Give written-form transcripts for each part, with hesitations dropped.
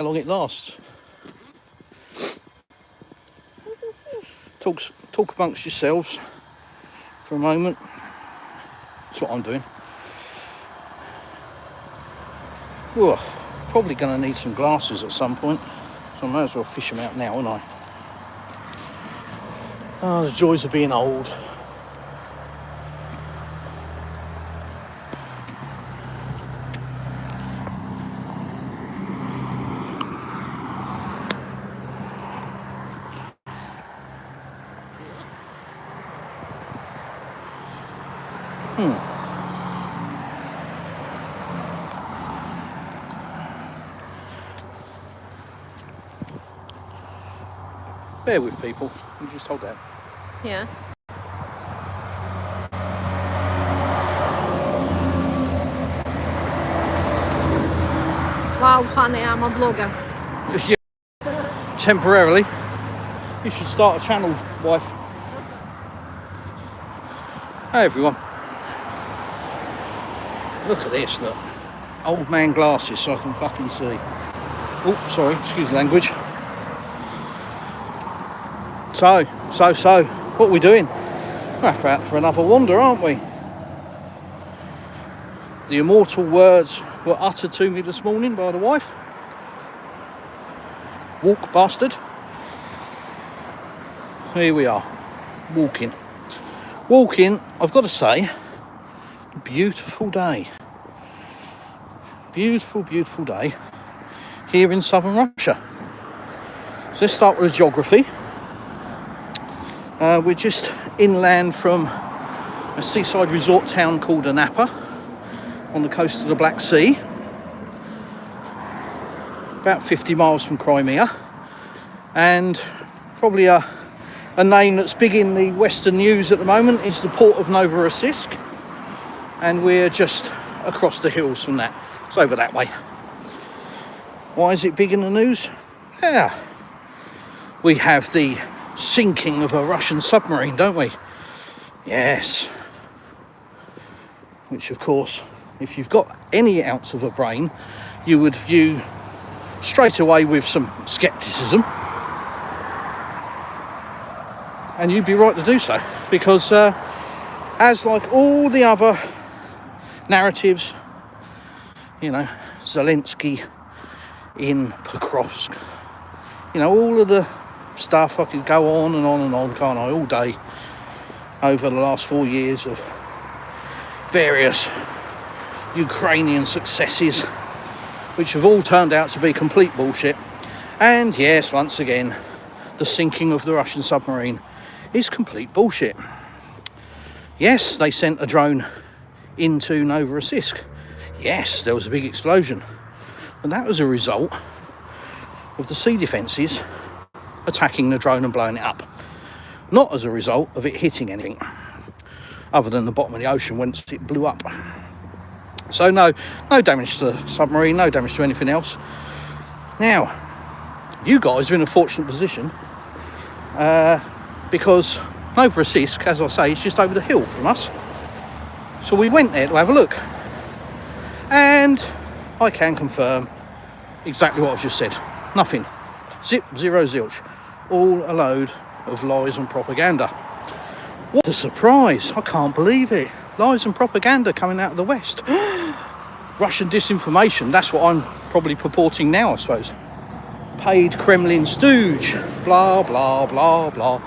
how long it lasts. Talk amongst yourselves for a moment. That's what I'm doing. Whoa, probably going to need some glasses at some point, so I might as well fish them out now, aren't I? Oh, the joys of being old. Bear with people. You just hold that. Yeah. Wow, honey, I'm a blogger. Yeah. Temporarily. You should start a channel, wife. Hey everyone. Look at this, look. Old man glasses so I can fucking see. Oh, sorry, excuse the language. So, what are we doing? We're out for another wander, aren't we? The immortal words were uttered to me this morning by the wife. Walk, bastard. Here we are, walking. I've got to say, beautiful day. Beautiful day here in southern Russia. So let's start with the geography. We're just inland from a seaside resort town called Anapa on the coast of the Black Sea, about 50 miles from Crimea, and probably a name that's big in the Western news at the moment is the port of Novorossiysk, and we're just across the hills from that. It's over that way. Why is it big in the news? Yeah, we have the sinking of a Russian submarine, don't we? Yes. Which, of course, if you've got any ounce of a brain, you would view straight away with some scepticism. And you'd be right to do so, because as like all the other narratives, you know, Zelensky in Pokrovsk, you know, all of the stuff, I could go on and on and on, can't I, all day over the last 4 years of various Ukrainian successes, which have all turned out to be complete bullshit. And yes, once again, the sinking of the Russian submarine is complete bullshit. Yes, they sent a drone into Novorossiysk. Yes, there was a big explosion, and that was a result of the sea defences attacking the drone and blowing it up, not as a result of it hitting anything other than the bottom of the ocean once it blew up. So no damage to the submarine, no damage to anything else. Now, you guys are in a fortunate position because Novorossiysk, as I say, is just over the hill from us. So we went there to have a look, and I can confirm exactly what I've just said. Nothing. Zip, zero, zilch. All a load of lies and propaganda. What a surprise. I can't believe it. Lies and propaganda coming out of the West. Russian disinformation. That's what I'm probably purporting now, I suppose. Paid Kremlin stooge. Blah, blah, blah, blah.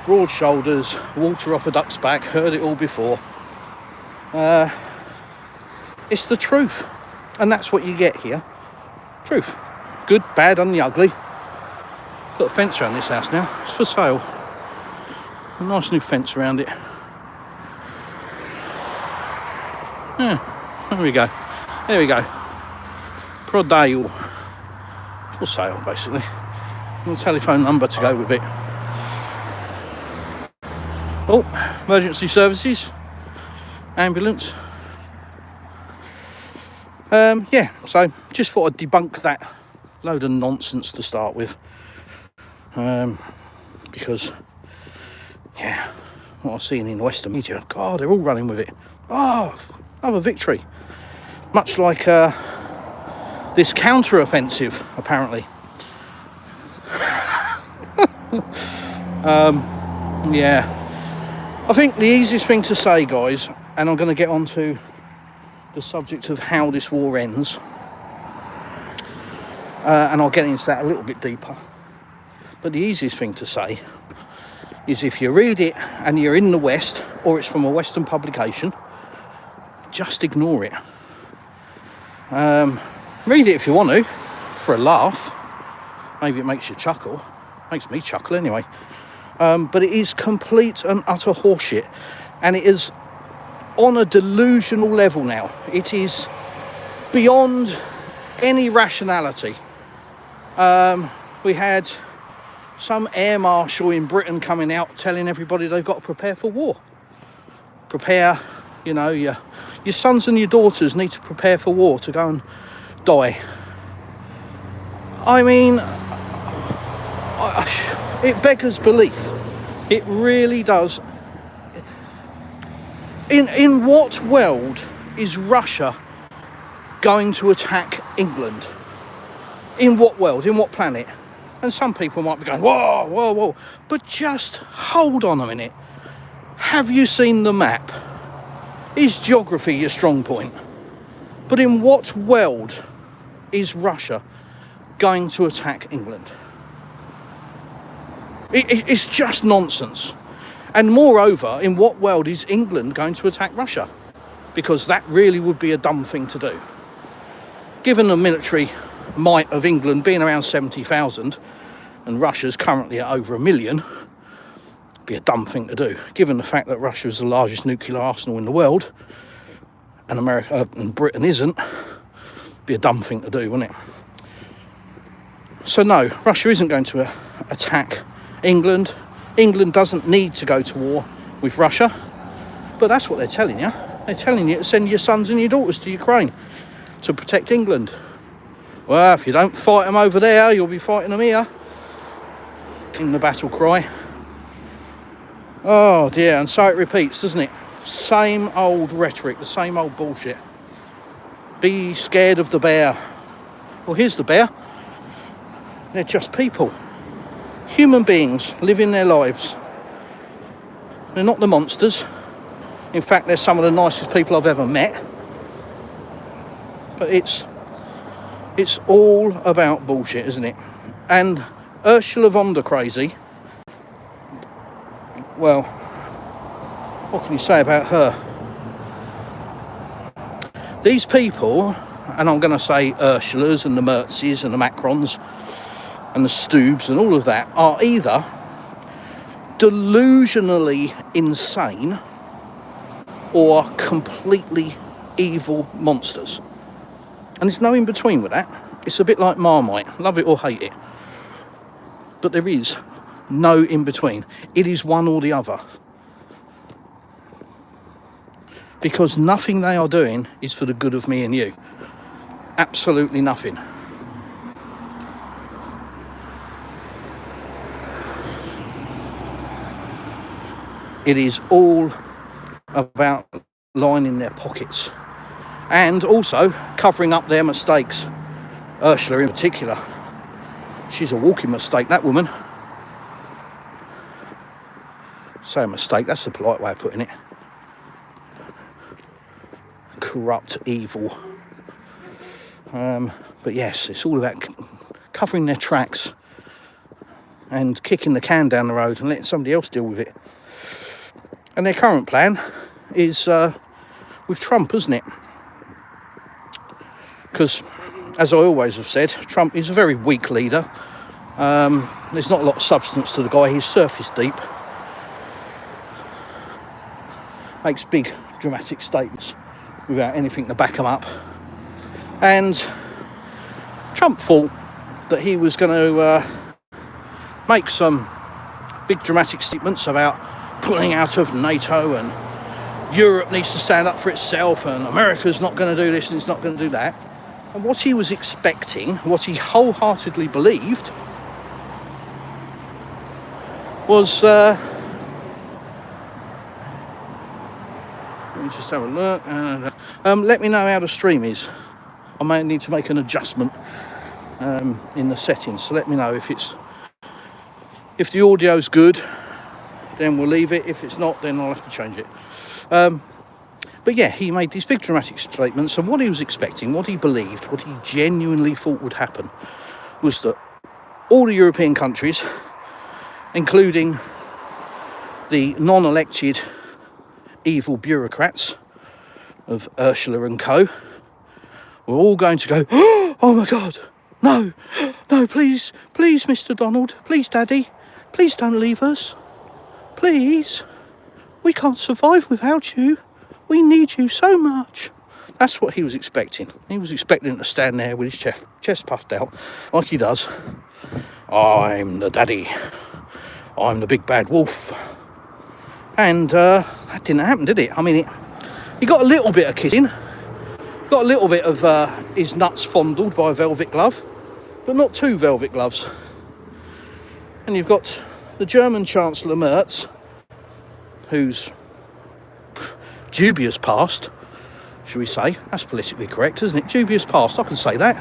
Broad shoulders. Water off a duck's back. Heard it all before. It's the truth. And that's what you get here. Truth. Good, bad, and the ugly. Put a fence around this house now. It's for sale. A nice new fence around it. Yeah, there we go. There we go. Prodale. For sale, basically. And a telephone number to go with it. Oh, emergency services. Ambulance. Yeah, so just thought I'd debunk that load of nonsense to start with. Because, yeah, what I'm seeing in Western media, God, they're all running with it. Oh, another victory. Much like this counter-offensive, apparently. Yeah. I think the easiest thing to say, guys, and I'm going to get on to the subject of how this war ends, and I'll get into that a little bit deeper. But the easiest thing to say is if you read it and you're in the West, or it's from a Western publication, just ignore it. Read it if you want to, for a laugh. Maybe it makes you chuckle. Makes me chuckle anyway. But it is complete and utter horseshit. And it is on a delusional level now. It is beyond any rationality. We had some air marshal in Britain coming out telling everybody they've got to prepare for war. Prepare, you know, your sons and your daughters need to prepare for war, to go and die. I mean, it beggars belief. It really does. In what world is Russia going to attack England? In what world? In what planet? And some people might be going, whoa, whoa, whoa. But just hold on a minute. Have you seen the map? Is geography your strong point? But in what world is Russia going to attack England? It's just nonsense. And moreover, in what world is England going to attack Russia? Because that really would be a dumb thing to do. Given the military might of England being around 70,000 and Russia's currently at over 1 million, it'd be a dumb thing to do. Given the fact that Russia is the largest nuclear arsenal in the world and America and Britain isn't, it'd be a dumb thing to do, wouldn't it? So no, Russia isn't going to attack England. England doesn't need to go to war with Russia, but that's what they're telling you. They're telling you to send your sons and your daughters to Ukraine to protect England. Well, if you don't fight them over there, you'll be fighting them here. In the battle cry. Oh dear, and so it repeats, doesn't it? Same old rhetoric, the same old bullshit. Be scared of the bear. Well, here's the bear. They're just people. Human beings living their lives. They're not the monsters. In fact, they're some of the nicest people I've ever met. But it's all about bullshit, isn't it? And Ursula von der Crazy, well, what can you say about her? These people, and I'm going to say Ursulas and the Merzes and the Macrons and the Stubbs and all of that, are either delusionally insane or completely evil monsters. And there's no in between with that. It's a bit like Marmite, love it or hate it. But there is no in between. It is one or the other. Because nothing they are doing is for the good of me and you. Absolutely nothing. It is all about lining their pockets and also covering up their mistakes. Ursula in particular, she's a walking mistake, that woman. Say a mistake, that's the polite way of putting it. Corrupt, evil. But yes, it's all about covering their tracks and kicking the can down the road and letting somebody else deal with it. And their current plan is with Trump, isn't it? Because, as I always have said, Trump is a very weak leader. There's not a lot of substance to the guy. He's surface deep. Makes big, dramatic statements without anything to back them up. And Trump thought that he was going to make some big, dramatic statements about pulling out of NATO and Europe needs to stand up for itself and America's not going to do this and it's not going to do that. And what he was expecting, what he wholeheartedly believed, was... let me just have a look. Let me know how the stream is. I may need to make an adjustment in the settings. So let me know if the audio's good, then we'll leave it. If it's not, then I'll have to change it. But yeah, he made these big dramatic statements, and what he was expecting, what he believed, what he genuinely thought would happen was that all the European countries, including the non-elected evil bureaucrats of Ursula and co, were all going to go, oh my God, no, please, Mr. Donald, please, Daddy, please don't leave us, please, we can't survive without you, we need you so much. That's what he was expecting. He was expecting to stand there with his chest puffed out, like he does. I'm the daddy, I'm the big bad wolf. And that didn't happen, did it? I mean, he got a little bit of kissing, got a little bit of his nuts fondled by a velvet glove, but not two velvet gloves. And you've got the German Chancellor Merz, whose dubious past, shall we say, that's politically correct, isn't it? Dubious past, I can say that.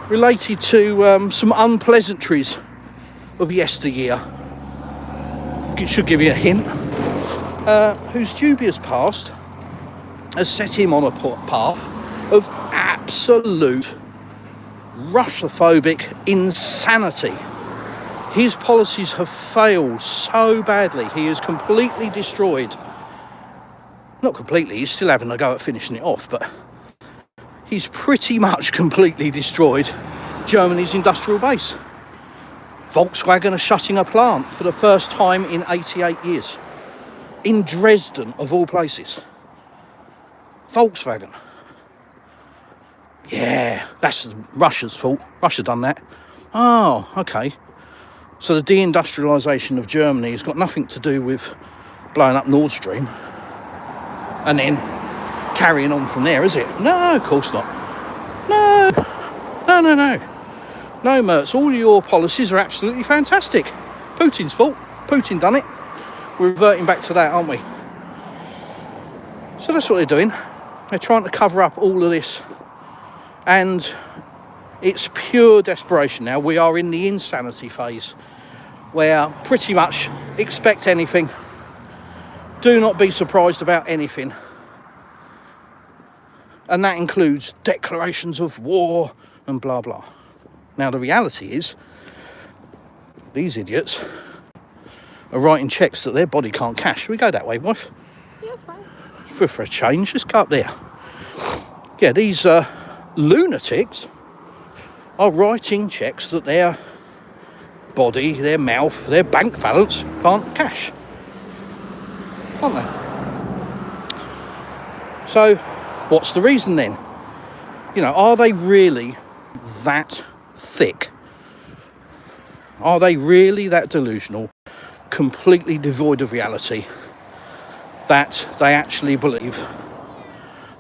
Related to some unpleasantries of yesteryear. It should give you a hint. Whose dubious past has set him on a path of absolute Russophobic insanity. His policies have failed so badly. He is completely destroyed. Not completely, he's still having a go at finishing it off, but he's pretty much completely destroyed Germany's industrial base. Volkswagen are shutting a plant for the first time in 88 years. In Dresden, of all places. Volkswagen. Yeah, that's Russia's fault. Russia done that. Oh, okay. So the deindustrialisation of Germany has got nothing to do with blowing up Nord Stream and then carrying on from there, is it? No, of course not. No, Merz, all your policies are absolutely fantastic. Putin's fault. Putin done it. We're reverting back to that, aren't we? So that's what they're doing. They're trying to cover up all of this. And it's pure desperation now. We are in the insanity phase, where pretty much expect anything. Do not be surprised about anything. And that includes declarations of war and blah, blah. Now, the reality is, these idiots are writing cheques that their body can't cash. Shall we go that way, wife? Yeah, fine. For a change, let's go up there. Yeah, these lunatics are writing cheques that their body, their mouth, their bank balance can't cash. Aren't they? So, what's the reason then? You know, are they really that thick? Are they really that delusional, completely devoid of reality, that they actually believe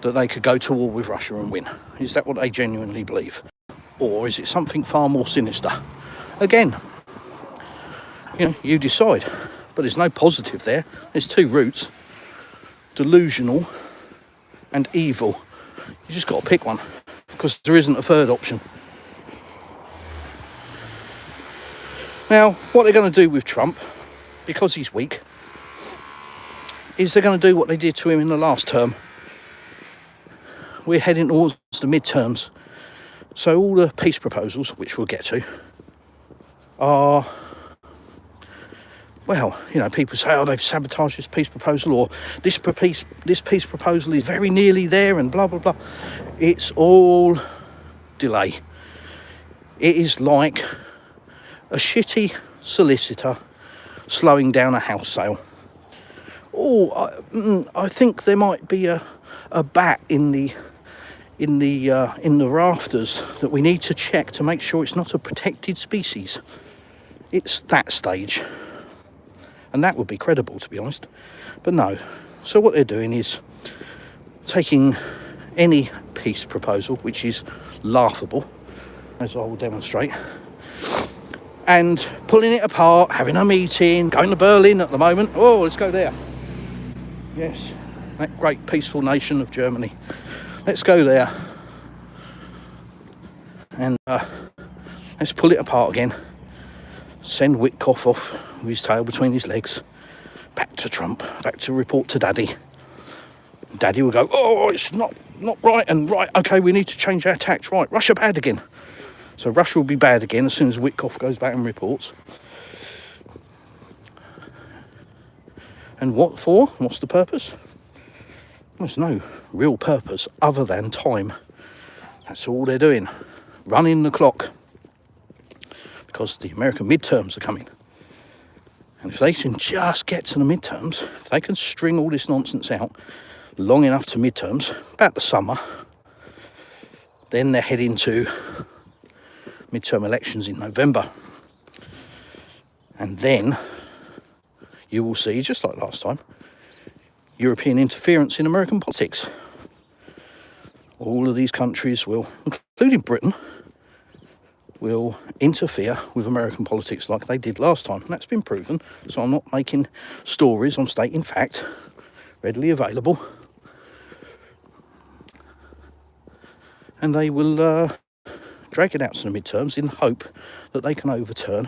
that they could go to war with Russia and win? Is that what they genuinely believe? Or is it something far more sinister? Again, you know, you decide. But there's no positive there. There's two routes. Delusional and evil. You just got to pick one, because there isn't a third option. Now, what they're going to do with Trump, because he's weak, is they're going to do what they did to him in the last term. We're heading towards the midterms. So all the peace proposals, which we'll get to, are, well, you know, people say, oh, they've sabotaged this peace proposal, or this peace proposal is very nearly there, and blah, blah, blah. It's all delay. It is like a shitty solicitor slowing down a house sale. Oh, I think there might be a bat in the rafters that we need to check to make sure it's not a protected species. It's that stage. And that would be credible, to be honest. But no. So what they're doing is taking any peace proposal, which is laughable, as I will demonstrate, and pulling it apart, having a meeting, going to Berlin at the moment. Oh, let's go there. Yes. that great peaceful nation of Germany. Let's go there and let's pull it apart again. Send Witkoff off with his tail between his legs, back to Trump, back to report to Daddy. Daddy will go, oh, it's not right, and right, okay, we need to change our tact. Right, Russia bad again. So Russia will be bad again as soon as Witkoff goes back and reports. And what for? What's the purpose? There's no real purpose other than time. That's all they're doing. Running the clock. Because the American midterms are coming. And if they can just get to the midterms, if they can string all this nonsense out long enough to midterms, about the summer, then they're heading to midterm elections in November. And then you will see, just like last time, European interference in American politics. All of these countries will, including Britain, will interfere with American politics like they did last time. And that's been proven. So I'm not making stories, I'm stating fact, readily available. And they will drag it out to the midterms in hope that they can overturn,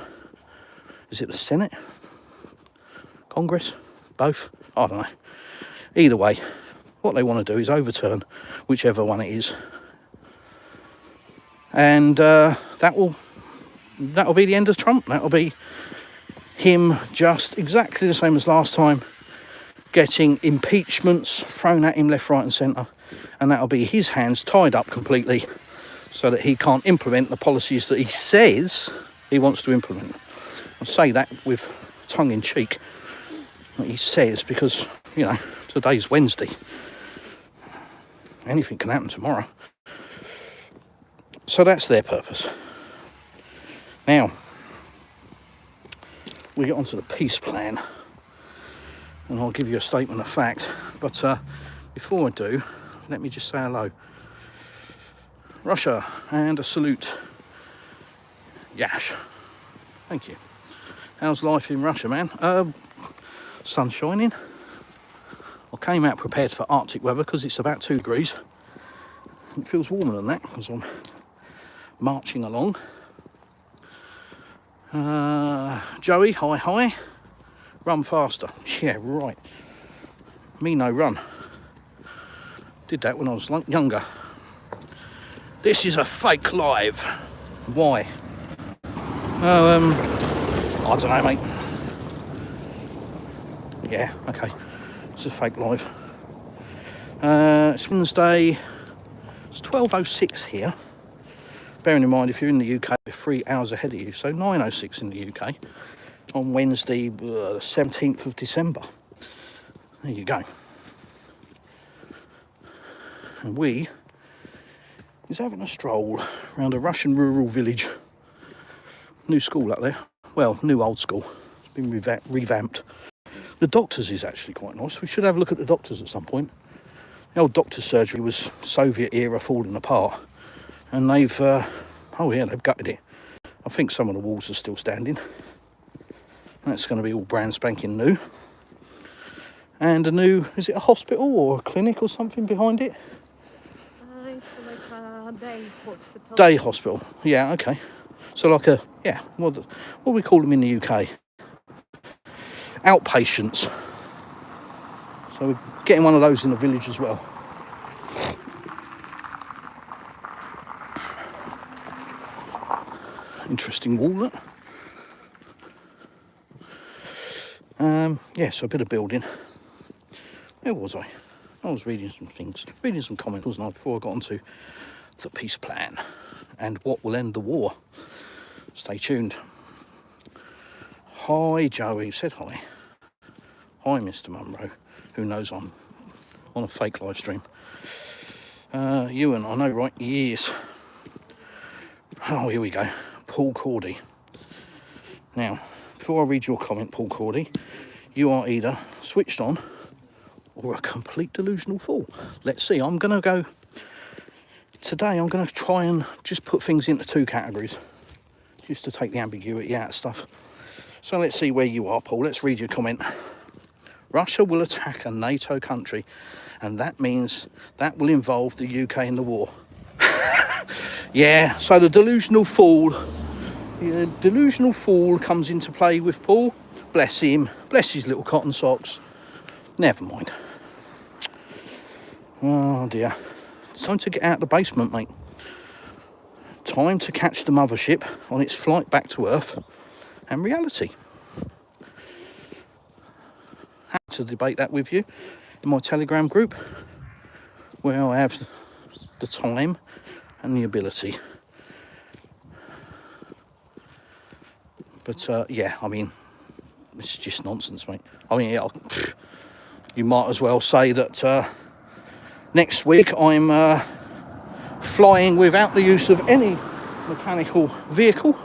is it the Senate? Congress? Both? I don't know. Either way, what they want to do is overturn whichever one it is. And that'll be the end of Trump. That'll be him just exactly the same as last time, getting impeachments thrown at him left, right and centre. And that'll be his hands tied up completely so that he can't implement the policies that he says he wants to implement. I say that with tongue in cheek, what he says, because, you know, today's Wednesday. Anything can happen tomorrow. So that's their purpose. Now, we get onto the peace plan, and I'll give you a statement of fact. But before I do, let me just say hello. Russia, and a salute. Yash. Thank you. How's life in Russia, man? Sun shining. I came out prepared for Arctic weather because it's about 2 degrees. It feels warmer than that as I'm marching along. Joey, hi. Run faster. Yeah, right. Me no run. Did that when I was younger. This is a fake live. Why? I don't know, mate. Yeah, okay. It's a fake live. It's Wednesday. It's 12:06 here. Bearing in mind, if you're in the UK, we're 3 hours ahead of you. So 9:06 in the UK on Wednesday, the 17th of December. There you go. And we is having a stroll around a Russian rural village. New school up there. Well, new old school. It's been revamped. The doctors is actually quite nice. We should have a look at the doctors at some point. The old doctor's surgery was Soviet era falling apart. And they've, they've gutted it. I think some of the walls are still standing. That's going to be all brand spanking new. And a new, is it a hospital or a clinic or something behind it? It's like a day hospital. Day hospital, yeah, okay. So like a, what do we call them in the UK? Outpatients. So we're getting one of those in the village as well. Interesting wall, that. So a bit of building. Where was I? I was reading some comments, wasn't I, before I got onto the peace plan and what will end the war. Stay tuned. Hi, Joey. Said hi. Hi, Mr. Munro, who knows I'm on a fake live stream. Ewan, I know, right? Yes. Oh, here we go. Paul Cordy. Now, before I read your comment, Paul Cordy, you are either switched on or a complete delusional fool. Let's see. I'm going to go... Today, I'm going to try and just put things into 2 categories, just to take the ambiguity out of stuff. So let's see where you are, Paul. Let's read your comment Russia will attack a NATO country, and that means that will involve the UK in the war. Yeah, so the delusional fool comes into play with Paul. Bless him, bless his little cotton socks. Never mind. Oh dear. It's time to get out of the basement, mate. Time to catch the mothership on its flight back to Earth and reality. Happy to debate that with you in my Telegram group, where I have the time and the ability. But yeah, I mean, it's just nonsense, mate. I mean, yeah, you might as well say that next week I'm flying without the use of any mechanical vehicle,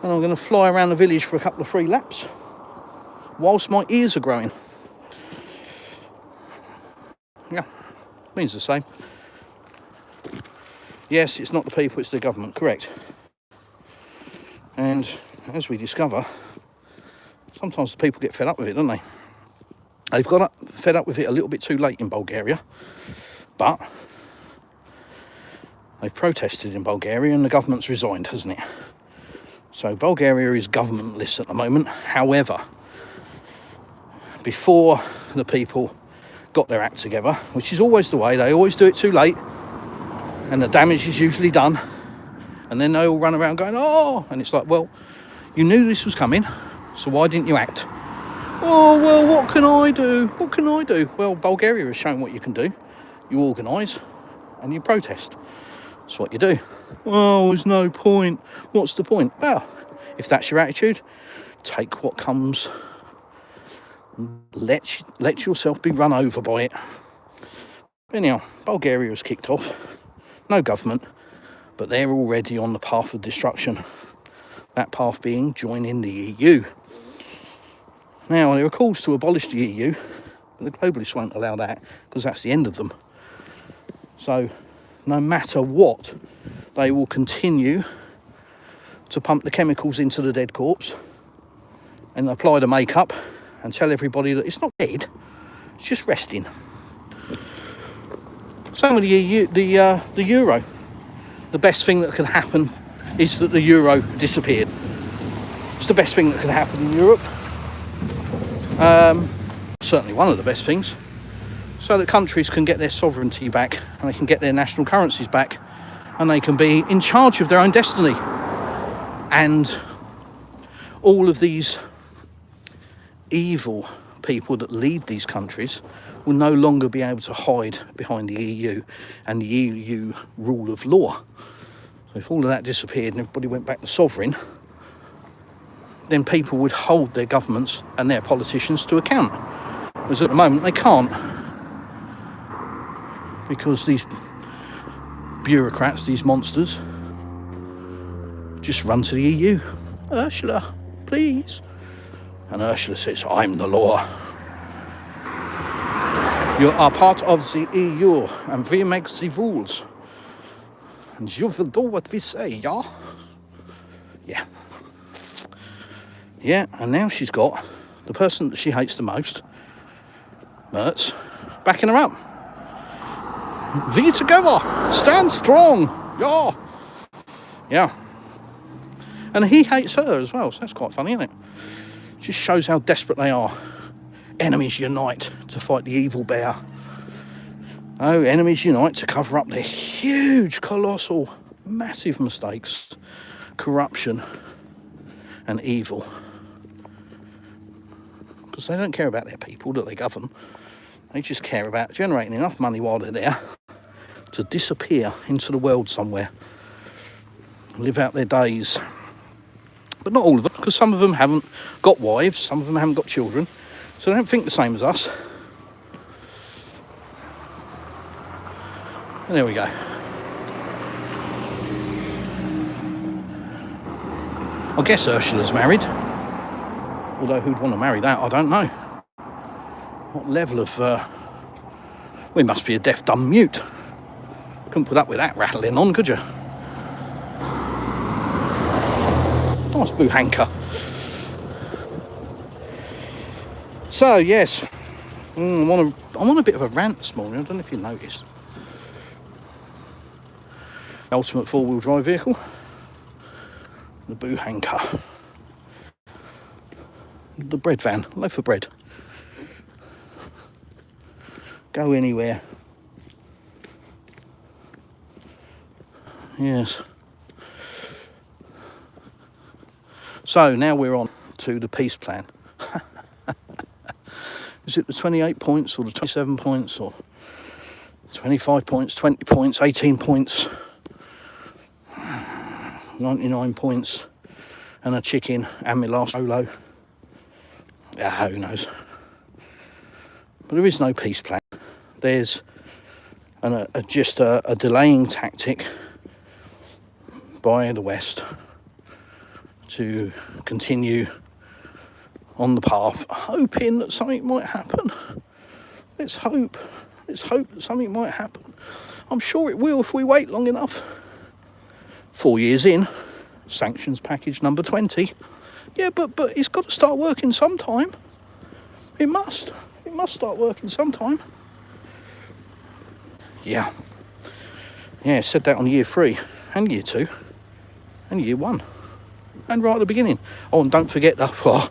and I'm going to fly around the village for a couple of free laps whilst my ears are growing. Yeah, means the same. Yes, it's not the people, it's the government, correct. And as we discover, sometimes the people get fed up with it, don't they? They've got fed up with it a little bit too late in Bulgaria, but they've protested in Bulgaria and the government's resigned, hasn't it? So Bulgaria is governmentless at the moment. However, before the people got their act together, which is always the way, they always do it too late, and the damage is usually done, and then they all run around going, oh, and it's like, well, you knew this was coming, so why didn't you act? Oh, well, what can I do? What can I do? Well, Bulgaria has shown what you can do. You organise and you protest. That's what you do. Oh, there's no point. What's the point? Well, if that's your attitude, take what comes. Let yourself be run over by it. Anyhow, Bulgaria has kicked off. No government, but they're already on the path of destruction. That path being joining the EU. Now, there are calls to abolish the EU, but the globalists won't allow that because that's the end of them. So, no matter what, they will continue to pump the chemicals into the dead corpse and apply the makeup and tell everybody that it's not dead, it's just resting. Same with the EU, the euro. The best thing that could happen is that the euro disappeared. It's the best thing that could happen in Europe. Certainly one of the best things, so that countries can get their sovereignty back and they can get their national currencies back and they can be in charge of their own destiny. And all of these evil people that lead these countries will no longer be able to hide behind the EU and the EU rule of law. So if all of that disappeared and everybody went back to sovereign, then people would hold their governments and their politicians to account. Whereas at the moment they can't, because these bureaucrats, these monsters, just run to the EU. Ursula, please. And Ursula says, I'm the law. You are part of the EU and we make the rules. And you will do what we say, yeah? Yeah. Yeah, and now she's got the person that she hates the most, Merz, backing her up. We together, stand strong, yeah. Yeah. And he hates her as well, so that's quite funny, isn't it? Just shows how desperate they are. Enemies unite to fight the evil bear. Oh, enemies unite to cover up their huge, colossal, massive mistakes, corruption and evil. Because they don't care about their people that they govern. They just care about generating enough money while they're there to disappear into the world somewhere, live out their days. But not all of them, because some of them haven't got wives, some of them haven't got children, so they don't think the same as us. And there we go. I guess Ursula's married. Although who'd want to marry that, I don't know. What level of... we must be a deaf, dumb mute. Couldn't put up with that rattling on, could you? Nice boo hanker. So yes, I'm on a bit of a rant this morning. I don't know if you noticed. Ultimate four-wheel drive vehicle, the Buhanka, the bread van, loaf of bread. Go anywhere. Yes. So now we're on to the peace plan. Is it the 28 points or the 27 points or 25 points, 20 points, 18 points, 99 points and a chicken and my last solo? Yeah, who knows? But there is no peace plan. There's just a delaying tactic by the West to continue on the path, hoping that something might happen. Let's hope that something might happen. I'm sure it will if we wait long enough. 4 years in, sanctions package number 20. Yeah, but it's got to start working sometime. It must start working sometime. Yeah, said that on year 3 and year 2 and year 1 and right at the beginning. Oh, and don't forget that, well,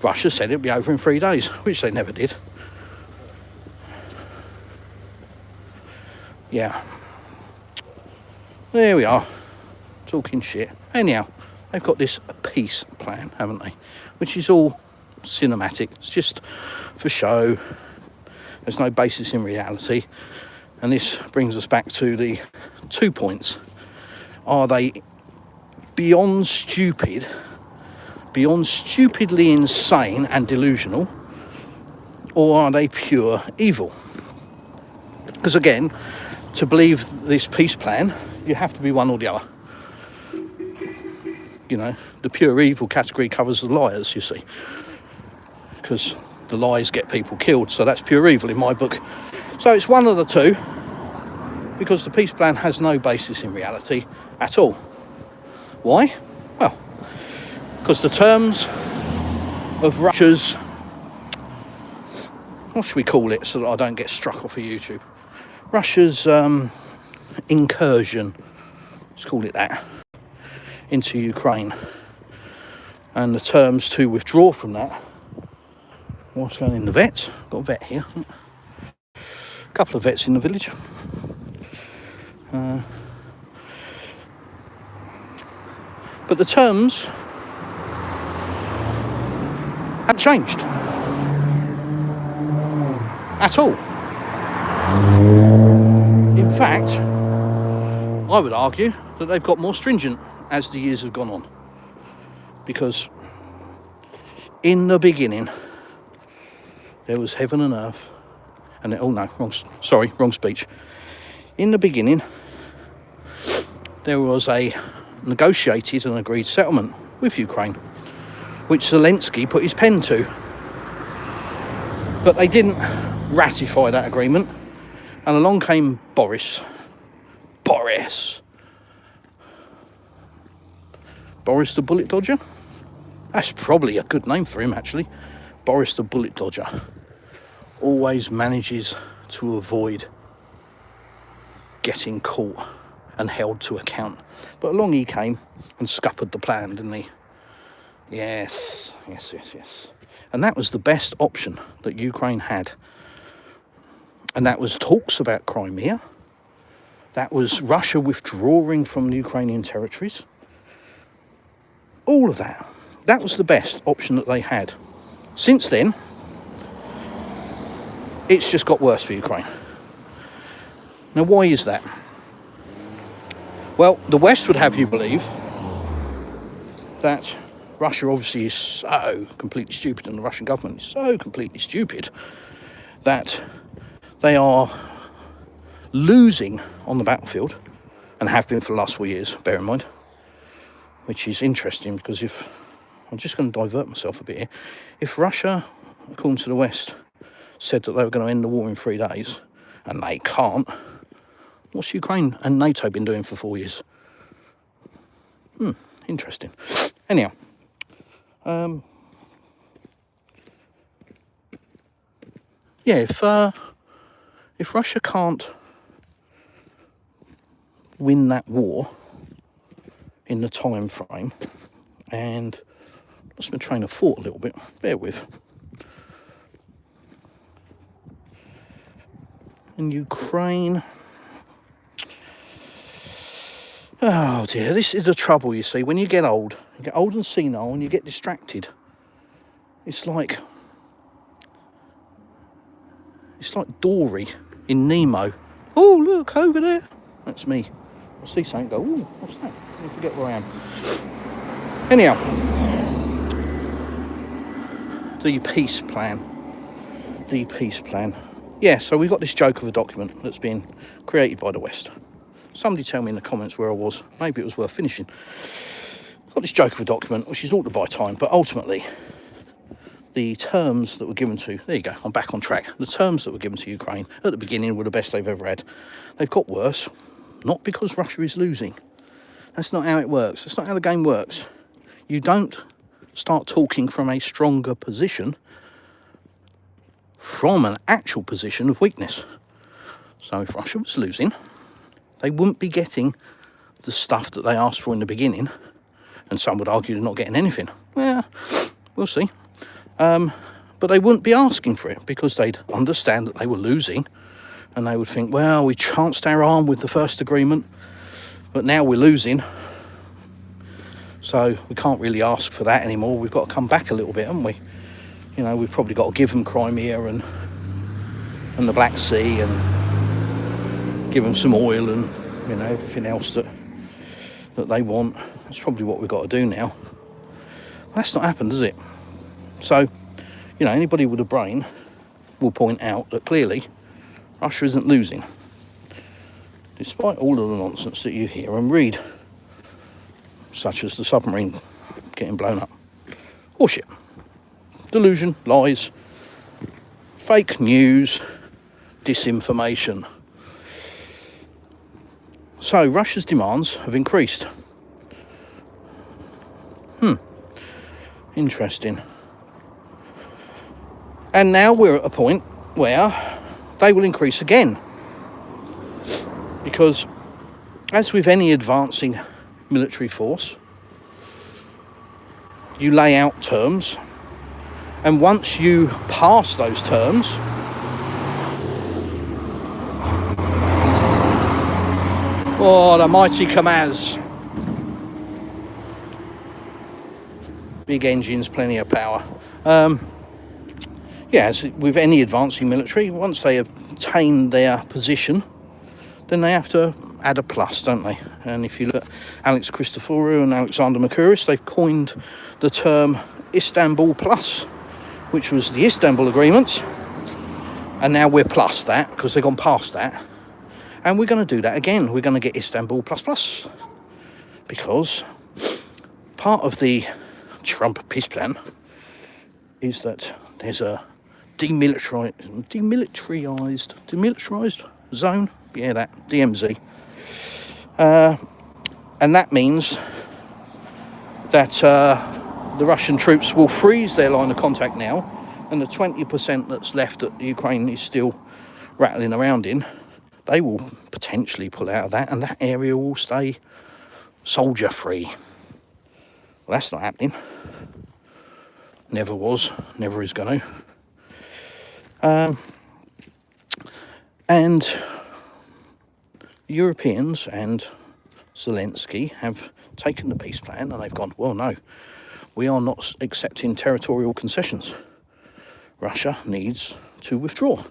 Russia said it'd be over in 3 days, which they never did. Yeah. There we are, talking shit. Anyhow, they've got this peace plan, haven't they? Which is all cinematic. It's just for show. There's no basis in reality. And this brings us back to the 2 points. Are they beyond stupidly insane and delusional, or are they pure evil? Because again, to believe this peace plan, you have to be one or the other. You know, the pure evil category covers the liars, you see, because the lies get people killed, so that's pure evil in my book. So it's one of the two, because the peace plan has no basis in reality at all. Why? Well, because the terms of Russia's, what should we call it so that I don't get struck off of YouTube? Russia's incursion, let's call it that, into Ukraine, and the terms to withdraw from that. What's going in the vets? Got a vet here. A couple of vets in the village. But the terms haven't changed at all. In fact, I would argue that they've got more stringent as the years have gone on. Because in the beginning, there was heaven and earth. And wrong speech. In the beginning, there was a negotiated and agreed settlement with Ukraine, which Zelensky put his pen to. But they didn't ratify that agreement, and along came Boris the Bullet Dodger. That's probably a good name for him, actually. Boris the Bullet Dodger always manages to avoid getting caught and held to account. But along he came and scuppered the plan, didn't he? Yes. And that was the best option that Ukraine had. And that was talks about Crimea. That was Russia withdrawing from the Ukrainian territories. All of that. That was the best option that they had. Since then, it's just got worse for Ukraine. Now, why is that? Well, the West would have you believe that Russia obviously is so completely stupid, and the Russian government is so completely stupid that they are losing on the battlefield, and have been for the last 4 years, bear in mind, which is interesting, because if, I'm just going to divert myself a bit here, if Russia, according to the West, said that they were going to end the war in 3 days, and they can't, what's Ukraine and NATO been doing for 4 years? Interesting. Anyhow, yeah, if Russia can't win that war in the time frame, and lost my train of thought a little bit, bear with. In Ukraine, oh dear, this is the trouble, you see. When you get old and senile and you get distracted, it's like Dory in Nemo. Oh, look, over there. That's me. I see something, go, oh, what's that? I forget where I am. Anyhow, the peace plan. Yeah, so we got this joke of a document that's been created by the West. Somebody tell me in the comments where I was. Maybe it was worth finishing. Got this joke of a document, which is altered by time, but ultimately, the terms that were given to... There you go, I'm back on track. The terms that were given to Ukraine at the beginning were the best they've ever had. They've got worse, not because Russia is losing. That's not how it works. That's not how the game works. You don't start talking from a stronger position from an actual position of weakness. So if Russia was losing, they wouldn't be getting the stuff that they asked for in the beginning, and some would argue they're not getting anything. Yeah, we'll see. But they wouldn't be asking for it because they'd understand that they were losing, and they would think, well, we chanced our arm with the first agreement, but now we're losing, so we can't really ask for that anymore. We've got to come back a little bit, haven't we? You know, we've probably got to give them Crimea and the Black Sea, and give them some oil and, you know, everything else that they want. That's probably what we've got to do now. Well, that's not happened, has it? So, you know, anybody with a brain will point out that clearly Russia isn't losing, despite all of the nonsense that you hear and read, such as the submarine getting blown up. Horseshit. Delusion, lies, fake news, disinformation. So Russia's demands have increased. Interesting. And now we're at a point where they will increase again. Because as with any advancing military force, you lay out terms, and once you pass those terms, oh, the mighty Kamaz. Big engines, plenty of power. Yeah, as with any advancing military, once they obtain their position, then they have to add a plus, don't they? And if you look at Alex Christoforou and Alexander Mercouris, they've coined the term Istanbul Plus, which was the Istanbul Agreement, and now we're plus that, because they've gone past that. And we're going to do that again. We're going to get Istanbul Plus Plus, because part of the Trump peace plan is that there's a demilitarized zone, yeah, that DMZ, and that means that the Russian troops will freeze their line of contact now, and the 20% that's left that Ukraine is still rattling around in, they will potentially pull out of that, and that area will stay soldier free. Well, that's not happening. Never was, never is going to. And Europeans and Zelensky have taken the peace plan and they've gone, well, no, we are not accepting territorial concessions. Russia needs to withdraw.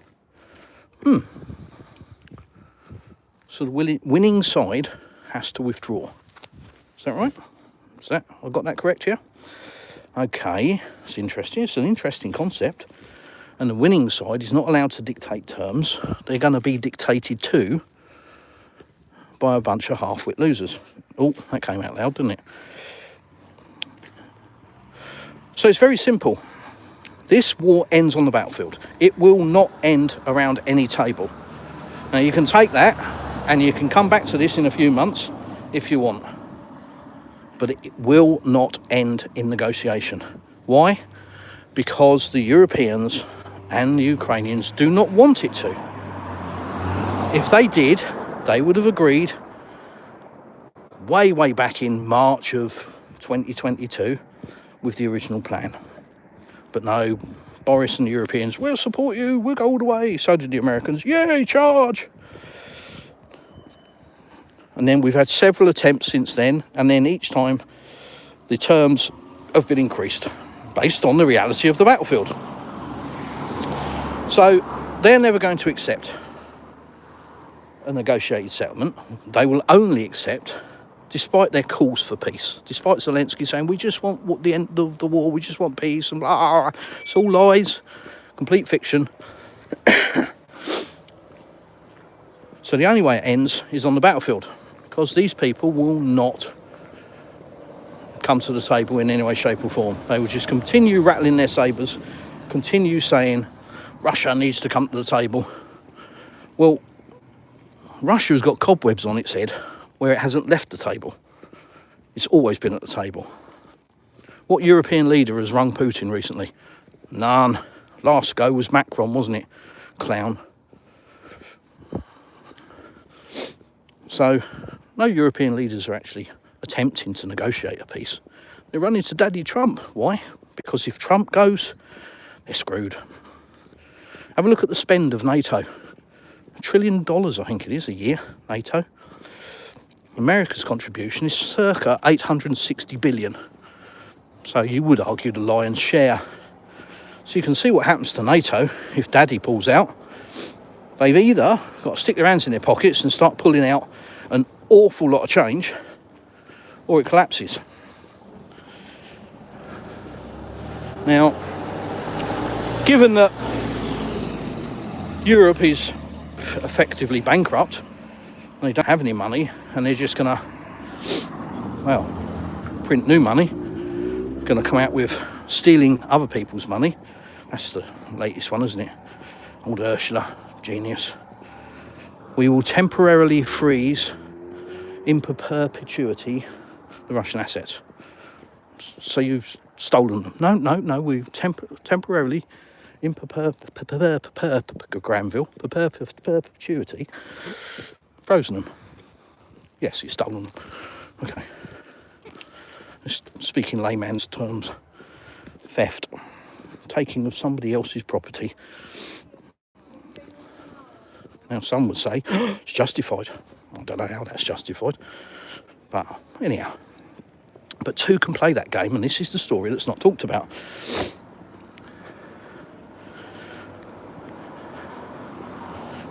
So the winning side has to withdraw. Is that right? I got that correct here? Okay, it's interesting. It's an interesting concept. And the winning side is not allowed to dictate terms. They're going to be dictated to by a bunch of half-wit losers. Oh, that came out loud, didn't it? So it's very simple. This war ends on the battlefield. It will not end around any table. Now, you can take that and you can come back to this in a few months if you want. But it will not end in negotiation. Why? Because the Europeans and the Ukrainians do not want it to. If they did, they would have agreed way back in March of 2022 with the original plan. But no, Boris and the Europeans, we'll support you, we'll go all the way. So did the Americans, yay, charge! And then we've had several attempts since then, and then each time the terms have been increased based on the reality of the battlefield. So they're never going to accept a negotiated settlement. They will only accept, despite their calls for peace, despite Zelensky saying, we just want the end of the war, we just want peace, and blah, blah, blah. It's all lies, complete fiction. So the only way it ends is on the battlefield, because these people will not come to the table in any way, shape or form. They will just continue rattling their sabres, continue saying Russia needs to come to the table. Well, Russia has got cobwebs on its head where it hasn't left the table. It's always been at the table. What European leader has rung Putin recently? None. Last go was Macron, wasn't it? Clown. So no European leaders are actually attempting to negotiate a peace. They're running to Daddy Trump. Why? Because if Trump goes, they're screwed. Have a look at the spend of NATO. $1 trillion, I think it is, a year, NATO. America's contribution is circa 860 billion. So you would argue the lion's share. So you can see what happens to NATO if Daddy pulls out. They've either got to stick their hands in their pockets and start pulling out an awful lot of change, or it collapses. Now, given that Europe is effectively bankrupt, they don't have any money, and they're just going to, well, print new money, going to come out with stealing other people's money. That's the latest one, isn't it? Old Ursula, genius. We will temporarily freeze in perpetuity the Russian assets. So you've stolen them. No, we've temporarily in perpetuity frozen them. Yes, you've stolen them. Okay. Just speaking layman's terms, theft, taking of somebody else's property. Now some would say it's justified. I don't know how that's justified, but anyhow. But two can play that game, and this is the story that's not talked about.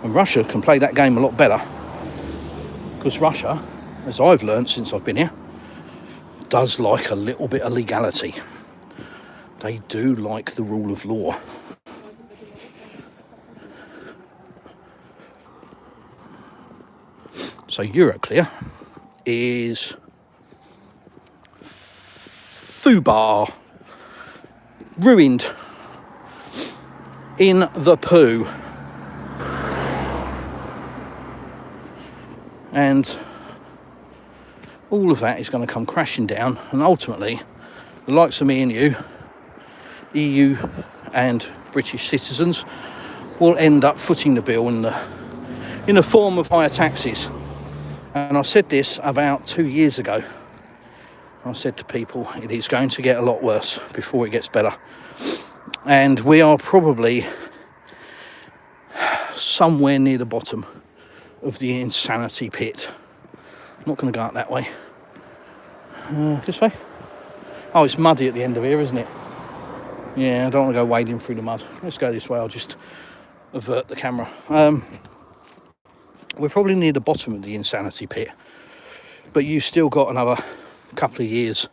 And Russia can play that game a lot better, because Russia, as I've learned since I've been here, does like a little bit of legality. They do like the rule of law. So Euroclear is foobar, ruined, in the poo. And all of that is going to come crashing down, and ultimately the likes of me and you, EU and British citizens, will end up footing the bill in the form of higher taxes. And I said this about 2 years ago. I said to people, it is going to get a lot worse before it gets better. And we are probably somewhere near the bottom of the insanity pit. I'm not going to go out that way. This way? Oh, it's muddy at the end of here, isn't it? Yeah, I don't want to go wading through the mud. Let's go this way. I'll just avert the camera. We're probably near the bottom of the insanity pit, but you've still got another couple of years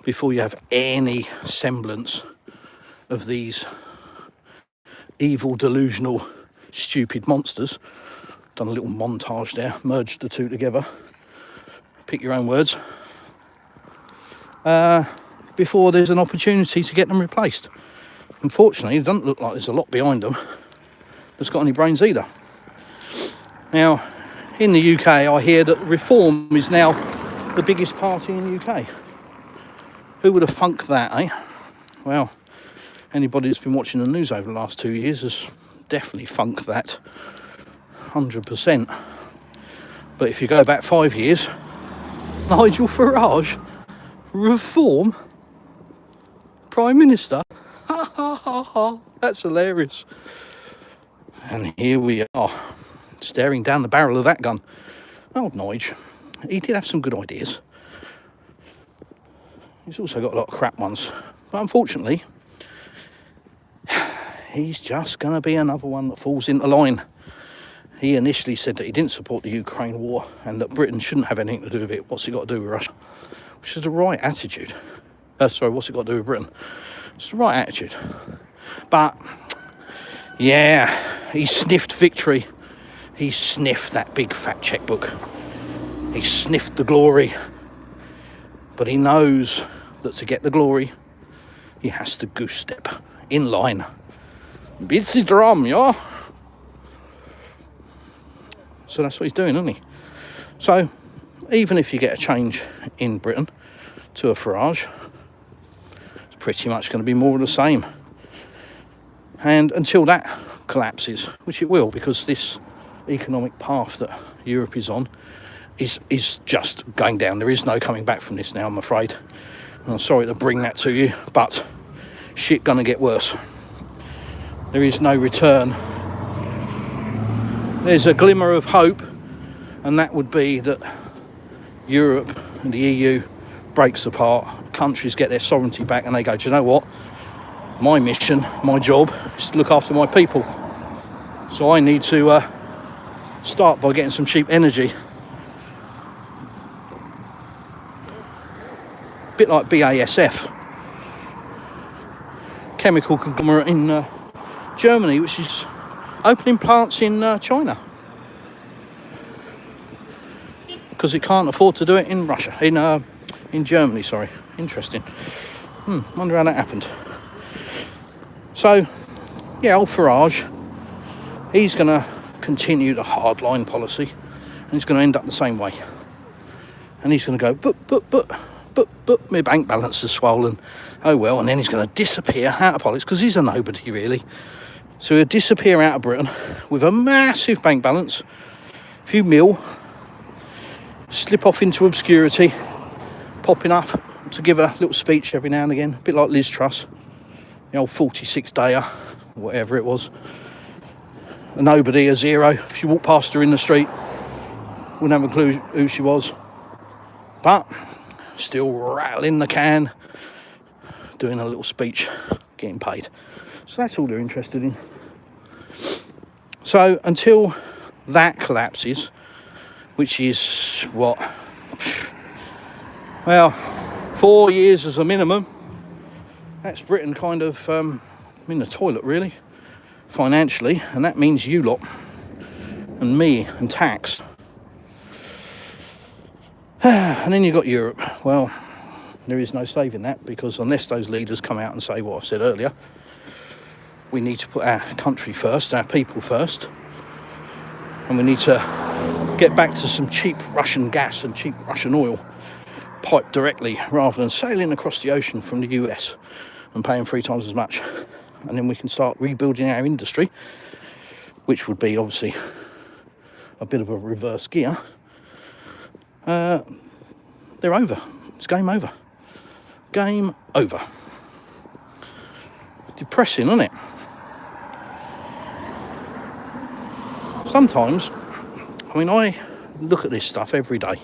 before you have any semblance of these evil, delusional, stupid monsters. Done a little montage there, merged the two together. Pick your own words. Before there's an opportunity to get them replaced. Unfortunately, it doesn't look like there's a lot behind them that's got any brains either. Now, in the UK, I hear that Reform is now the biggest party in the UK. Who would have funked that, eh? Well, Anybody that's been watching the news over the last 2 years has definitely funked that 100%. But if you go back 5 years, Nigel Farage, Reform Prime Minister, ha ha ha ha, that's hilarious. And here we are, staring down the barrel of that gun. Old Nigel, he did have some good ideas. He's also got a lot of crap ones. But unfortunately, he's just going to be another one that falls into line. He initially said that he didn't support the Ukraine war and that Britain shouldn't have anything to do with it. What's it got to do with Russia? Which is the right attitude. What's it got to do with Britain? It's the right attitude. But, yeah, he sniffed victory. He sniffed that big fat checkbook. He sniffed the glory. But he knows that to get the glory, he has to goose step in line. Beats the drum, yeah? So that's what he's doing, isn't he? So, even if you get a change in Britain to a Farage, it's pretty much going to be more of the same. And until that collapses, which it will, because this economic path that Europe is on is just going down. There is no coming back from this now, I'm afraid. And I'm sorry to bring that to you, but shit gonna get worse. There is no return. There's a glimmer of hope, and that would be that Europe and the EU breaks apart, countries get their sovereignty back, and they go, do you know what? My mission, my job is to look after my people. So I need to start by getting some cheap energy. A bit like BASF, chemical conglomerate in Germany, which is opening plants in China because it can't afford to do it in Russia, in Germany. Sorry, interesting. Wonder how that happened. So, yeah, old Farage, he's going to continue the hardline policy, and he's going to end up the same way. And he's going to go, but my bank balance is swollen. Oh well, and then he's going to disappear out of politics because he's a nobody really. So he'll disappear out of Britain with a massive bank balance, a few mil, slip off into obscurity, popping up to give a little speech every now and again, a bit like Liz Truss, the old 46-dayer, whatever it was. A nobody, a zero. If you walk past her in the street, wouldn't have a clue who she was. But still rattling the can, doing a little speech, getting paid. So that's all they're interested in. So until that collapses, which is what? Well, 4 years as a minimum. That's Britain kind of in the toilet, really, financially, and that means you lot and me and tax. And then you've got Europe. Well, there is no saving that, because unless those leaders come out and say what I've said earlier, we need to put our country first, our people first, and we need to get back to some cheap Russian gas and cheap Russian oil piped directly rather than sailing across the ocean from the US and paying 3 times as much. And then we can start rebuilding our industry, which would be obviously a bit of a reverse gear. They're over. It's game over. Game over. Depressing, isn't it? Sometimes, I mean, I look at this stuff every day,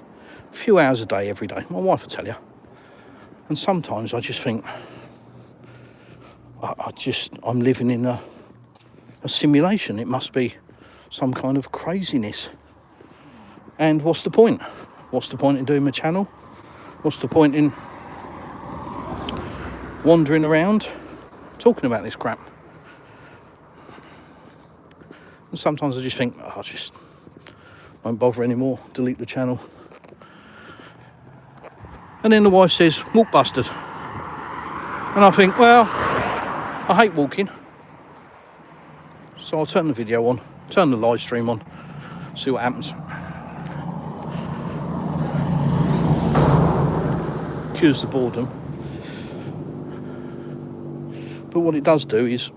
a few hours a day, every day. My wife will tell you. And sometimes I just think, I'm living in a simulation. It must be some kind of craziness. And what's the point? What's the point in doing my channel? What's the point in wandering around talking about this crap? And sometimes I just think, I just won't bother anymore, delete the channel. And then the wife says, walk bastard. And I think, well, I hate walking. So I'll turn the video on, turn the live stream on, see what happens. Cures the boredom. But what it does do is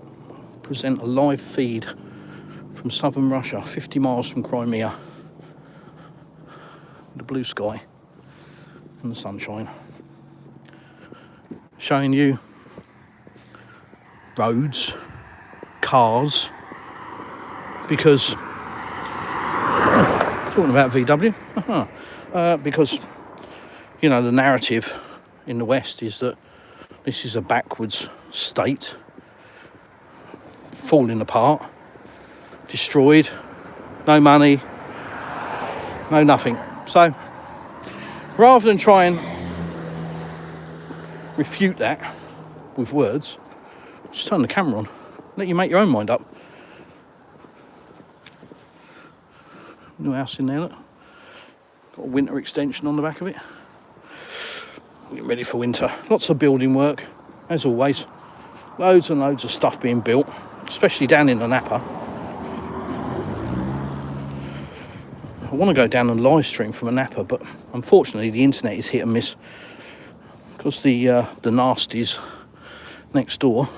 present a live feed from southern Russia, 50 miles from Crimea. The blue sky and the sunshine. Showing you roads, cars, because talking about VW, because you know the narrative in the West is that this is a backwards state, falling apart, destroyed, no money, no nothing. So rather than try and refute that with words, just turn the camera on, let you make your own mind up. New house in there, look. Got a winter extension on the back of it. Getting ready for winter. Lots of building work, as always. Loads and loads of stuff being built, especially down in the Napa. I want to go down and live stream from a Napa, but unfortunately the internet is hit and miss because the nasties next door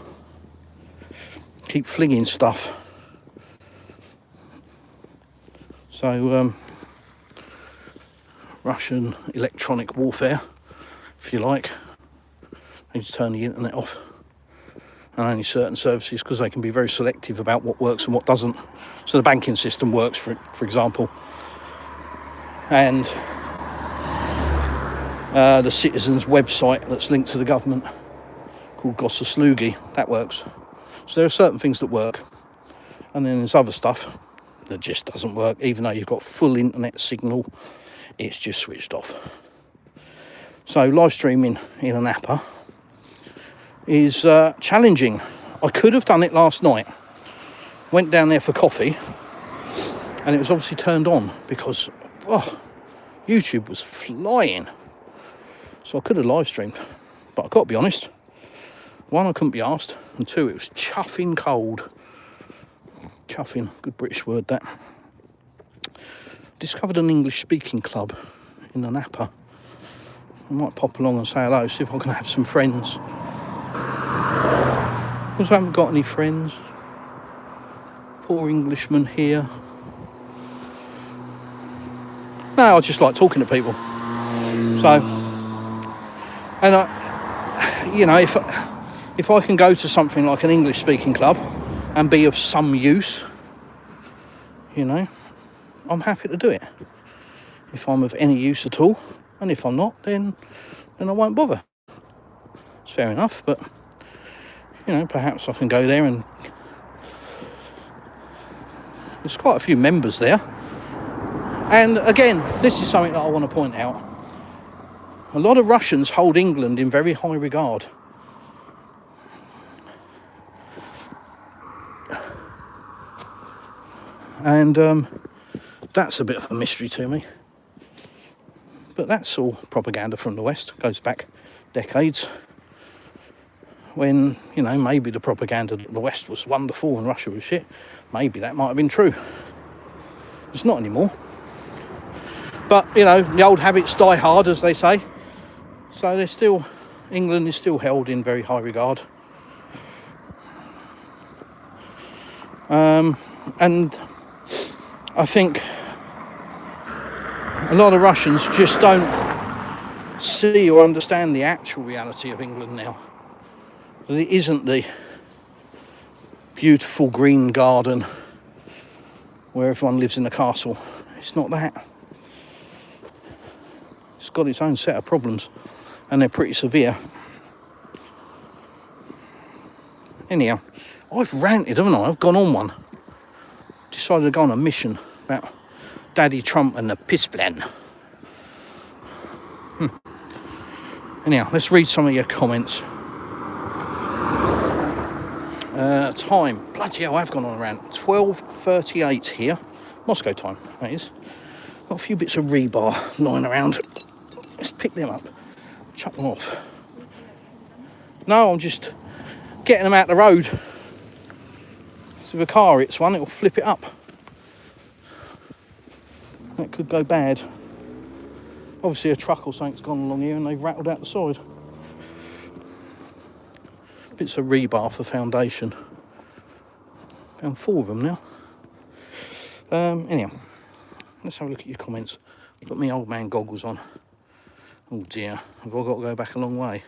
keep flinging stuff. So Russian electronic warfare, if you like. They just turn the internet off and only certain services, because they can be very selective about what works and what doesn't. So the banking system works, for example, and the Citizen's website that's linked to the government called Gossaslugi, that works. So there are certain things that work, and then there's other stuff that just doesn't work. Even though you've got full internet signal, it's just switched off. So live streaming in a Napa is challenging. I could have done it last night. Went down there for coffee and it was obviously turned on because YouTube was flying. So I could have live streamed, but I've got to be honest, one, I couldn't be asked, and two, it was chuffing cold. Chuffing, good British word that. Discovered an English speaking club in the Napa. I might pop along and say hello, see if I can have some friends. Because I haven't got any friends. Poor Englishman here. No, I just like talking to people. So, and if I can go to something like an English speaking club and be of some use, I'm happy to do it. If I'm of any use at all, and if I'm not, then I won't bother. It's fair enough, but perhaps I can go there, and there's quite a few members there. And again, this is something that I want to point out. A lot of Russians hold England in very high regard. And that's a bit of a mystery to me. But that's all propaganda from the West. It goes back decades. When, maybe the propaganda that the West was wonderful and Russia was shit. Maybe that might have been true. It's not anymore. But, the old habits die hard, as they say. So England is still held in very high regard. And I think a lot of Russians just don't see or understand the actual reality of England now. That it isn't the beautiful green garden where everyone lives in a castle. It's not that. It's got its own set of problems, and they're pretty severe. Anyhow, I've ranted, haven't I? I've gone on one. Decided to go on a mission about Daddy Trump and the piss plan. Anyhow, let's read some of your comments. Time. Bloody hell, I've gone on around 12:38 here. Moscow time, that is. Got a few bits of rebar lying around. Let's pick them up. Chuck them off. No, I'm just getting them out the road. So if a car hits one, it'll flip it up. That could go bad. Obviously a truck or something's gone along here and they've rattled out the side. Bits of rebar for foundation. Found 4 of them now. Anyhow, let's have a look at your comments. Put my old man goggles on. Oh dear, have I got to go back a long way?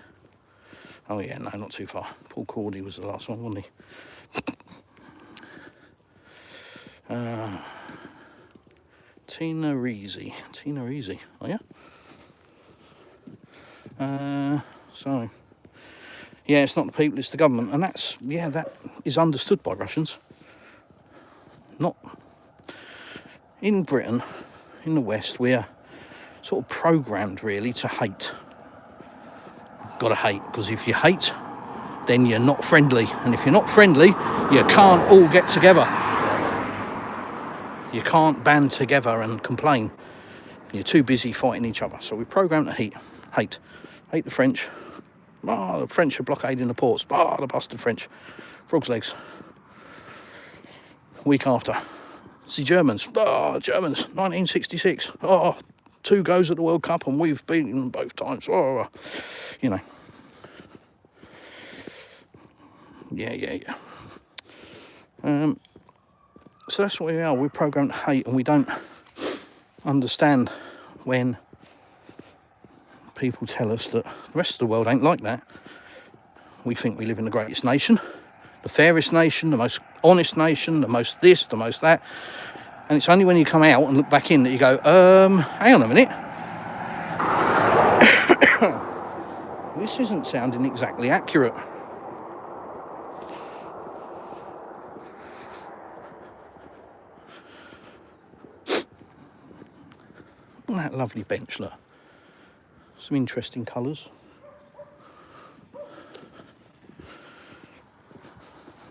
Oh yeah, no, not too far. Paul Cordy was the last one, wasn't he? Tina Reezy. Oh yeah? So, yeah, it's not the people, it's the government. And that is understood by Russians. Not in Britain, in the West, we're sort of programmed really to hate. Gotta hate, because if you hate, then you're not friendly. And if you're not friendly, you can't all get together. You can't band together and complain. You're too busy fighting each other. So we're programmed to hate the French. The French are blockading the ports. The bastard French. Frog's legs. Week after. It's the Germans. Germans. 1966. 2 goes at the World Cup and we've beaten them both times. You know. Yeah. So that's what we are. We're programmed to hate, and we don't understand when people tell us that the rest of the world ain't like that. We think we live in the greatest nation, the fairest nation, the most honest nation, the most this, the most that. And it's only when you come out and look back in that you go, hang on a minute. This isn't sounding exactly accurate. Look at that lovely bench, look. Some interesting colours.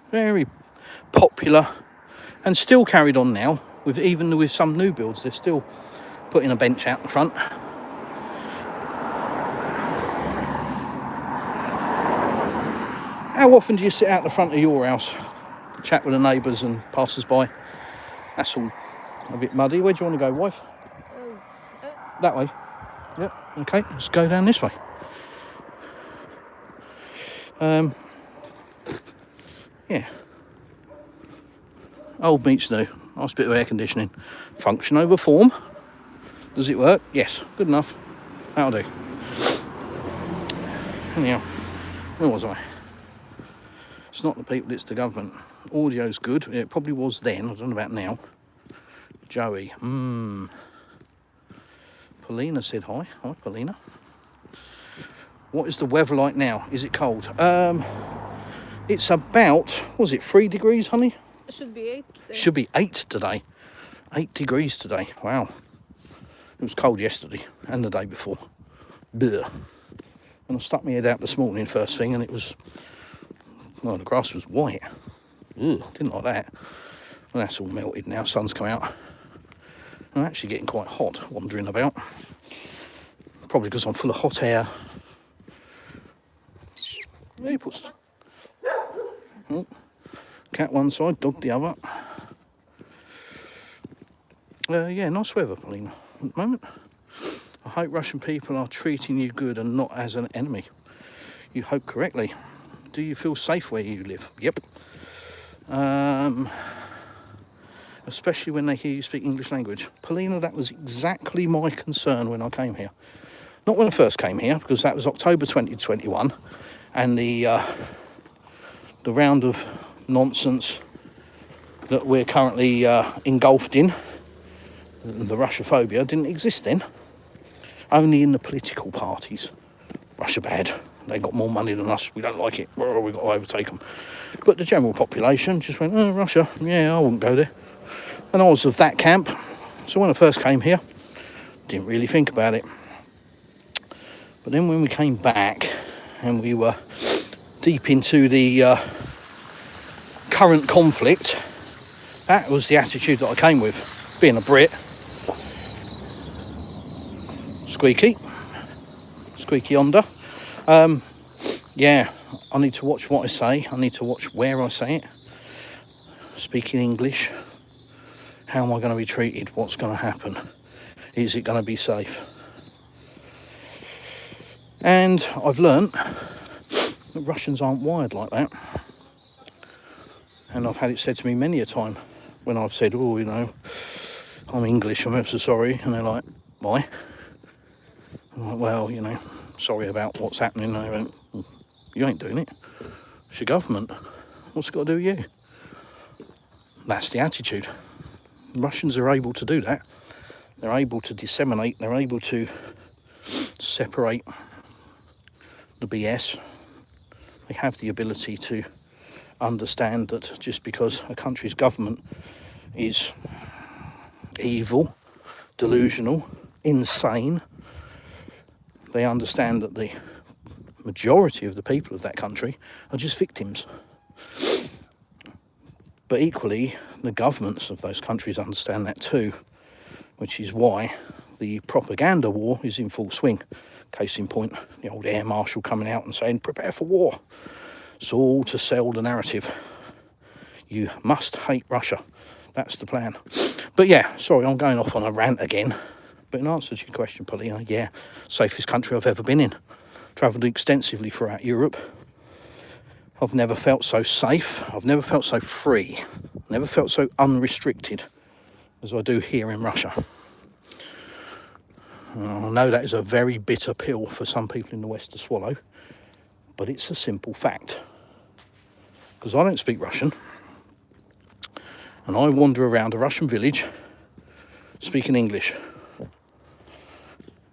Very popular and still carried on now, even with some new builds. They're still putting a bench out the front. How often do you sit out the front of your house, chat with the neighbours and passers-by? That's all a bit muddy. Where do you want to go, wife? That way. Yep. Okay, let's go down this way. Yeah. Old meets new. Nice bit of air conditioning. Function over form. Does it work? Yes. Good enough. That'll do. Anyhow, where was I? It's not the people, it's the government. Audio's good. It probably was then. I don't know about now. Joey. Paulina said hi. Hi, Paulina. What is the weather like now? Is it cold? It's about, was it 3 degrees, honey? It should be 8 today. Should be 8 today. 8 degrees today. Wow. It was cold yesterday and the day before. Blech. And I stuck my head out this morning first thing and it was, well, the grass was white. Ugh, didn't like that. Well, that's all melted now. Sun's come out. I'm actually getting quite hot wandering about. Probably because I'm full of hot air. Oh, cat one side, dog the other. Yeah, nice weather, Paulina, at the moment. I hope Russian people are treating you good and not as an enemy. You hope correctly. Do you feel safe where you live? Yep. Especially when they hear you speak English language. Paulina, that was exactly my concern when I came here. Not when I first came here, because that was October 2021, and the round of nonsense that we're currently engulfed in, the Russophobia, didn't exist then. Only in the political parties. Russia bad. They got more money than us. We don't like it. We've got to overtake them. But the general population just went, oh, Russia, yeah, I wouldn't go there. And I was of that camp. So when I first came here, didn't really think about it. But then when we came back and we were deep into the current conflict, that was the attitude that I came with. Being a Brit. Squeaky Honda. Yeah, I need to watch what I say. I need to watch where I say it. Speaking English. How am I going to be treated? What's going to happen? Is it going to be safe? And I've learnt The Russians aren't wired like that. And I've had it said to me many a time when I've said, oh, you know, I'm English, I'm ever so sorry. And they're like, why? I'm like, well, you know, sorry about what's happening. And they went, well, you ain't doing it. It's your government. What's it got to do with you? That's the attitude. Russians are able to do that. They're able to disseminate, they're able to separate the BS. They have the ability to understand that just because a country's government is evil, delusional, insane, they understand that the majority of the people of that country are just victims. But equally, the governments of those countries understand that too, which is why the propaganda war is in full swing. Case in point, the old air marshal coming out and saying, prepare for war. It's all to sell the narrative. You must hate Russia. That's the plan. But yeah, sorry, I'm going off on a rant again. But in answer to your question, Paulina, yeah, safest country I've ever been in. Travelled extensively throughout Europe. I've never felt so safe. I've never felt so free. Never felt so unrestricted as I do here in Russia. I know that is a very bitter pill for some people in the West to swallow, but it's a simple fact. Because I don't speak Russian, and I wander around a Russian village speaking English. And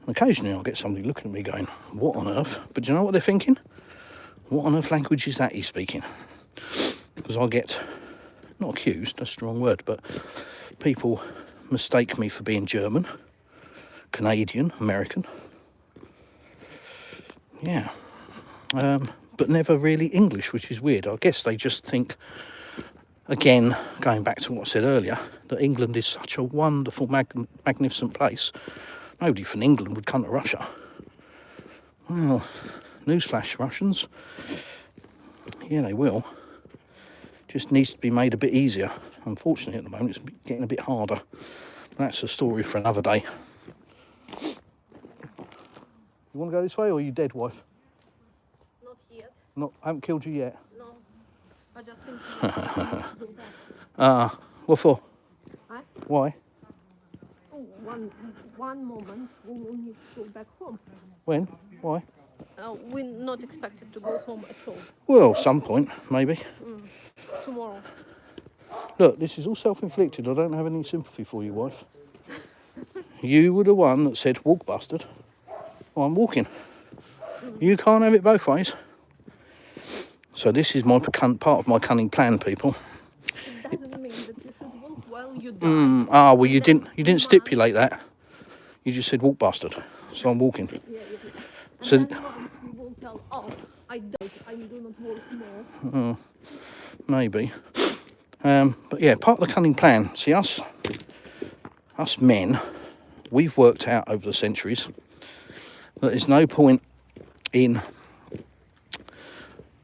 occasionally I'll get somebody looking at me going, what on earth? But do you know what they're thinking? What on earth language is that he's speaking? Because I get, not accused, that's a strong word, but people mistake me for being German, Canadian, American. Yeah. But never really English, which is weird. I guess they just think, again, going back to what I said earlier, that England is such a wonderful, magnificent place. Nobody from England would come to Russia. Well, newsflash, Russians. Yeah, they will. Just needs to be made a bit easier. Unfortunately, at the moment, it's getting a bit harder. That's a story for another day. You want to go this way, or are you dead, wife? Not yet. Not, I haven't killed you yet. No. I just think to go back. What for? Huh? Why? Oh, one moment. We will need to go back home. When? Why? We're not expected to go home at all. Well, some point, maybe. Tomorrow. Look, this is all self-inflicted. I don't have any sympathy for you, wife. You were the one that said, walk, bastard. Well, I'm walking. You can't have it both ways. So this is my part of my cunning plan, people. It doesn't mean that you should walk while you die. Well, you didn't stipulate that. You just said, walk, bastard. So I'm walking. Yeah. And So then once you will tell, oh, I do not walk more. maybe. But yeah, part of the cunning plan. See, us men, we've worked out over the centuries that there's no point in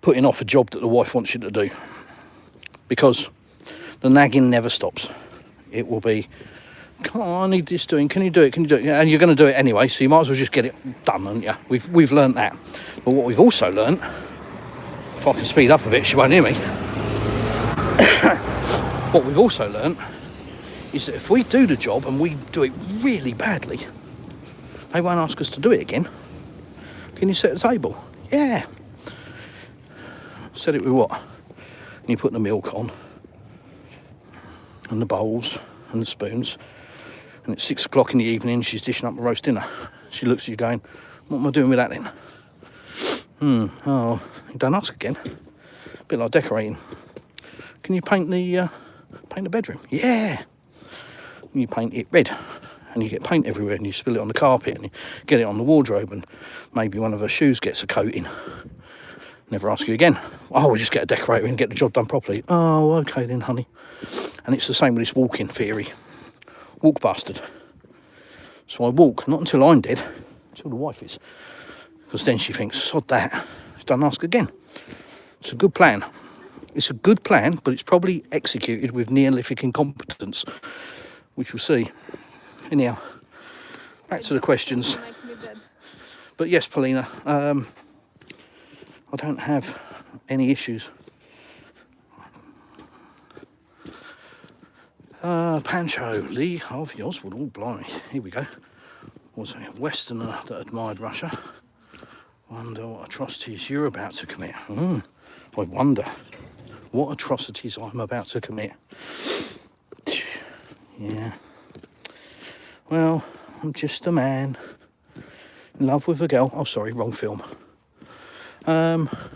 putting off a job that the wife wants you to do, because the nagging never stops. It will be, come on, I need this doing, can you do it, and you're going to do it anyway, so you might as well just get it done, haven't you? We've learnt that. But what we've also learnt, if I can speed up a bit, she won't hear me. What we've also learnt is that if we do the job and we do it really badly, they won't ask us to do it again. Can you set the table? Yeah. Set it with what? And you put the milk on, and the bowls, and the spoons, and it's 6 o'clock in the evening, she's dishing up a roast dinner. She looks at you going, what am I doing with that then? Oh, you don't ask again. A bit like decorating. Can you paint the bedroom? Yeah. And you paint it red, and you get paint everywhere, and you spill it on the carpet, and you get it on the wardrobe, and maybe one of her shoes gets a coating. Never ask you again. Oh, we'll just get a decorator and get the job done properly. Oh, okay then, honey. And it's the same with this walking theory. Walk, bastard. So I walk, not until I'm dead, until the wife is. Because then she thinks, sod that, don't ask again. It's a good plan. It's a good plan, but it's probably executed with Neolithic incompetence, which we'll see. Anyhow, back to the questions. Make me dead. But yes, Paulina, I don't have any issues. Pancho, Lee Harvey Oswald, oh blimey, here we go. Was a Westerner that admired Russia. Wonder what atrocities you're about to commit. I wonder what atrocities I'm about to commit. Yeah. Well, I'm just a man in love with a girl. Oh, sorry, wrong film.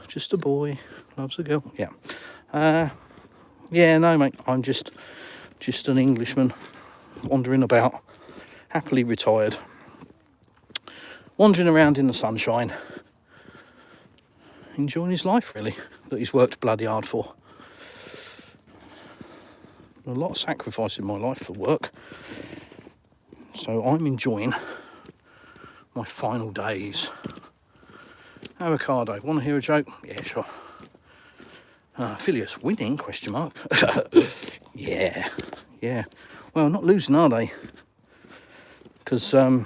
Just a boy loves a girl. Yeah. Yeah, no, mate. I'm just an Englishman wandering about, happily retired, wandering around in the sunshine, enjoying his life, really, that he's worked bloody hard for. A lot of sacrifice in my life for work, so I'm enjoying my final days. Avocado, want to hear a joke? Yeah, sure. Phileas winning, question mark. Yeah. Well, not losing, are they? Because the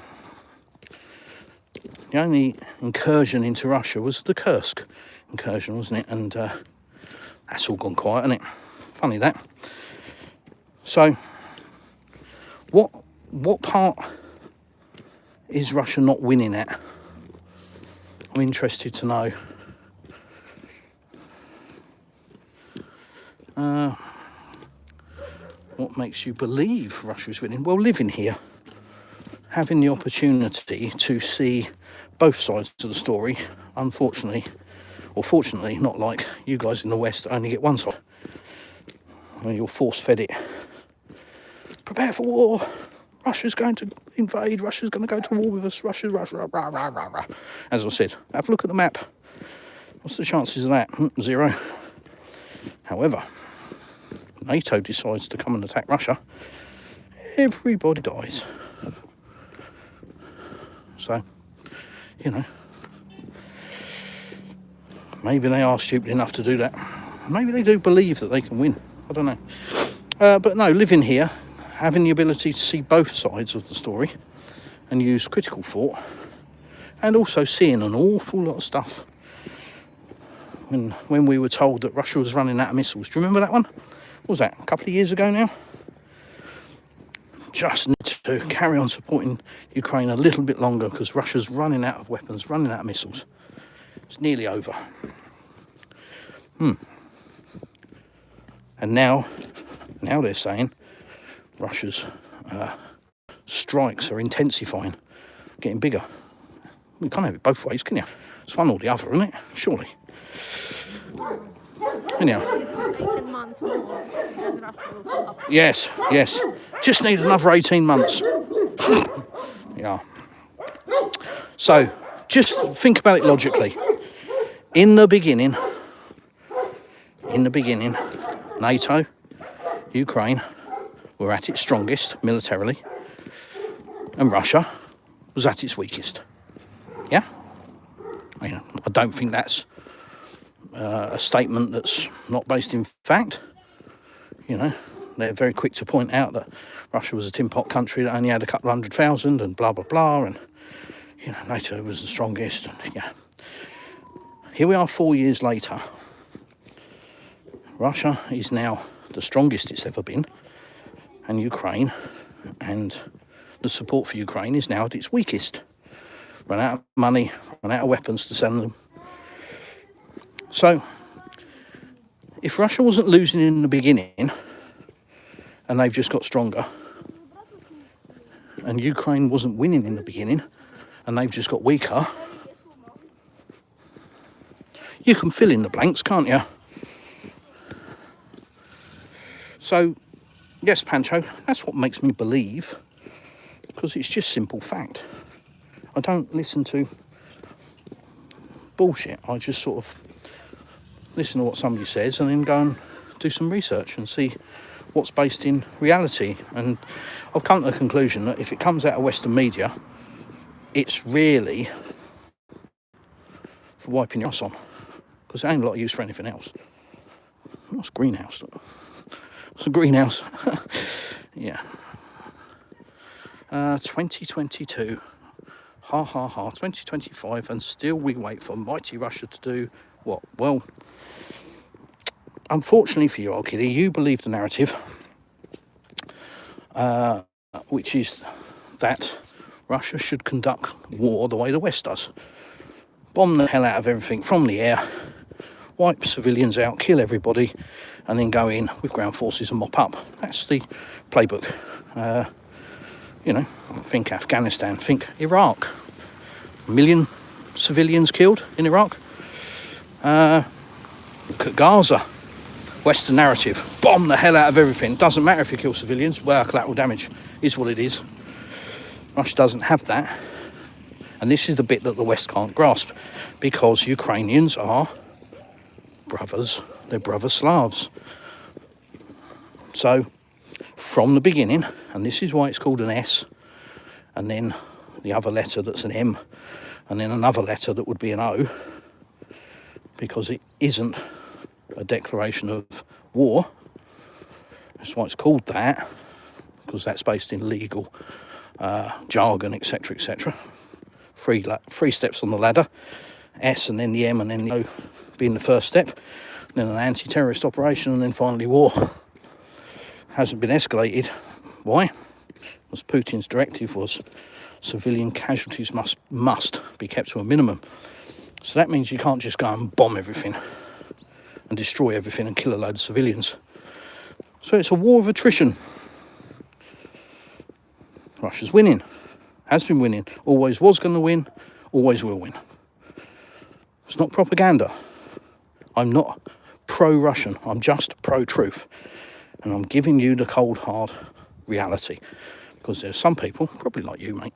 only incursion into Russia was the Kursk incursion, wasn't it? And that's all gone quiet, isn't it? Funny that. So, what part is Russia not winning at? I'm interested to know. What makes you believe Russia's winning? Well, living here, having the opportunity to see both sides of the story, unfortunately, or fortunately, not like you guys in the West that only get one side. When you're force-fed it. Prepare for war. Russia's going to invade. Russia's going to go to war with us. Russia. Rah, rah, rah, rah. As I said, have a look at the map. What's the chances of that? 0. However, NATO decides to come and attack Russia, everybody dies. So, you know, maybe they are stupid enough to do that. Maybe they do believe that they can win. I don't know. But no, living here, having the ability to see both sides of the story and use critical thought, and also seeing an awful lot of stuff. When we were told that Russia was running out of missiles, do you remember that one? What was that, a couple of years ago now? Just need to carry on supporting Ukraine a little bit longer because Russia's running out of weapons, running out of missiles. It's nearly over. And now they're saying Russia's strikes are intensifying, getting bigger. You can't have it both ways, can you? It's one or the other, isn't it? Surely. Anyhow. 18 months more, then Russia will collapse. Yes. Just need another 18 months. Yeah. So, just think about it logically. In the beginning, NATO, Ukraine were at its strongest militarily, and Russia was at its weakest. Yeah? I don't think that's a statement that's not based in fact. They're very quick to point out that Russia was a tin pot country that only had a couple 100,000 and blah blah blah, and NATO was the strongest. And here we are 4 years later. Russia is now the strongest it's ever been, and Ukraine and the support for Ukraine is now at its weakest. Run out of money, run out of weapons to send them. So, if Russia wasn't losing in the beginning, and they've just got stronger, and Ukraine wasn't winning in the beginning, and they've just got weaker, you can fill in the blanks, can't you? So, yes, Pancho, that's what makes me believe, because it's just simple fact. I don't listen to bullshit. I just sort of listen to what somebody says and then go and do some research and see what's based in reality. And I've come to the conclusion that if it comes out of Western media, it's really for wiping your ass on, because there ain't a lot of use for anything else. What's greenhouse? It's a greenhouse. Yeah. 2022 Ha ha ha, 2025, and still we wait for mighty Russia to do what? Well, unfortunately for you, old kiddie, you believe the narrative, which is that Russia should conduct war the way the West does. Bomb the hell out of everything from the air, wipe civilians out, kill everybody, and then go in with ground forces and mop up. That's the playbook. You know, think Afghanistan, think Iraq. 1 million civilians killed in Iraq. Look at Gaza. Western narrative. Bomb the hell out of everything. Doesn't matter if you kill civilians. Well, collateral damage is what it is. Russia doesn't have that. And this is the bit that the West can't grasp, because Ukrainians are brothers. They're brother Slavs. So, from the beginning, and this is why it's called an S, and then the other letter that's an M, and then another letter that would be an O, because it isn't a declaration of war. That's why it's called that, because that's based in legal jargon, etc., etc. Three steps on the ladder: S, and then the M, and then the O being the first step, then an anti-terrorist operation, and then finally war. Hasn't been escalated. Why? Because Putin's directive was civilian casualties must be kept to a minimum. So that means you can't just go and bomb everything and destroy everything and kill a load of civilians. So it's a war of attrition. Russia's winning, has been winning, always was going to win, always will win. It's not propaganda. I'm not pro-Russian, I'm just pro-truth. And I'm giving you the cold, hard reality. Because there's some people, probably like you, mate,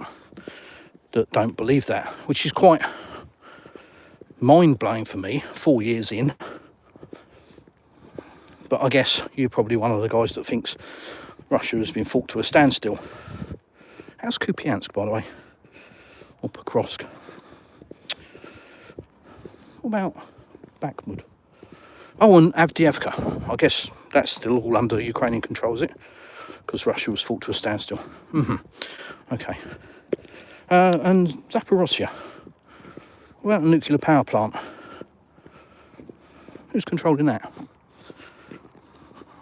that don't believe that, which is quite mind-blowing for me, 4 years in. But I guess you're probably one of the guys that thinks Russia has been fought to a standstill. How's Kupiansk, by the way? Or Pokrovsk? What about Bakhmut? Oh, and Avdiivka. I guess that's still all under Ukrainian control, is it? Because Russia was fought to a standstill. Okay. And Zaporozhye. What about the nuclear power plant? Who's controlling that?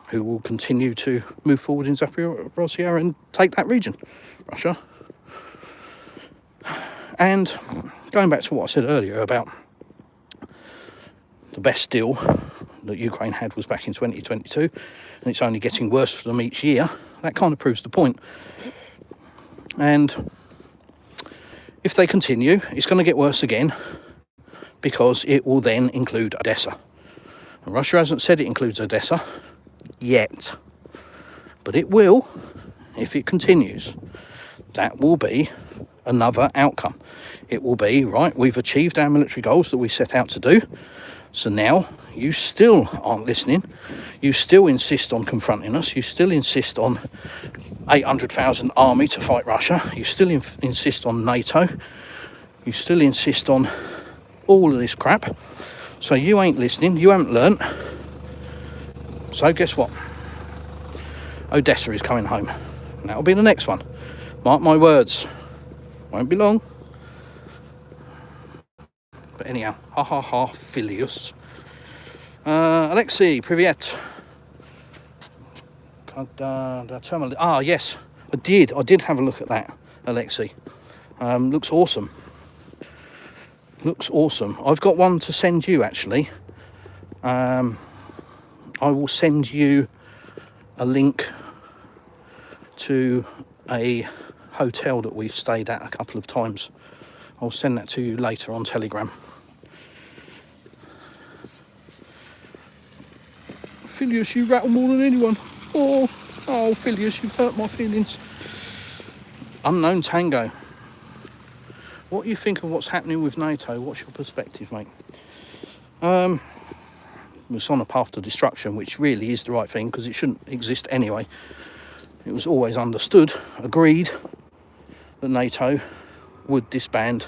Who will continue to move forward in Zaporozhye and take that region? Russia. And going back to what I said earlier about the best deal that Ukraine had was back in 2022, and it's only getting worse for them each year. That kind of proves the point. And if they continue, it's going to get worse again, because it will then include Odessa. And Russia hasn't said it includes Odessa yet, but it will if it continues. That will be another outcome. It will be, right, we've achieved our military goals that we set out to do. So now you still aren't listening. You still insist on confronting us. You still insist on 800,000 army to fight Russia. You still insist on NATO. You still insist on all of this crap. So you ain't listening. You haven't learnt. So guess what? Odessa is coming home. And that'll be the next one. Mark my words. Won't be long. But anyhow, ha ha ha, Filius. Alexei, privyet. Yes, I did have a look at that, Alexei. Looks awesome. Looks awesome. I've got one to send you, actually. I will send you a link to a hotel that we've stayed at a couple of times. I'll send that to you later on Telegram. Filius, you rattle more than anyone. Oh, Filius, you've hurt my feelings. Unknown Tango. What do you think of what's happening with NATO? What's your perspective, mate? It's on a path to destruction, which really is the right thing, because it shouldn't exist anyway. It was always understood, agreed, that NATO would disband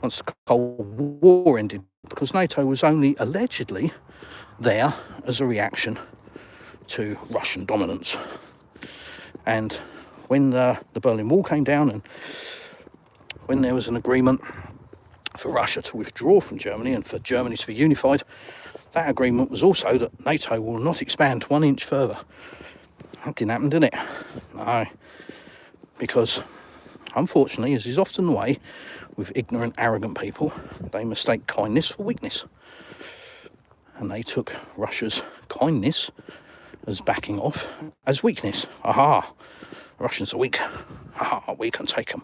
once the Cold War ended, because NATO was only allegedly there as a reaction to Russian dominance. And when the Berlin Wall came down and when there was an agreement for Russia to withdraw from Germany and for Germany to be unified, that agreement was also that NATO will not expand 1 inch further. That didn't happen, did it? No. Because, unfortunately, as is often the way with ignorant, arrogant people, they mistake kindness for weakness. And they took Russia's kindness as backing off as weakness. Aha, Russians are weak. Aha, we can take them.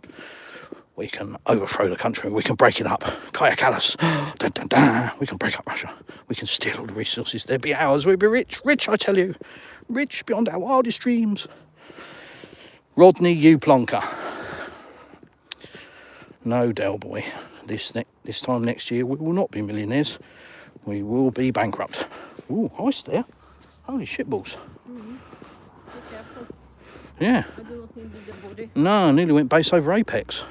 We can overthrow the country and we can break it up. Kaya Kalas. Da, da, da. We can break up Russia. We can steal all the resources. They'd be ours. We'd be rich. Rich, I tell you. Rich beyond our wildest dreams. Rodney U. Plonker. No, Del Boy. This time next year, we will not be millionaires. We will be bankrupt. Ooh, ice there. Holy shitballs. Mm-hmm. Be careful. Yeah. I do not need the body. No, I nearly went base over apex.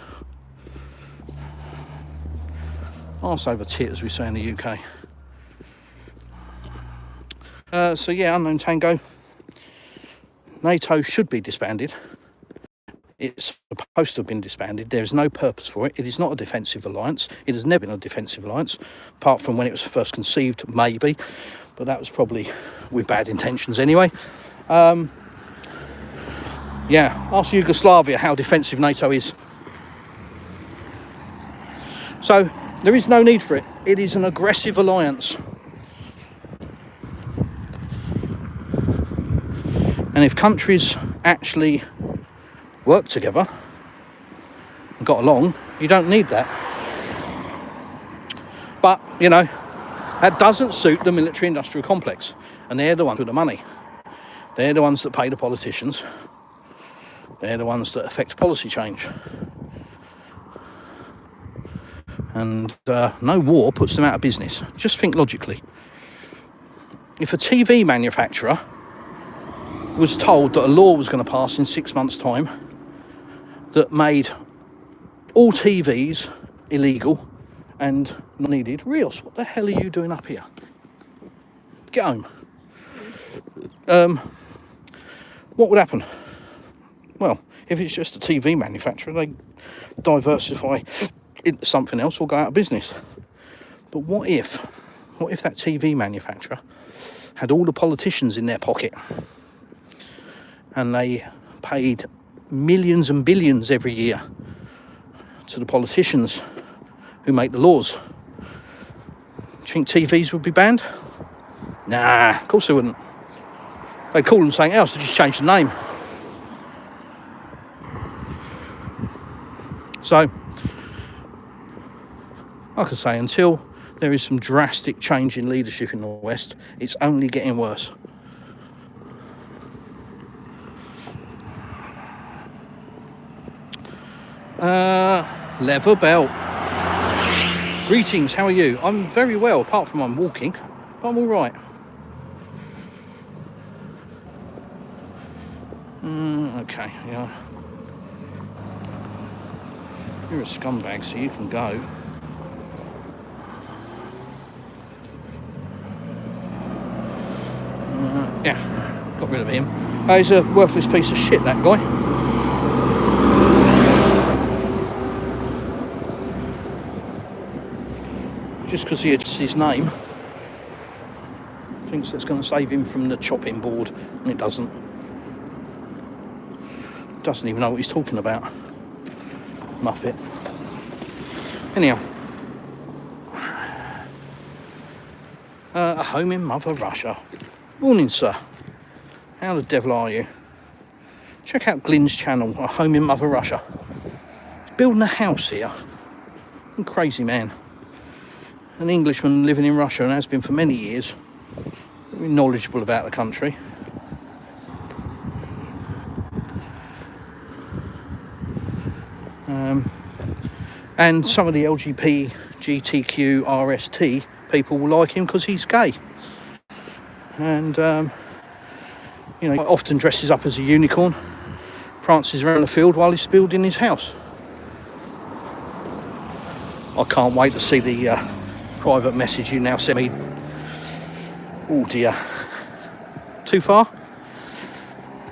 Arse over tit, as we say in the UK. So yeah, Unknown Tango. NATO should be disbanded. It's supposed to have been disbanded. There is no purpose for it. It is not a defensive alliance. It has never been a defensive alliance, apart from when it was first conceived, maybe. But that was probably with bad intentions anyway. Yeah, ask Yugoslavia how defensive NATO is. So, there is no need for it. It is an aggressive alliance. And if countries actually work together and got along, you don't need that. But, you know, that doesn't suit the military-industrial complex. And they're the ones with the money. They're the ones that pay the politicians. They're the ones that affect policy change. And no war puts them out of business. Just think logically. If a TV manufacturer was told that a law was going to pass in 6 months' time that made all TVs illegal and not needed, Rios, what the hell are you doing up here? Get home. What would happen? Well, if it's just a TV manufacturer, they diversify into something else or go out of business. But what if that TV manufacturer had all the politicians in their pocket and they paid millions and billions every year to the politicians who make the laws? Do you think TVs would be banned? Nah, of course they wouldn't. They'd call them something else, they'd just change the name. So, like I say, until there is some drastic change in leadership in the West, it's only getting worse. Leather belt. Greetings, how are you? I'm very well, apart from I'm walking, but I'm all right. Okay, yeah. You're a scumbag, so you can go. Yeah, got rid of him. He's a worthless piece of shit, that guy. Just because he adjusts his name, thinks that's going to save him from the chopping board, and it doesn't. Doesn't even know what he's talking about. Muppet. Anyhow. A home in Mother Russia. Morning, sir. How the devil are you? Check out Glyn's channel, A Home in Mother Russia. He's building a house here. I'm a crazy man. An Englishman living in Russia and has been for many years. Very knowledgeable about the country. And some of the LGBTQ RST people will like him because he's gay. And, you know, he often dresses up as a unicorn, prances around the field while he's building his house. I can't wait to see the private message you now sent me. Oh dear. Too far?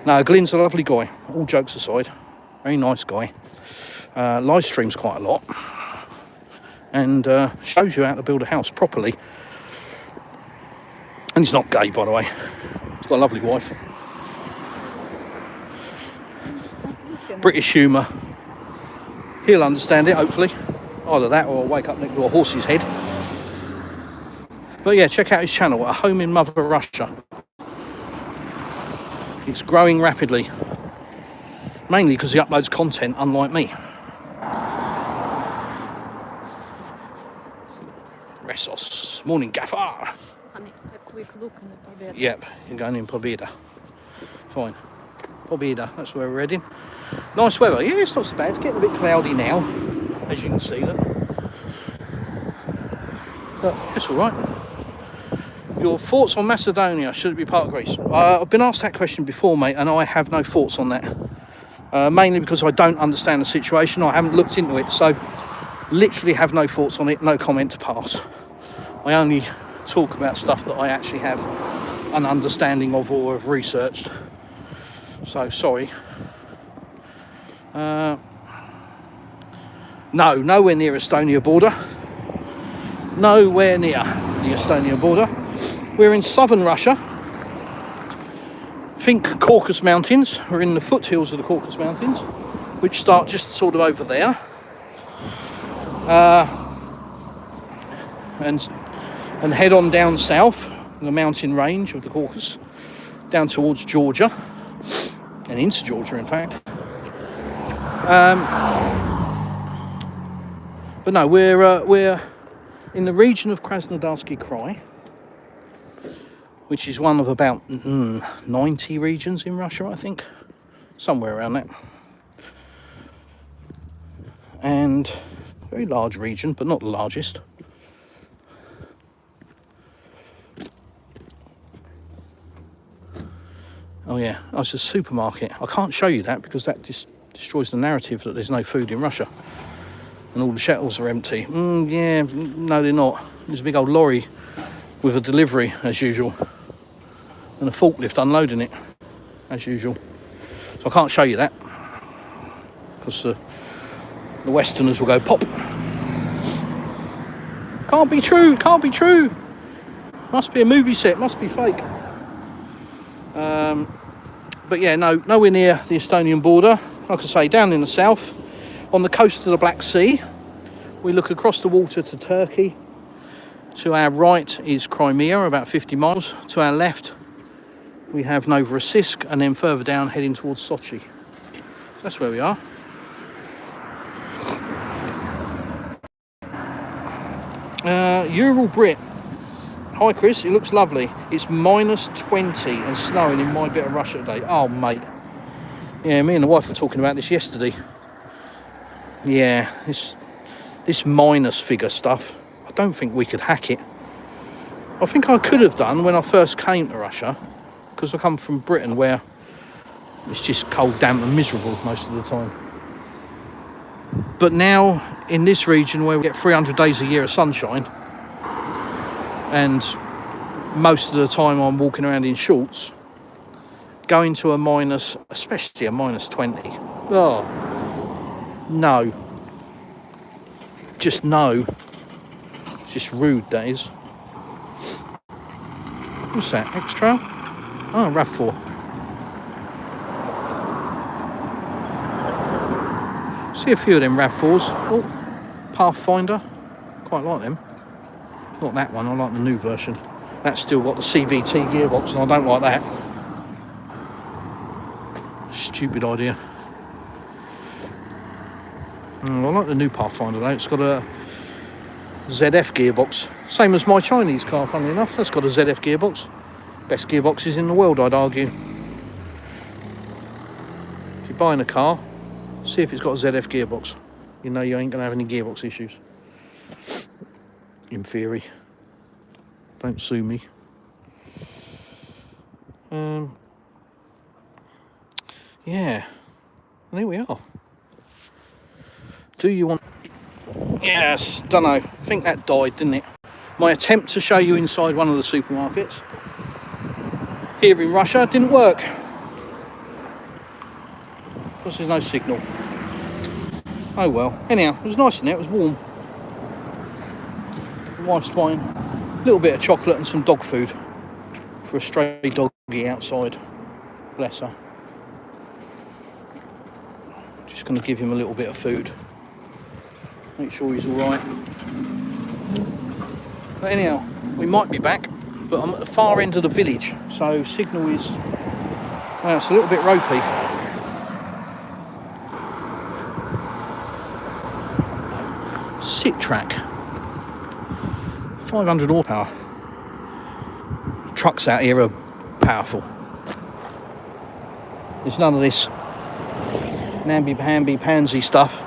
No, Glyn's a lovely guy, all jokes aside. Very nice guy. live streams quite a lot, and shows you how to build a house properly. And he's not gay, by the way. He's got a lovely wife. British humour. He'll understand it, hopefully. Either that or I'll wake up next to a horse's head. But yeah, check out his channel, A Home in Mother Russia. It's growing rapidly. Mainly because he uploads content, unlike me. Resos. Morning, Gaffer. Honey, a quick look in the Pobeda. Yep, you're going in Pobeda. Fine. Pobeda, that's where we're heading. Nice weather. Yeah, it's not so bad. It's getting a bit cloudy now, as you can see. Look. But it's all right. Your thoughts on Macedonia? Should it be part of Greece? I've been asked that question before, mate, and I have no thoughts on that. Mainly because I don't understand the situation. I haven't looked into it, so literally have no thoughts on it. No comment to pass. I only talk about stuff that I actually have an understanding of or have researched. So sorry. No, nowhere near Estonia border. Nowhere near the Estonia border. We're in southern Russia. Think Caucasus Mountains. We're in the foothills of the Caucasus Mountains, which start just sort of over there. And head on down south, the mountain range of the Caucasus, down towards Georgia, and into Georgia, in fact. But no, we're in the region of Krasnodarsky Krai, which is one of about 90 regions in Russia, I think, somewhere around that. And a very large region, but not the largest. Oh yeah, oh, it's a supermarket. I can't show you that because that destroys the narrative that there's no food in Russia and all the shelves are empty. Yeah, no they're not. There's a big old lorry with a delivery as usual and a forklift unloading it as usual. So I can't show you that because the Westerners will go pop. Can't be true, can't be true. Must be a movie set, must be fake. But yeah, no, nowhere near the Estonian border. Like I say, down in the south, on the coast of the Black Sea. We look across the water to Turkey. To our right is Crimea, about 50 miles. To our left, we have Novorossiysk, and then further down, heading towards Sochi. So that's where we are. Ural Brit. Hi Chris, it looks lovely. It's minus 20 and snowing in my bit of Russia today. Oh mate. Yeah, me and the wife were talking about this yesterday. Yeah, this minus figure stuff, I don't think we could hack it. I think I could have done when I first came to Russia, because I come from Britain where it's just cold, damp and miserable most of the time. But now in this region where we get 300 days a year of sunshine, and most of the time I'm walking around in shorts, going to a minus, especially a minus 20. Oh, no. Just no. It's just rude, that is. What's that? X-Trail? Oh, RAV4. See a few of them RAV4s. Oh, Pathfinder. Quite like them. Not that one, I like the new version. That's still got the CVT gearbox and I don't like that. Stupid idea. I like the new Pathfinder though. It's got a ZF gearbox. Same as my Chinese car, funnily enough. That's got a ZF gearbox. Best gearboxes in the world, I'd argue. If you're buying a car, see if it's got a ZF gearbox. You know you ain't going to have any gearbox issues. In theory. Don't sue me. Yeah. And there we are. Do you want... Yes, don't know. I think that died, didn't it? My attempt to show you inside one of the supermarkets here in Russia didn't work. Because there's no signal. Oh well. Anyhow, it was nice in there. It was warm. My wife's buying a little bit of chocolate and some dog food for a stray doggy outside. Bless her. Just going to give him a little bit of food. Make sure he's all right. But anyhow, we might be back, but I'm at the far end of the village, so signal is... Well, it's a little bit ropey. Sit track. 500 horsepower. Trucks out here are powerful. There's none of this namby-pamby-pansy stuff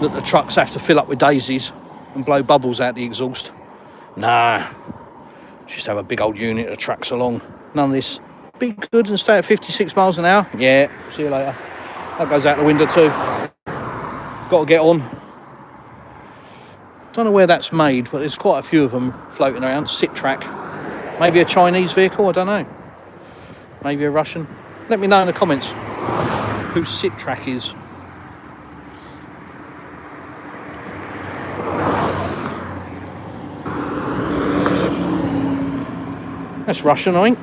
that the trucks have to fill up with daisies and blow bubbles out the exhaust. Nah, just have a big old unit that tracks along. None of this. Be good and stay at 56 miles an hour. Yeah, see you later. That goes out the window too. Got to get on. Don't know where that's made, but there's quite a few of them floating around. Sit track. Maybe a Chinese vehicle, I don't know. Maybe a Russian. Let me know in the comments who Sit track is. That's Russian, I think.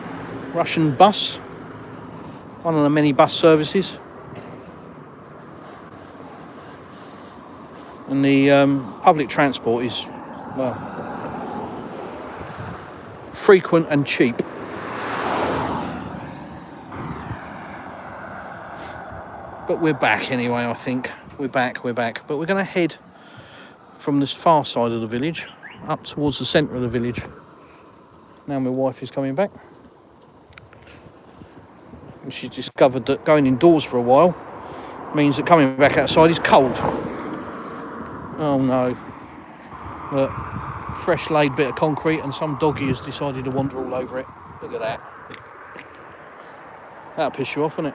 Russian bus. One of the many bus services. And the public transport is, well, frequent and cheap. But we're back anyway, I think. We're back. But we're going to head from this far side of the village up towards the centre of the village. Now my wife is coming back. And she's discovered that going indoors for a while means that coming back outside is cold. Oh no. Look, fresh laid bit of concrete and some doggy has decided to wander all over it. Look at that. That'll piss you off, won't it?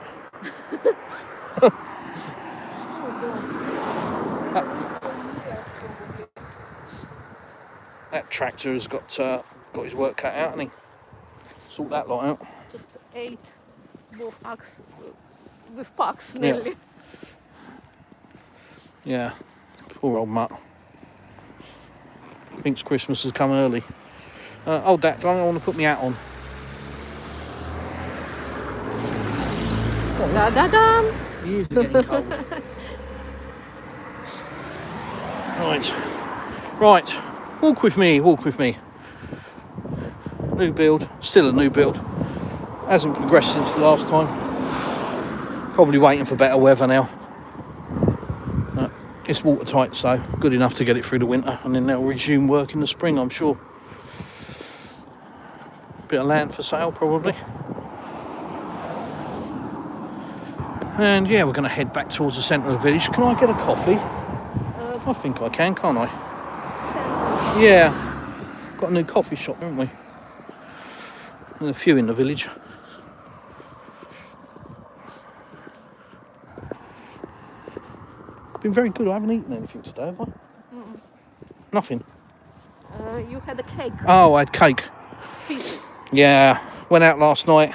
That tractor has got his work cut out, hasn't he? Sort that lot out. Just ate both packs with packs nearly. Yeah. Poor old mutt. Thinks Christmas has come early. Hold that, I want to put my hat on. Da da da. He is getting cold. Right. Walk with me. New build, still a new build. Hasn't progressed since the last time. Probably waiting for better weather now. It's watertight, so good enough to get it through the winter, and then they'll resume work in the spring, I'm sure. Bit of land for sale, probably. And yeah, we're going to head back towards the centre of the village. Can I get a coffee? I think I can, can't I? Yeah. Got a new coffee shop, haven't we? And a few in the village. Been very good. I haven't eaten anything today, have I? Nothing. You had a cake. Oh, I had cake. Peace. Yeah, went out last night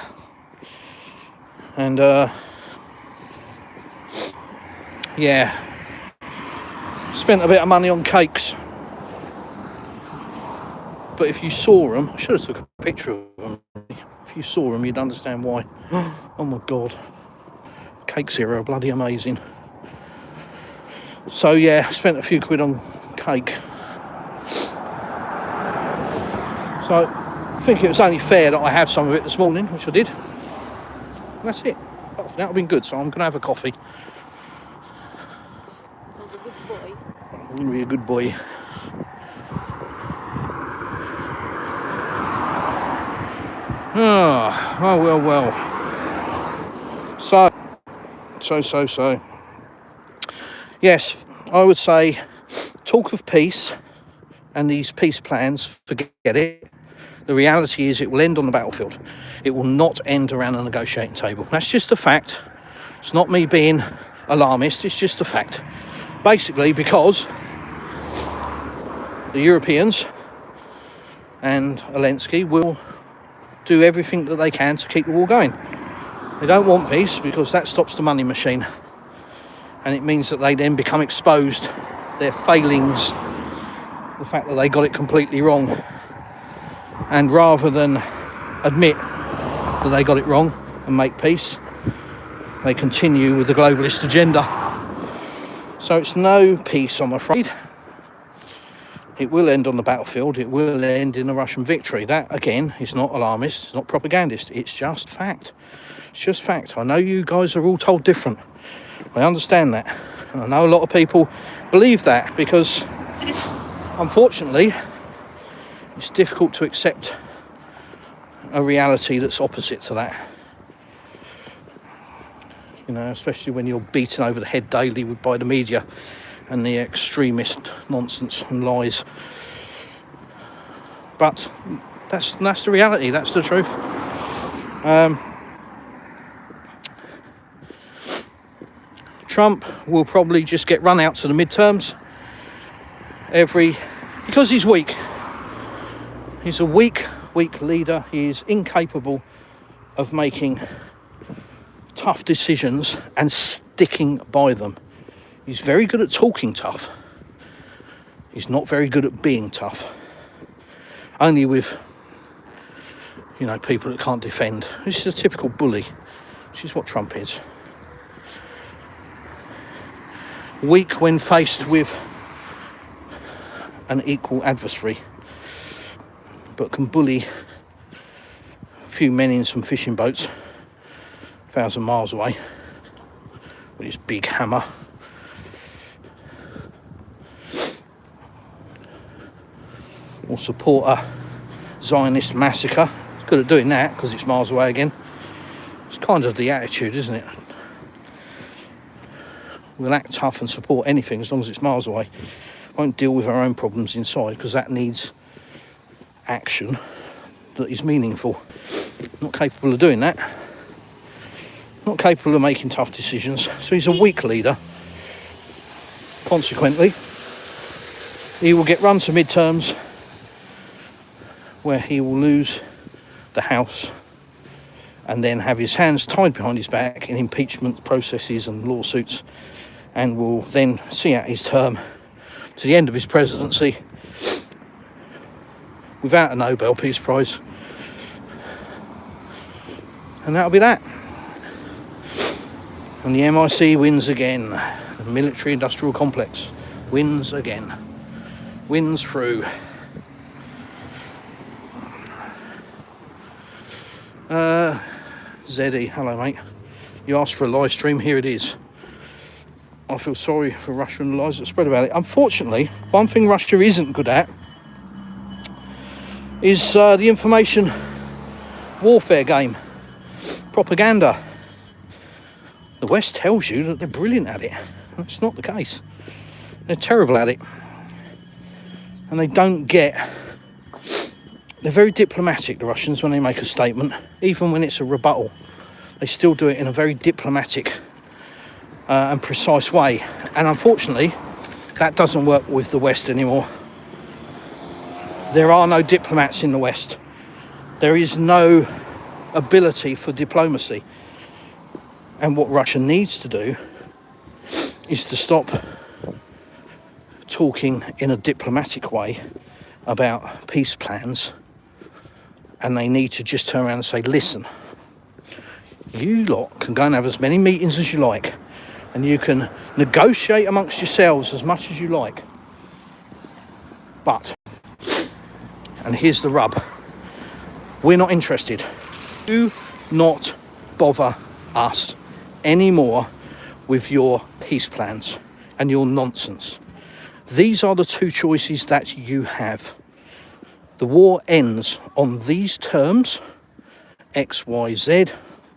and yeah, spent a bit of money on cakes. But if you saw them, I should have took a picture of them. If you saw them, you'd understand why. Oh my God, cakes here are bloody amazing. So yeah, spent a few quid on cake. So I think it was only fair that I have some of it this morning, which I did. And that's it. Apart from that, I've been good, so I'm going to have a coffee. Was a good boy. I'm going to be a good boy. Oh, well. So. Yes, I would say talk of peace and these peace plans, forget it. The reality is it will end on the battlefield. It will not end around a negotiating table. That's just a fact. It's not me being alarmist, it's just a fact. Basically because the Europeans and Zelensky will do everything that they can to keep the war going. They don't want peace because that stops the money machine. And it means that they then become exposed, their failings, the fact that they got it completely wrong. And rather than admit that they got it wrong and make peace, they continue with the globalist agenda. So it's no peace, I'm afraid. It will end on the battlefield. It will end in a Russian victory. That, again, is not alarmist. It's not propagandist. It's just fact. It's just fact. I know you guys are all told different. I understand that. And I know a lot of people believe that because, unfortunately, it's difficult to accept a reality that's opposite to that. You know, especially when you're beaten over the head daily by the media and the extremist nonsense and lies. But that's the reality. That's the truth. Trump will probably just get run out to the midterms because he's weak. He's a weak leader. He is incapable of making tough decisions and sticking by them. He's very good at talking tough. He's not very good at being tough. Only with, people that can't defend. This is a typical bully, which is what Trump is. Weak when faced with an equal adversary, but can bully a few men in some fishing boats 1,000 miles away with his big hammer. Or support a Zionist massacre. He's good at doing that because it's miles away again. It's kind of the attitude, isn't it? We'll act tough and support anything as long as it's miles away. Won't deal with our own problems inside because that needs action that is meaningful. Not capable of doing that. Not capable of making tough decisions. So he's a weak leader. Consequently, he will get run to midterms where he will lose the House and then have his hands tied behind his back in impeachment processes and lawsuits, and will then see out his term to the end of his presidency without a Nobel Peace Prize. And that'll be that. And the MIC wins again. The military industrial complex wins again. Wins through. Zeddy, hello mate. You asked for a live stream, here it is. I feel sorry for Russia and the lies that spread about it. Unfortunately, one thing Russia isn't good at is the information warfare game. Propaganda. The West tells you that they're brilliant at it. That's not the case. They're terrible at it. And they don't get... They're very diplomatic, the Russians, when they make a statement. Even when it's a rebuttal, they still do it in a very diplomatic and precise way. And unfortunately, that doesn't work with the West anymore. There are no diplomats in the West. There is no ability for diplomacy. And what Russia needs to do is to stop talking in a diplomatic way about peace plans, and they need to just turn around and say, listen, you lot can go and have as many meetings as you like, and you can negotiate amongst yourselves as much as you like, but, and here's the rub, we're not interested. Do not bother us anymore with your peace plans and your nonsense. These are the two choices that you have. The war ends on these terms, X, Y, Z,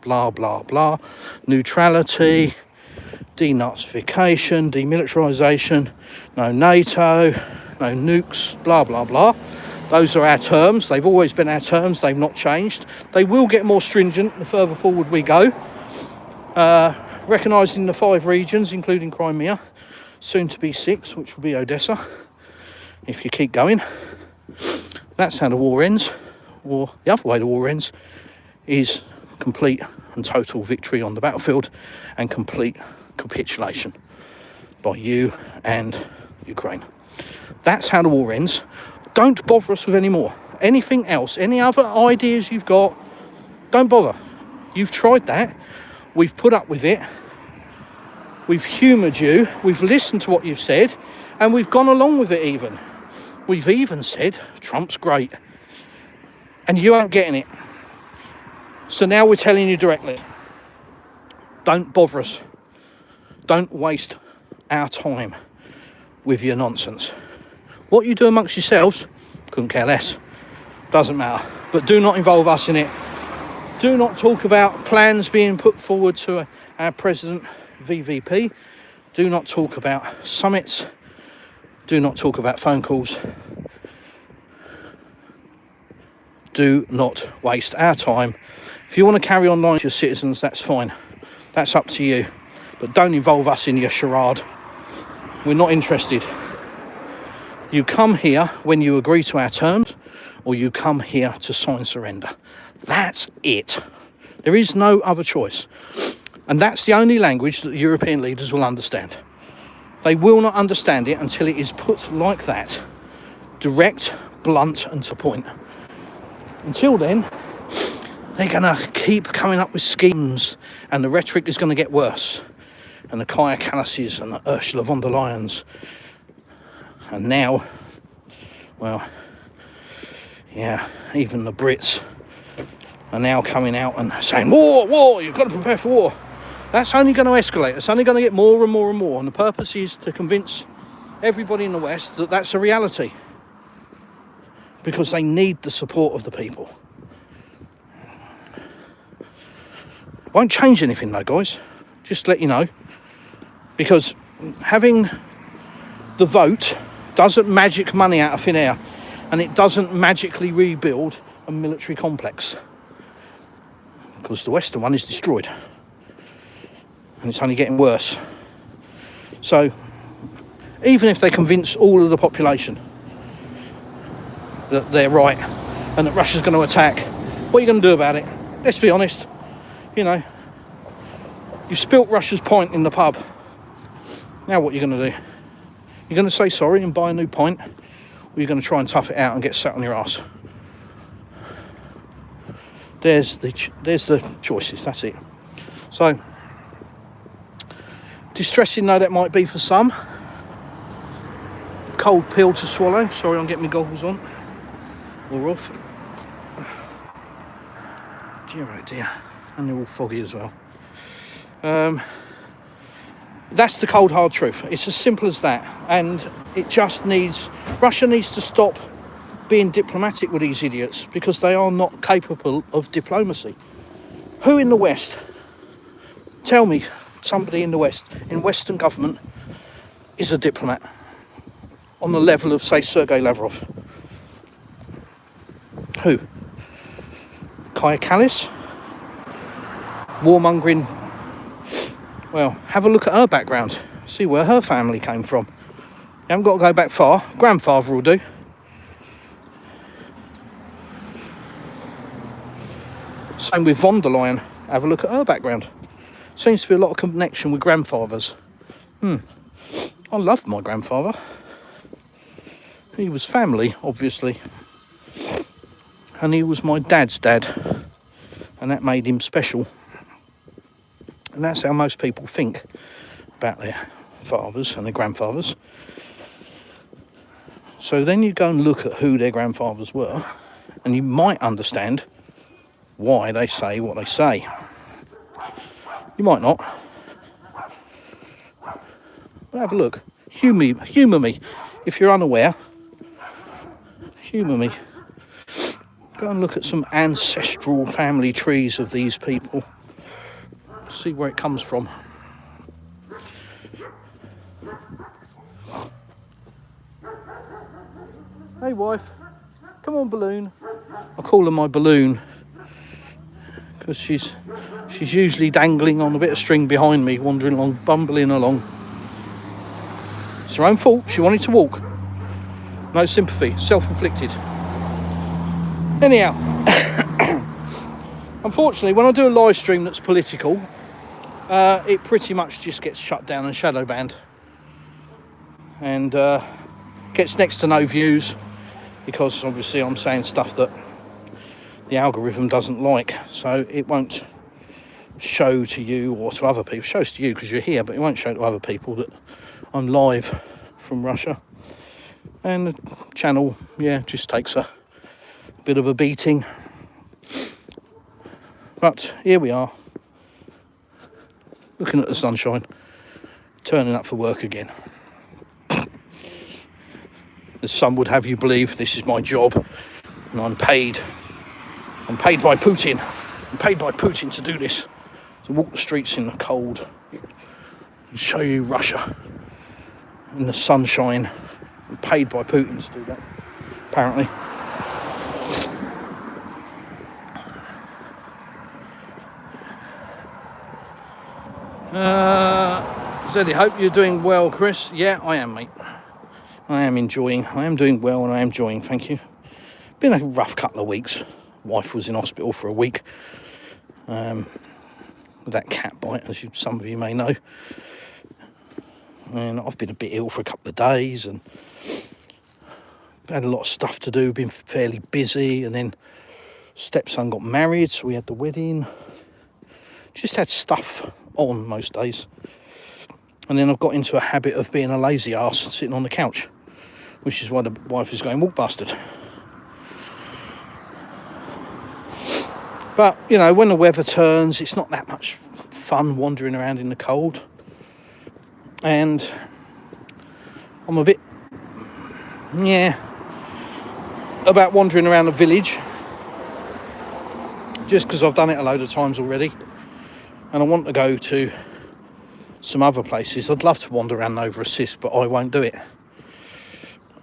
blah, blah, blah, neutrality, denazification, demilitarisation, no NATO, no nukes, blah, blah, blah. Those are our terms. They've always been our terms. They've not changed. They will get more stringent the further forward we go. Recognising the 5 regions, including Crimea, soon to be 6, which will be Odessa, if you keep going. That's how the war ends. Or the other way the war ends is complete and total victory on the battlefield and complete capitulation. by you and Ukraine. That's how the war ends. Don't bother us with any more. Anything else, any other ideas you've got, don't bother. You've tried that. We've put up with it. We've humoured you. We've listened to what you've said. And we've gone along with it even. We've even said Trump's great. And you aren't getting it. So now we're telling you directly. Don't bother us. Don't waste our time with your nonsense. What you do amongst yourselves, couldn't care less. Doesn't matter. But do not involve us in it. Do not talk about plans being put forward to our president, VVP. Do not talk about summits. Do not talk about phone calls. Do not waste our time. If you want to carry on lying to your citizens, that's fine. That's up to you. But don't involve us in your charade. We're not interested. You come here when you agree to our terms, or you come here to sign surrender. That's it. There is no other choice. And that's the only language that the European leaders will understand. They will not understand it until it is put like that. Direct, blunt and to the point. Until then, they're going to keep coming up with schemes, and the rhetoric is going to get worse. And the Kaja Kallases and the Ursula von der Leyens. And now, well, yeah, even the Brits are now coming out and saying, war, you've got to prepare for war. That's only going to escalate. It's only going to get more and more and more. And the purpose is to convince everybody in the West that that's a reality. Because they need the support of the people. Won't change anything though, guys. Just to let you know. Because having the vote doesn't magic money out of thin air. And it doesn't magically rebuild a military complex. Because the Western one is destroyed. And it's only getting worse. So, even if they convince all of the population that they're right and that Russia's going to attack, what are you going to do about it? Let's be honest. You know, you spilt Russia's pint in the pub. Now what are you going to do? You're going to say sorry and buy a new pint? Or you're going to try and tough it out and get sat on your ass? There's the choices, that's it. So, distressing though that might be for some. Cold pill to swallow. Sorry, I'm getting my goggles on. Or off. Dear oh dear. And they're all foggy as well. That's the cold hard truth. It's as simple as that. And it just needs... Russia needs to stop being diplomatic with these idiots because they are not capable of diplomacy. Who in the West, tell me, somebody in the West, in Western government, is a diplomat on the level of, say, Sergei Lavrov? Who? Kaja Kallas? Warmongering? Well, have a look at her background. See where her family came from. You haven't got to go back far. Grandfather will do. Same with von der Leyen. Have a look at her background. Seems to be a lot of connection with grandfathers. I loved my grandfather. He was family, obviously. And he was my dad's dad. And that made him special. And that's how most people think about their fathers and their grandfathers. So then you go and look at who their grandfathers were, and you might understand why they say what they say. You might not. But have a look. Humour me. If you're unaware, humour me. Go and look at some ancestral family trees of these people. See where it comes from. Hey wife, come on balloon. I call her my balloon because she's usually dangling on a bit of string behind me, wandering along, bumbling along. It's her own fault, she wanted to walk. No sympathy, self-inflicted. Anyhow, unfortunately when I do a live stream that's political, it pretty much just gets shut down and shadow banned. and gets next to no views, because obviously I'm saying stuff that the algorithm doesn't like, so it won't show to you or to other people. It shows to you because you're here, but it won't show to other people that I'm live from Russia. And the channel, yeah, just takes a bit of a beating. But here we are, looking at the sunshine, turning up for work again. As some would have you believe, this is my job, and I'm paid by Putin. I'm paid by Putin to do this, to walk the streets in the cold and show you Russia in the sunshine. I'm paid by Putin to do that, apparently. Zeddy, hope you're doing well, Chris. Yeah, I am, mate. I am doing well, and I am enjoying, thank you. Been a rough couple of weeks. Wife was in hospital for a week with that cat bite, as some of you may know. And I've been a bit ill for a couple of days, and had a lot of stuff to do, been fairly busy, and then stepson got married, so we had the wedding. Just had stuff on most days. And then I've got into a habit of being a lazy arse, sitting on the couch, which is why the wife is going walk bastard. But, you know, when the weather turns, it's not that much fun wandering around in the cold. And I'm a bit, about wandering around the village, just because I've done it a load of times already. And I want to go to some other places. I'd love to wander around Novorossiysk, but I won't do it.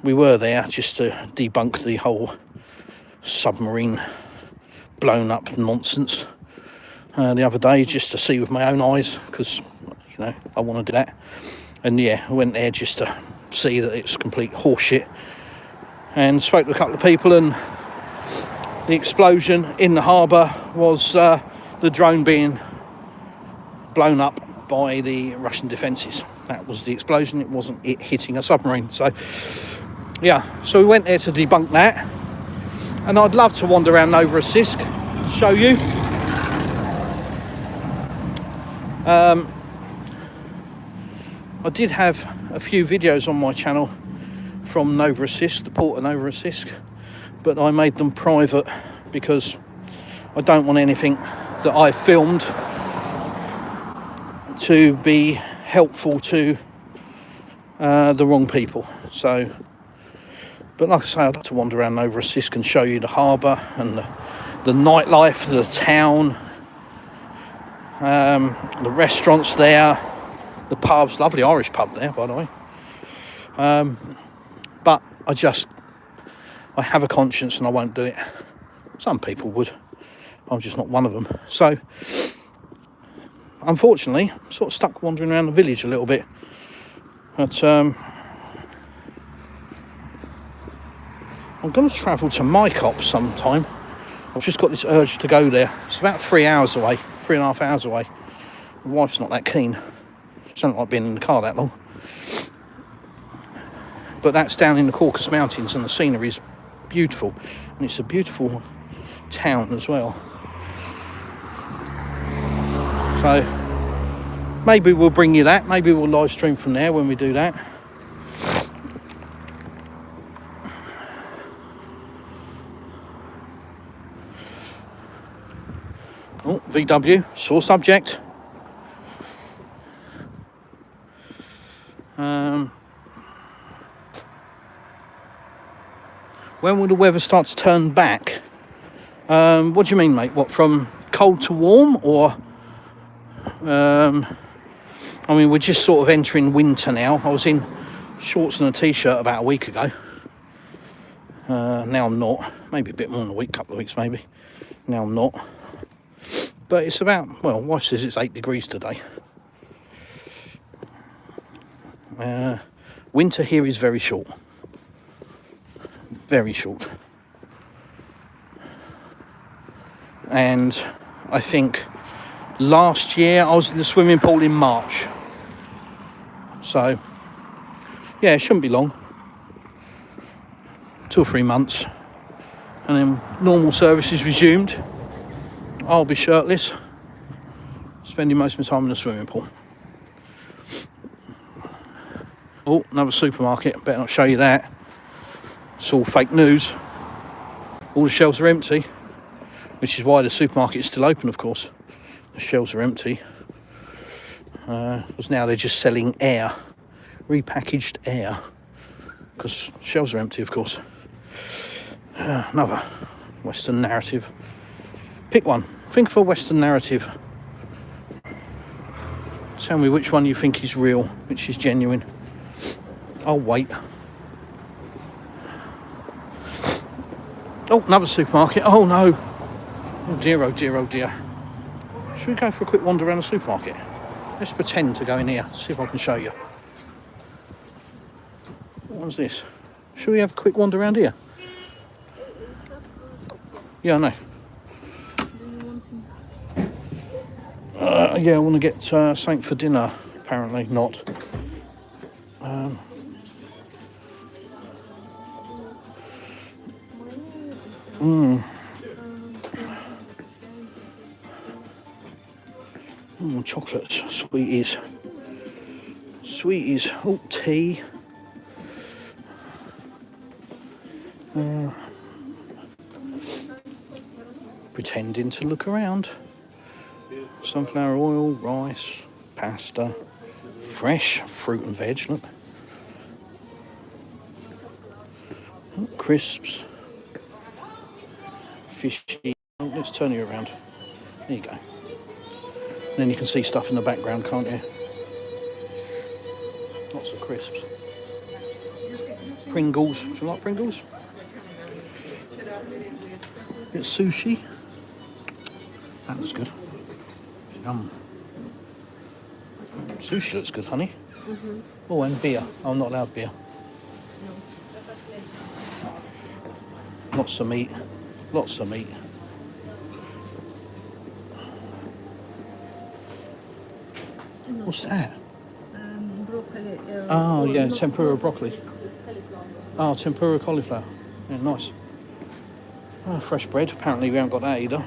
We were there just to debunk the whole submarine blown up nonsense the other day, just to see with my own eyes, because, you know, I want to do that. And yeah, I went there just to see that it's complete horseshit, and spoke to a couple of people, and the explosion in the harbour was the drone being blown up by the Russian defences. That was the explosion. It wasn't it hitting a submarine. So yeah, so we went there to debunk that, and I'd love to wander around Novorossiysk, show you. I did have a few videos on my channel from Novorossiysk, the port of Novorossiysk, but I made them private because I don't want anything that I filmed to be helpful to the wrong people. So, but like I say, I'd like to wander around Novorossiysk and show you the harbour and the nightlife, the town, the restaurants there, the pubs, lovely Irish pub there, by the way. But I have a conscience and I won't do it. Some people would. I'm just not one of them. So, unfortunately, I'm sort of stuck wandering around the village a little bit. But I'm going to travel to Mycop sometime. I've just got this urge to go there. It's about 3 hours away, 3.5 hours away. My wife's not that keen. She doesn't like being in the car that long. But that's down in the Caucasus Mountains, and the scenery is beautiful. And it's a beautiful town as well. So maybe we'll bring you that. Maybe we'll live stream from there when we do that. Oh, VW, sore subject. When will the weather start to turn back? What do you mean, mate? What, from cold to warm, or? I mean, we're just sort of entering winter now. I was in shorts and a t-shirt about a week ago. Now I'm not. Maybe a bit more than a week, couple of weeks maybe. Now I'm not. But it's about, well, wife says it's 8 degrees today. Winter here is very short. Very short. And I think last year I was in the swimming pool in March. So yeah, it shouldn't be long. 2 or 3 months. And then normal service is resumed. I'll be shirtless, spending most of my time in the swimming pool. Oh, another supermarket. Better not show you that. It's all fake news. All the shelves are empty, which is why the supermarket is still open, of course. The shelves are empty. Because now they're just selling air, repackaged air. Because shelves are empty, of course. Another Western narrative. Pick one. Think of a Western narrative. Tell me which one you think is real, which is genuine. I'll wait. Oh, another supermarket. Oh no. Oh dear, oh dear, oh dear. Should we go for a quick wander around the supermarket? Let's pretend to go in here, see if I can show you. What one's this? Should we have a quick wander around here? Yeah, I know. Yeah, I want to get something for dinner. Apparently not. Chocolates, sweeties. Sweeties. Oh, tea. Pretending to look around. Sunflower oil, rice, pasta, fresh fruit and veg, look. Oh, crisps, fishy. Oh, let's turn you around. There you go. And then you can see stuff in the background, can't you? Lots of crisps. Pringles. Do you like Pringles? Bit of sushi. That looks good. Sushi looks good, honey. Mm-hmm. Oh, and beer. I'm not allowed beer. No. Lots of meat. Lots of meat. What's that? Broccoli. Oh, yeah, tempura broccoli. Oh, tempura cauliflower. Yeah, nice. Oh, fresh bread. Apparently we haven't got that either.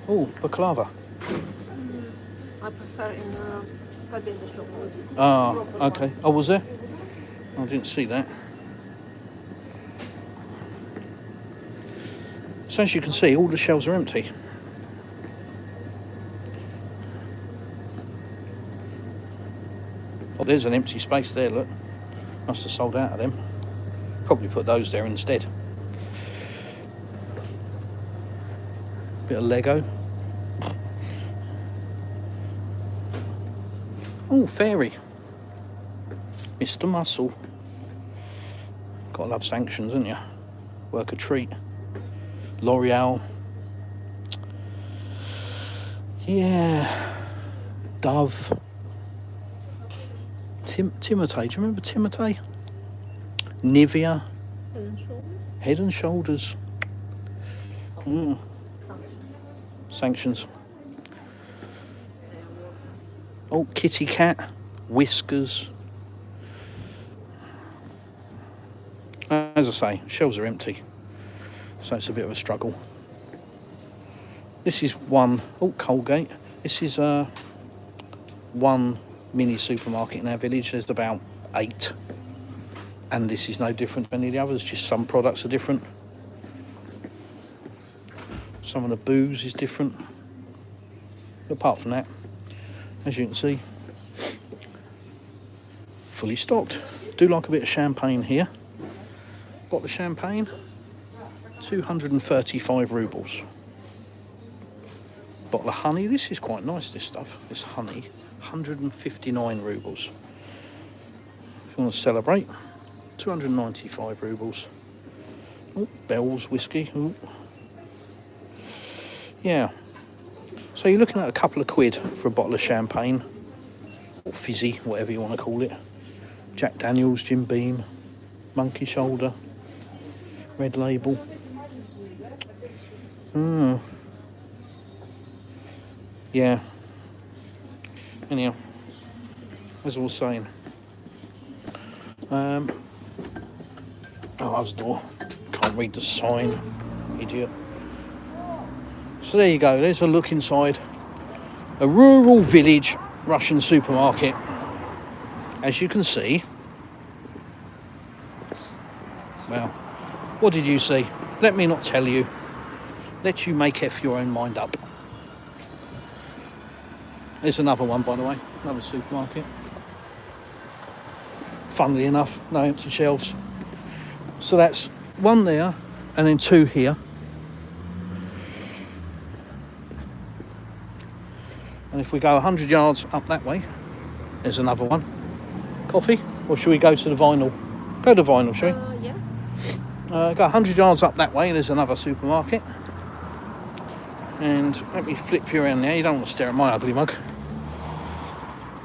Oh, baklava. I prefer in Победа chocolate. Ah, okay. Oh, was there? I didn't see that. So as you can see, all the shelves are empty. Oh, there's an empty space there, look. Must have sold out of them. Probably put those there instead. Bit of Lego. Oh, Fairy. Mr. Muscle. Gotta love Sanctions, haven't you? Work a treat. L'Oreal. Yeah. Dove. Timotei. Do you remember Timotei? Nivea. Head and Shoulders. Sanctions. Oh, Kitty Cat. Whiskers. As I say, shelves are empty. So it's a bit of a struggle. This is one. Oh, Colgate. This is one mini supermarket in our village. There's about 8. And this is no different to any of the others. Just some products are different. Some of the booze is different. But apart from that, as you can see, fully stocked. Do like a bit of champagne here. Bottle of champagne, 235 rubles. Bottle of honey. This is quite nice, this stuff. This honey, 159 rubles. If you want to celebrate, 295 rubles. Oh, Bell's whiskey. Ooh. Yeah. So you're looking at a couple of quid for a bottle of champagne. Or fizzy, whatever you want to call it. Jack Daniels, Jim Beam, Monkey Shoulder, Red Label. Yeah. Anyhow, as I was saying. Oh, that's the door. Can't read the sign. Idiot. So there you go. There's a look inside a rural village Russian supermarket. As you can see. Well, what did you see? Let me not tell you. Let you make your own mind up. There's another one, by the way. Another supermarket. Funnily enough, no empty shelves. So that's one there and then two here. And if we go 100 yards up that way, there's another one. Coffee? Or should we go to the vinyl? Go to vinyl, shall we? Yeah. Go 100 yards up that way, there's another supermarket. And let me flip you around there. You don't want to stare at my ugly mug.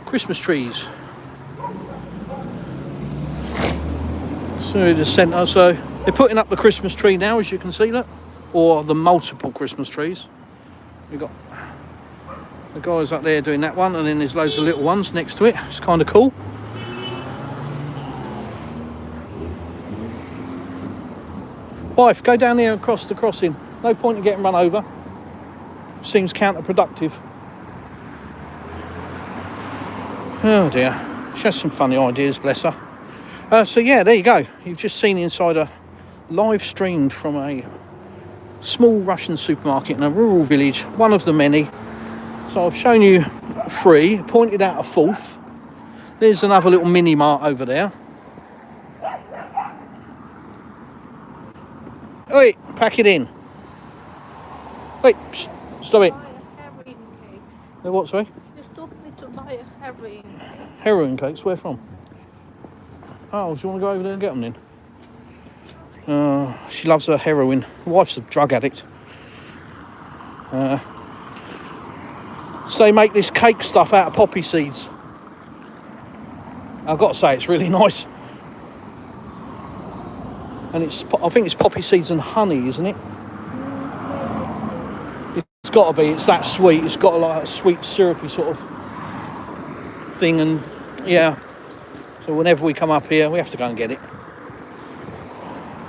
Christmas trees. So the centre, so they're putting up the Christmas tree now, as you can see, look. Or the multiple Christmas trees. We've got the guys up there doing that one, and then there's loads of little ones next to it. It's kind of cool. Wife, go down there and cross the crossing. No point in getting run over. Seems counterproductive. Oh dear. She has some funny ideas, bless her. So yeah, there you go. You've just seen inside a live streamed from a small Russian supermarket in a rural village, one of the many. So I've shown you three, pointed out a fourth. There's another little mini mart over there. Oi, pack it in. Wait, psst, stop it. Heroin cakes. What, sorry? You stopped me to buy a heroin cake. Heroin cakes, where from? Oh, do you want to go over there and get them then? She loves her heroin. My wife's a drug addict. So they make this cake stuff out of poppy seeds. I've got to say, it's really nice. And I think it's poppy seeds and honey, isn't it? It's got to be. It's that sweet. It's got like a sweet, syrupy sort of thing. And yeah. So whenever we come up here, we have to go and get it.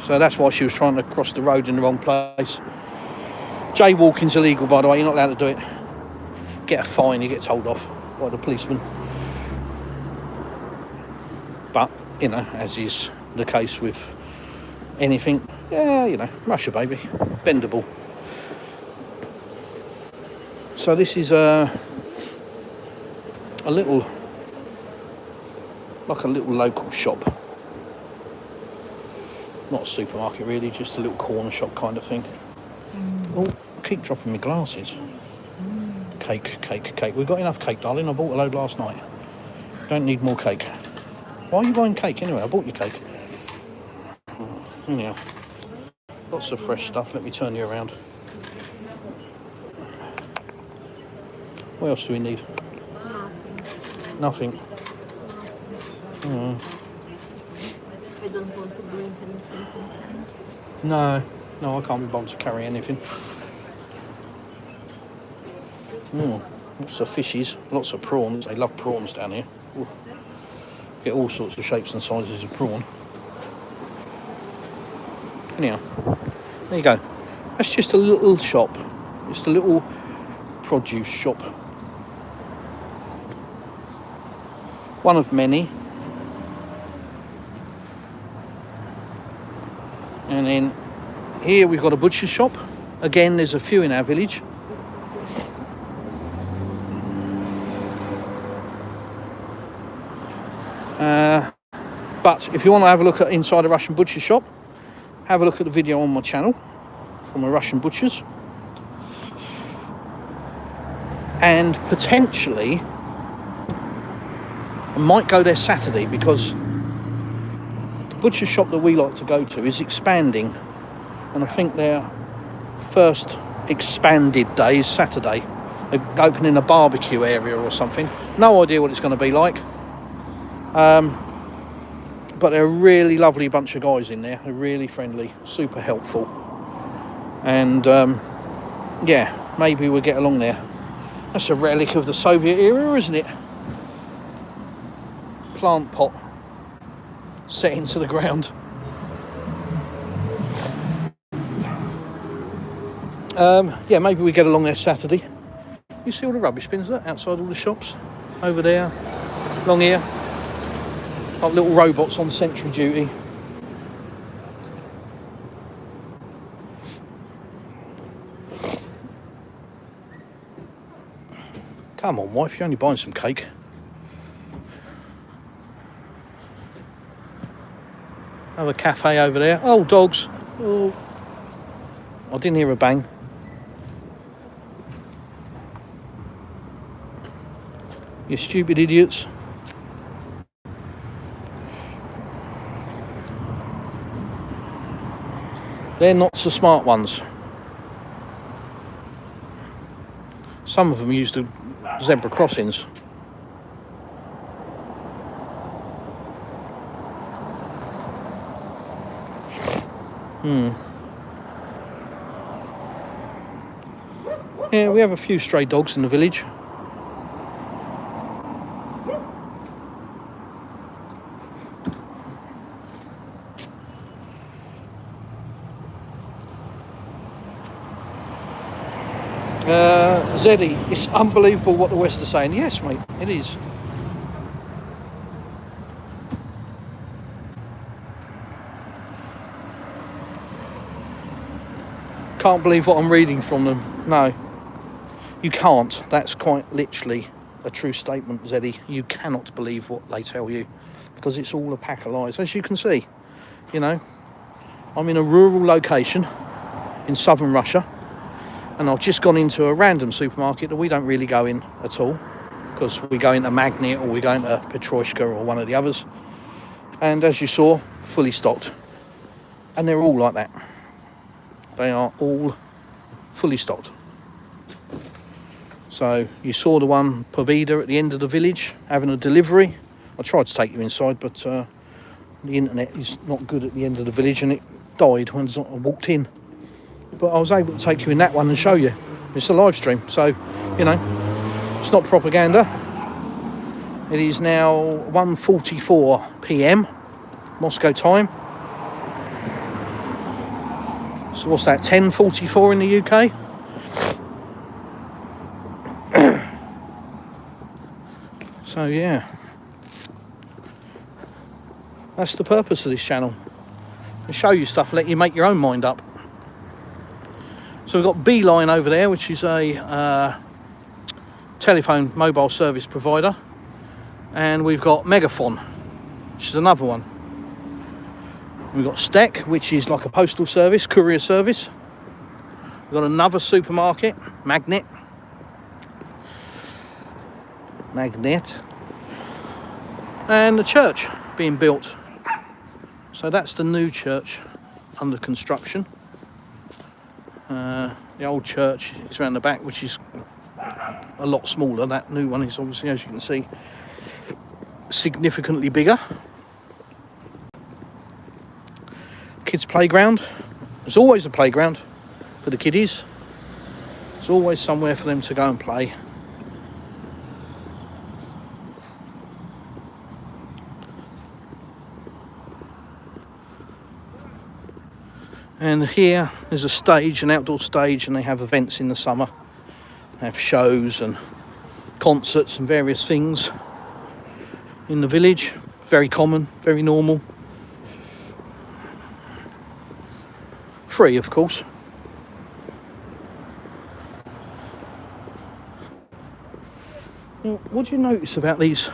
So that's why she was trying to cross the road in the wrong place. Jaywalking's illegal, by the way. You're not allowed to do it. Get a fine, you get told off by the policeman. But, you know, as is the case with anything, yeah, you know, Russia, baby. Bendable. So this is a little, like a little local shop. Not a supermarket really, just a little corner shop kind of thing. Oh, I keep dropping my glasses. Cake. We've got enough cake, darling. I bought a load last night. Don't need more cake. Why are you buying cake anyway? I bought you cake. Anyhow, lots of fresh stuff. Let me turn you around. What else do we need? Nothing. I don't want to bring anything from home. No, I can't be bothered to carry anything. Lots of fishes, lots of prawns. They love prawns down here. Ooh. Get all sorts of shapes and sizes of prawn. Anyhow, there you go. That's just a little shop. Just a little produce shop. One of many. And then here we've got a butcher's shop. Again, there's a few in our village. But if you want to have a look at inside a Russian butcher shop, have a look at the video on my channel from a Russian butcher's. And potentially, I might go there Saturday because the butcher shop that we like to go to is expanding. And I think their first expanded day is Saturday. They're opening a barbecue area or something. No idea what it's going to be like. But they're a really lovely bunch of guys in there. They're really friendly, super helpful. And yeah, maybe we'll get along there. That's a relic of the Soviet era, isn't it? Plant pot set into the ground. Yeah, maybe we get along there Saturday. You see all the rubbish bins outside all the shops? Over there, along here. Like little robots on sentry duty. Come on, wife, you're only buying some cake. Have a cafe over there. Oh, dogs. Oh, I didn't hear a bang. You stupid idiots. They're not so smart ones. Some of them use the zebra crossings. Yeah, we have a few stray dogs in the village. Zeddy, it's unbelievable what the West are saying. Yes, mate, it is. Can't believe what I'm reading from them. No, you can't. That's quite literally a true statement, Zeddy. You cannot believe what they tell you because it's all a pack of lies. As you can see, you know, I'm in a rural location in southern Russia. And I've just gone into a random supermarket that we don't really go in at all because we go into Magnet or we go into Petroshka or one of the others. And as you saw, fully stocked. And they're all like that. They are all fully stocked. So you saw the one Pobeda at the end of the village having a delivery. I tried to take you inside, but the internet is not good at the end of the village and it died when I walked in. But I was able to take you in that one and show you. It's a live stream, so, you know, it's not propaganda. It is now 1:44 p.m. Moscow time. So what's that, 10:44 in the UK? So, yeah. That's the purpose of this channel. To show you stuff, let you make your own mind up. So we've got Beeline over there, which is a telephone mobile service provider. And we've got Megafon, which is another one. We've got Stek, which is like a postal service, courier service. We've got another supermarket, Magnet. And the church being built. So that's the new church under construction. The old church is around the back, which is a lot smaller. That new one is obviously, as you can see, significantly bigger. Kids' playground. There's always a playground for the kiddies. There's always somewhere for them to go and play. And here there's a stage, an outdoor stage, and they have events in the summer. They have shows and concerts and various things in the village. Very common, very normal. Free, of course. Now, what do you notice about these?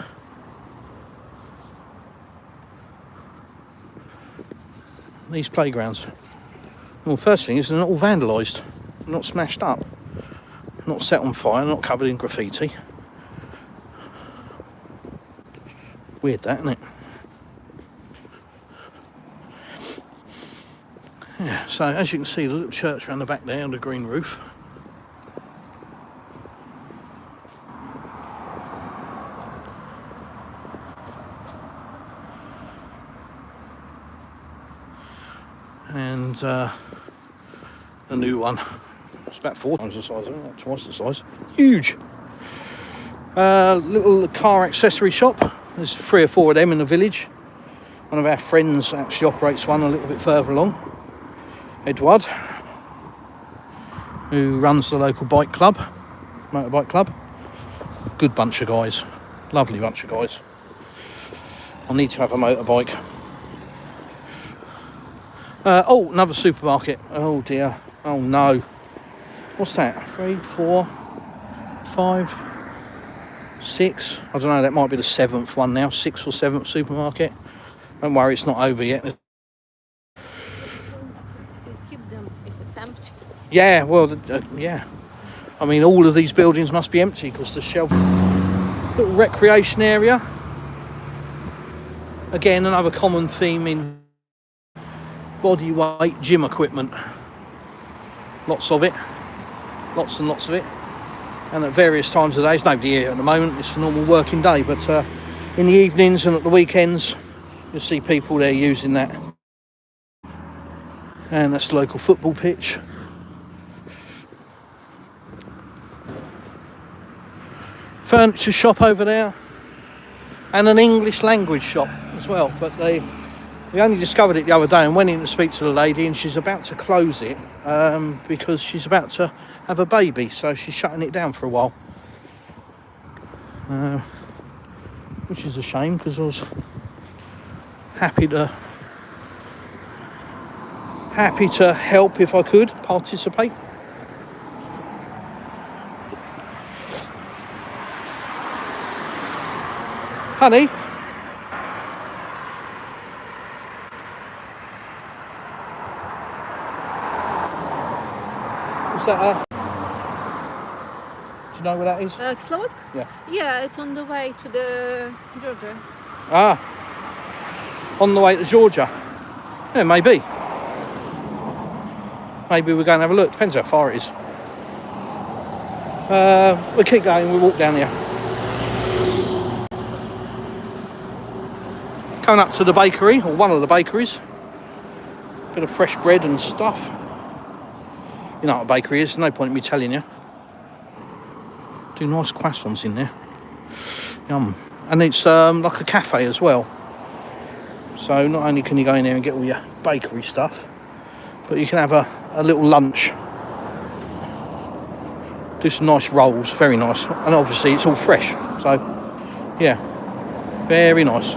These playgrounds? Well, first thing is they're not all vandalised, not smashed up, not set on fire, not covered in graffiti. Weird that, isn't it? Yeah, so as you can see, the little church around the back there on the green roof. And the new one, It's about 4 times the size, isn't it? Twice the size. Huge. Little car accessory shop. There's 3 or 4 of them in the village. One of our friends actually operates one a little bit further along. Edward, who runs the local bike club, motorbike club. Good bunch of guys. Lovely bunch of guys. I need to have a motorbike. Oh, another supermarket. Oh dear. Oh no. What's that? 3, 4, 5, 6. I don't know, that might be the 7th one now. 6th or 7th supermarket. Don't worry, it's not over yet. You keep them if it's empty. Yeah, well, yeah. I mean, all of these buildings must be empty because the shelf... Little recreation area. Again, another common theme in body weight gym equipment. Lots of it. Lots and lots of it. And at various times of the day, there's nobody here at the moment, it's a normal working day, but in the evenings and at the weekends, you'll see people there using that. And that's the local football pitch. Furniture shop over there. And an English language shop as well, but we only discovered it the other day and went in to speak to the lady, and she's about to close it because she's about to have a baby, so she's shutting it down for a while, which is a shame because I was happy to help if I could participate. Honey, is that do you know where that is? Kislovodsk? Yeah. Yeah, it's on the way to the Georgia. On the way to Georgia. Yeah, maybe. Maybe we'll go and have a look. Depends how far it is. We keep going, we walk down here. Coming up to the bakery, or one of the bakeries. Bit of fresh bread and stuff. You know what a bakery is, no point in me telling you. Do nice croissants in there. Yum. And it's like a cafe as well. So not only can you go in there and get all your bakery stuff, but you can have a little lunch. Do some nice rolls, very nice. And obviously it's all fresh. So, yeah, very nice.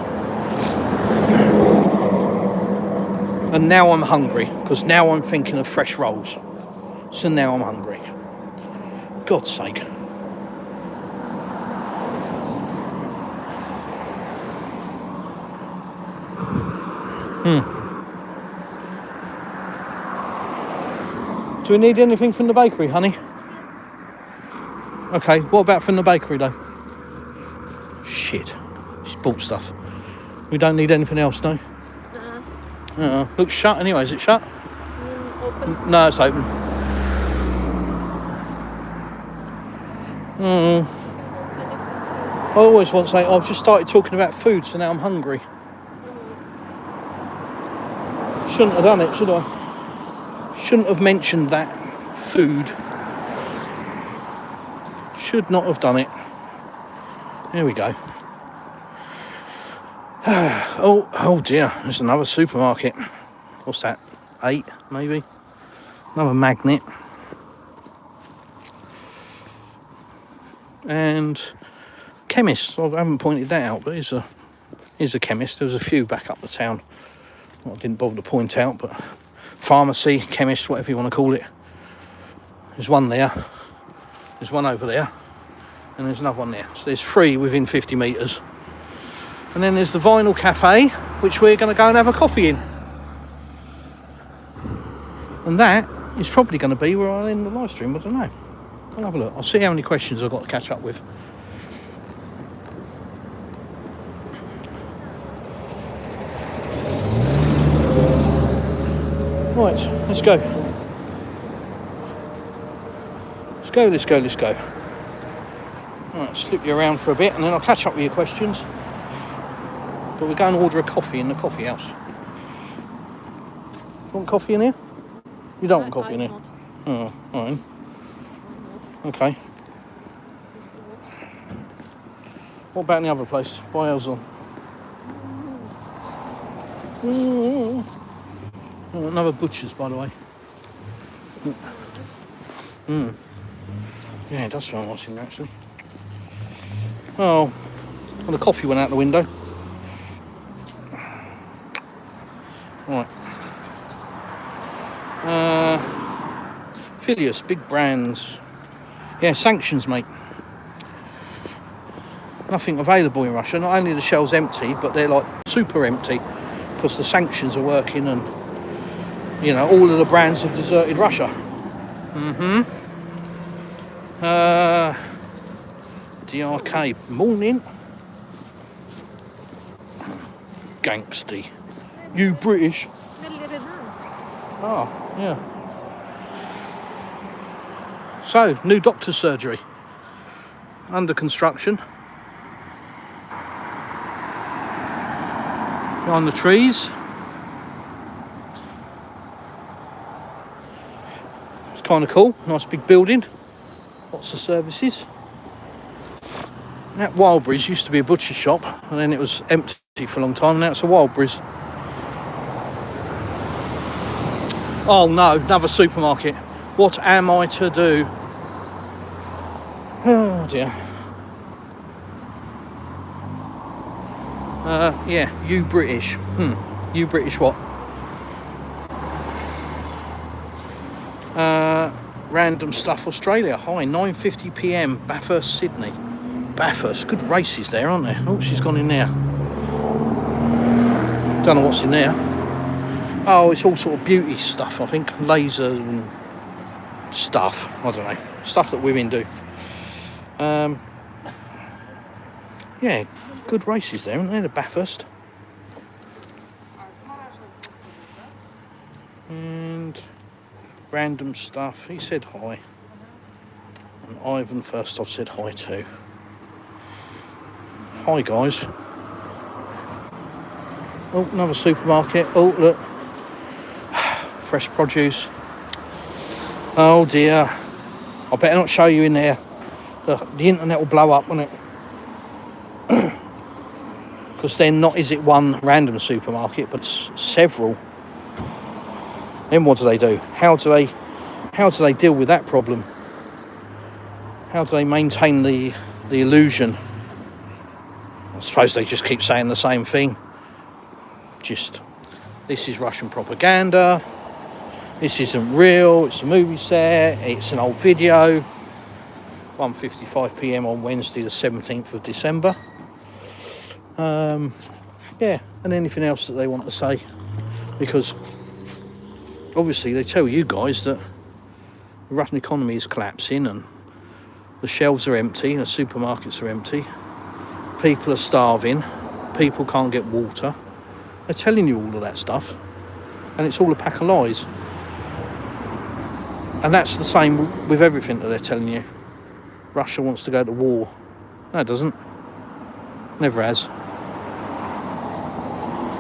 And now I'm hungry, because now I'm thinking of fresh rolls. So now I'm hungry. God's sake. Do we need anything from the bakery, honey? Okay, what about from the bakery though? Shit, she's bought stuff. We don't need anything else, no? Looks shut anyway, is it shut? Open. No, it's open. I always want to say, I've just started talking about food, so now I'm hungry. Shouldn't have done it, should I? Shouldn't have mentioned that. Food. Should not have done it. There we go. Oh dear, there's another supermarket. What's that? 8, maybe? Another Magnet. And chemist. I haven't pointed that out, but here's a chemist. There was a few back up the town. I didn't bother to point out, but pharmacy, chemist, whatever you want to call it. There's one there. There's one over there. And there's another one there. So there's 3 within 50 metres. And then there's the Vinyl Cafe, which we're going to go and have a coffee in. And that is probably going to be where I'll end the live stream. I don't know. I'll have a look. I'll see how many questions I've got to catch up with. Right, let's go. Let's go. Right, slip you around for a bit and then I'll catch up with your questions. But we're going to order a coffee in the coffee house. You want coffee in here? You don't want coffee in here? Oh, alright. Okay. What about in the other place? By Elzel? Oh, another butcher's, by the way. Yeah, it does smell nice in there, actually. Oh, well, the coffee went out the window. Right. Phileas, big brands. Yeah, sanctions, mate. Nothing available in Russia. Not only are the shelves empty, but they're like super empty because the sanctions are working and, you know, all of the brands have deserted Russia. DRK, morning. Gangsty. You British. Oh, yeah. So, new doctor's surgery. Under construction. Behind the trees. It's kind of cool. Nice big building. Lots of services. That Wildberries used to be a butcher shop, and then it was empty for a long time, and now it's a Wildberries. Oh no, another supermarket. What am I to do? Oh dear. Yeah, you British. You British what? Random Stuff Australia. Hi, 9:50 p.m. Bathurst, Sydney. Bathurst, good races there, aren't there? Oh, she's gone in there. Don't know what's in there. Oh, it's all sort of beauty stuff, I think. Lasers and stuff. I don't know. Stuff that women do. Yeah, good races there, aren't there? The Bathurst. And Random Stuff. He said hi. And Ivan first off said hi too. Hi guys. Oh, another supermarket. Oh, look. Fresh produce. Oh dear. I better not show you in there. The internet will blow up, won't it? Because then not is it one random supermarket, but it's several. Then what do? How do they deal with that problem? How do they maintain the illusion? I suppose they just keep saying the same thing. Just, this is Russian propaganda. This isn't real. It's a movie set. It's an old video. 1:55 p.m. on Wednesday, the 17th of December. Yeah, and anything else that they want to say, because obviously they tell you guys that the Russian economy is collapsing and the shelves are empty, the supermarkets are empty, people are starving, people can't get water. They're telling you all of that stuff, and it's all a pack of lies. And that's the same with everything that they're telling you. Russia wants to go to war. No, it doesn't. Never has.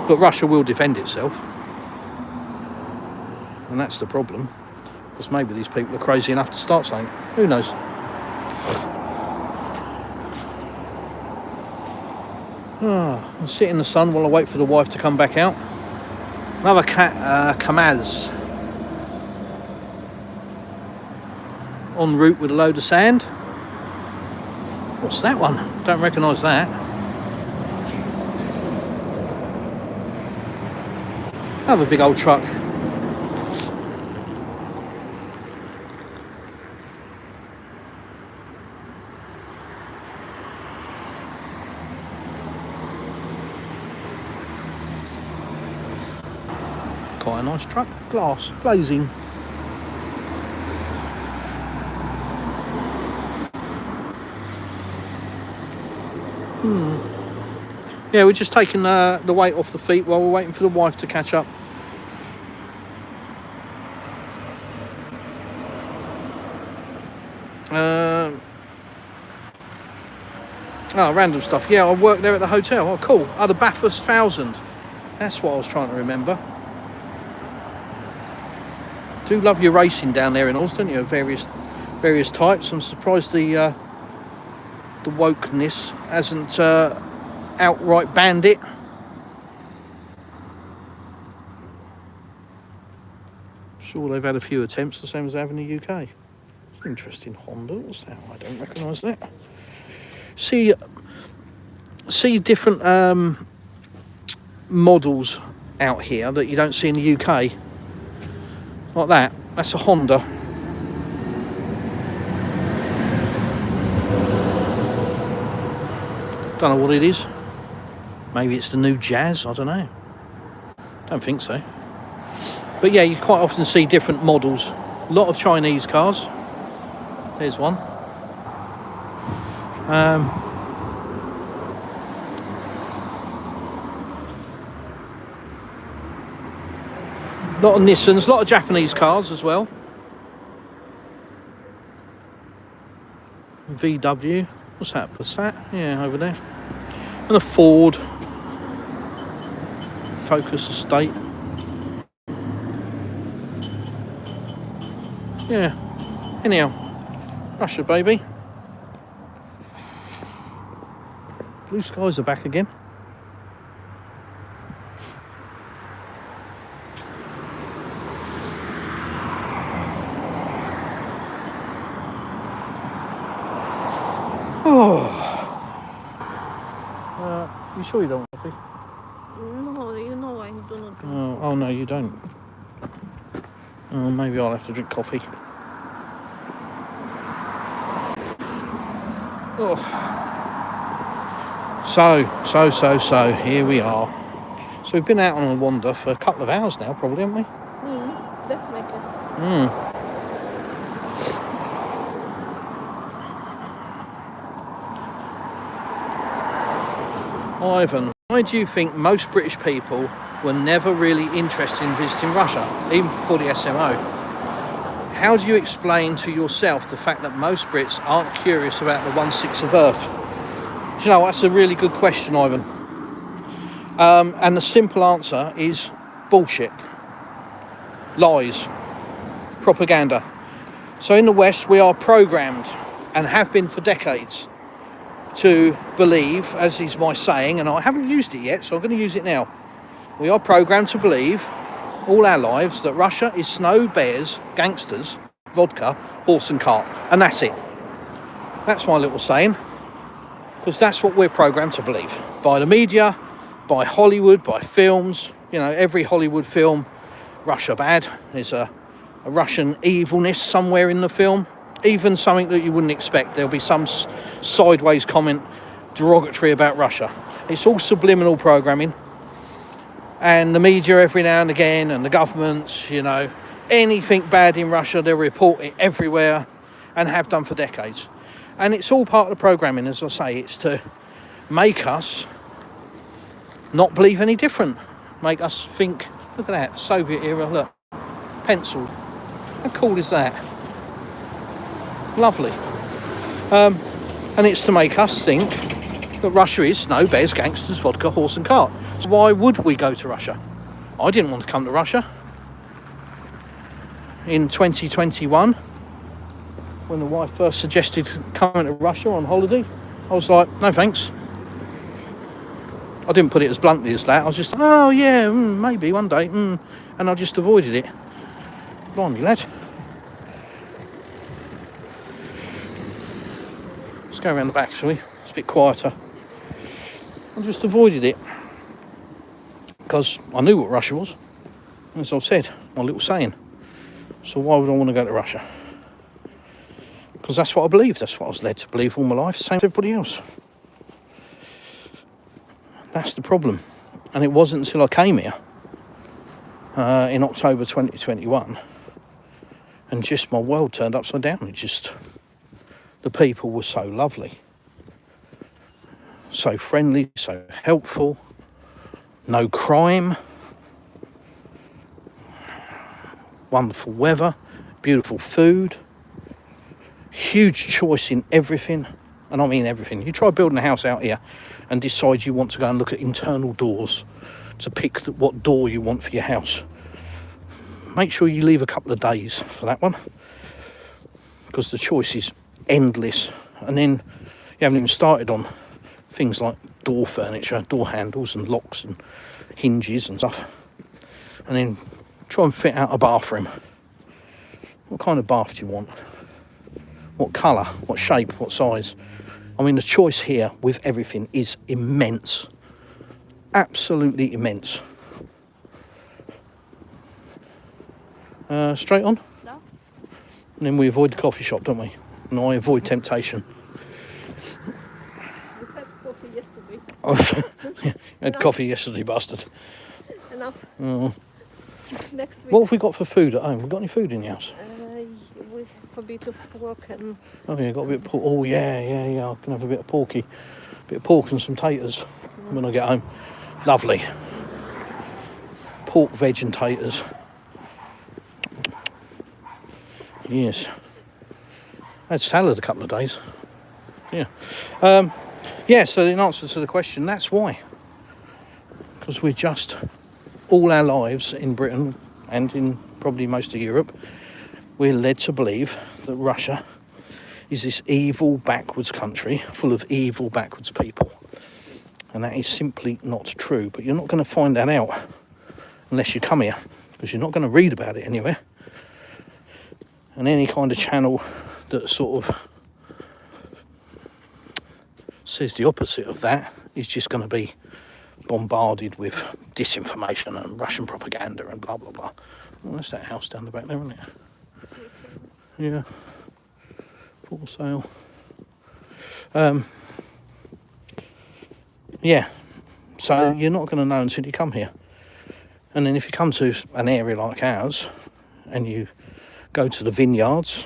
But Russia will defend itself. And that's the problem. Because maybe these people are crazy enough to start saying, who knows? I'll sit in the sun while I wait for the wife to come back out. Another Kamaz. En route with a load of sand. What's that one? Don't recognise that. Another big old truck. Quite a nice truck. Glass, glazing. Yeah, we're just taking the weight off the feet while we're waiting for the wife to catch up. Random stuff. Yeah, I work there at the hotel. Oh, cool. Oh, the Bathurst 1000. That's what I was trying to remember. Do love your racing down there in Oz, don't you? Various various types. I'm surprised the wokeness hasn't outright banned it. Sure, they've had a few attempts, the same as they have in the UK. It's an interesting Honda. What's that? I don't recognise that. See different models out here that you don't see in the UK. Like that. That's a Honda. Don't know what it is. Maybe it's the new Jazz, I don't know. Don't think so. But yeah, you quite often see different models. A lot of Chinese cars. There's one. A lot of Nissans, a lot of Japanese cars as well. VW. What's that? Passat? Yeah, over there. And a Ford Focus Estate. Yeah. Anyhow, Russia, baby. Blue skies are back again. Oh. You sure you don't want coffee? No, you know I do not drink. Oh no, you don't. Oh, maybe I'll have to drink coffee. Oh. So, here we are. So we've been out on a wander for a couple of hours now, probably, haven't we? Definitely. Ivan, why do you think most British people were never really interested in visiting Russia, even before the SMO? How do you explain to yourself the fact that most Brits aren't curious about the 1/6 of Earth? Do you know, that's a really good question, Ivan. And the simple answer is bullshit. Lies. Propaganda. So in the West, we are programmed, and have been for decades, to believe, as is my saying, and I haven't used it yet, so I'm going to use it now. We are programmed to believe all our lives that Russia is snow, bears, gangsters, vodka, horse and cart, and that's it. That's my little saying, because that's what we're programmed to believe by the media, by Hollywood, by films. You know, every Hollywood film, Russia bad. There's a Russian evilness somewhere in the film. Even something that you wouldn't expect. There'll be some sideways comment derogatory about Russia. It's all subliminal programming. And the media every now and again, and the governments, you know, anything bad in Russia, they'll report it everywhere, and have done for decades. And it's all part of the programming, as I say. It's to make us not believe any different. Make us think, look at that, Soviet era, look, pencil. How cool is that? Lovely. And it's to make us think that Russia is snow, bears, gangsters, vodka, horse and cart. So why would we go to Russia? I didn't want to come to Russia. In 2021, when the wife first suggested coming to Russia on holiday, I was like, no thanks. I didn't put it as bluntly as that. I was just, oh yeah, maybe one day. And I just avoided it. Blimey, lad. Let's go around the back, shall we? It's a bit quieter. I just avoided it because I knew what Russia was. As I've said, my little saying. So why would I want to go to Russia? Because that's what I believe. That's what I was led to believe all my life. Same as everybody else. That's the problem. And it wasn't until I came here in October 2021 and just my world turned upside down. It just... The people were so lovely, so friendly, so helpful, no crime, wonderful weather, beautiful food, huge choice in everything, and I mean everything. You try building a house out here and decide you want to go and look at internal doors to pick what door you want for your house. Make sure you leave a couple of days for that one. because the choice is endless. And then you haven't even started on things like door furniture, door handles and locks and hinges and stuff. And then try and fit out a bathroom. What kind of bath do you want? What colour, what shape, what size? I mean, the choice here with everything is immense. Absolutely immense. Straight on? No. And then we avoid the coffee shop, don't we? And I avoid temptation. We had coffee yesterday. You had coffee yesterday, bastard. Enough. Oh. Next week. What have we got for food at home? We got any food in the house? We have a bit of pork and Oh yeah, got a bit of pork. Oh yeah. I can have a bit of porky. Bit of pork and some taters when I get home. Lovely. Pork, veg and taters. Yes. I had salad a couple of days. Yeah. Yeah, so in answer to the question, that's why. Because we're just, all our lives in Britain and in probably most of Europe, we're led to believe that Russia is this evil, backwards country full of evil, backwards people. And that is simply not true. But you're not going to find that out unless you come here, because you're not going to read about it anywhere. And any kind of channel that sort of says the opposite of that is just going to be bombarded with disinformation and Russian propaganda and blah, blah, blah. Well, that's that house down the back there, isn't it? Yeah. For sale. Yeah. So you're not going to know until you come here. And then if you come to an area like ours and you go to the vineyards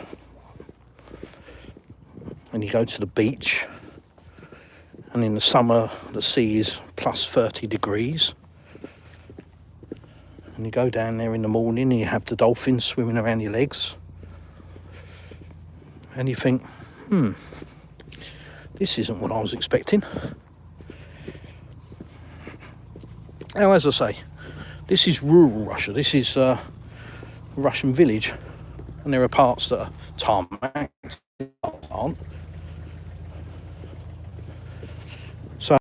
and you go to the beach, and in the summer the sea is plus 30 degrees, and you go down there in the morning and you have the dolphins swimming around your legs, and you think, this isn't what I was expecting. Now, as I say, this is rural Russia. This is a Russian village, and there are parts that are tarmac, aren't. So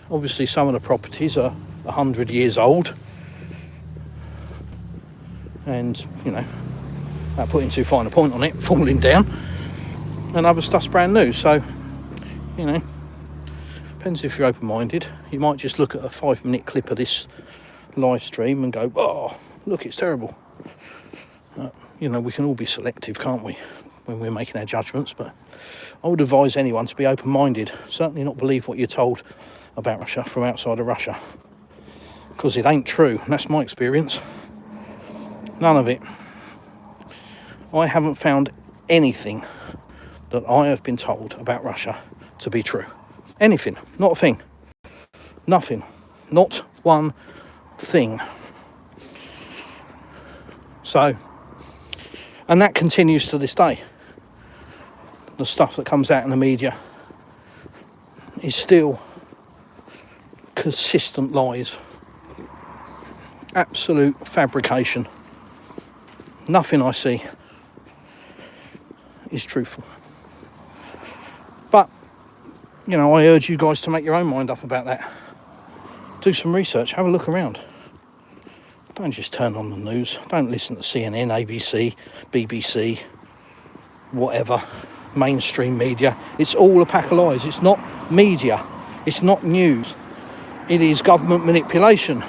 obviously some of the properties are 100 years old, and you know, without putting too fine a point on it, falling down, and other stuff's brand new. So you know, depends if you're open-minded. You might just look at a 5-minute clip of this live stream and go, oh look, it's terrible. You know, we can all be selective, can't we, when we're making our judgments? But I would advise anyone to be open-minded. Certainly not believe what you're told about Russia from outside of Russia, because it ain't true. And that's my experience. None of it. I haven't found anything that I have been told about Russia to be true. Anything. Not a thing. Nothing. Not one thing. So, and that continues to this day. The stuff that comes out in the media is still consistent lies. Absolute fabrication. Nothing I see is truthful. But, you know, I urge you guys to make your own mind up about that. Do some research, have a look around. Don't just turn on the news. Don't listen to CNN, ABC, BBC, whatever, mainstream media. It's all a pack of lies. It's not media. It's not news. It is government manipulation.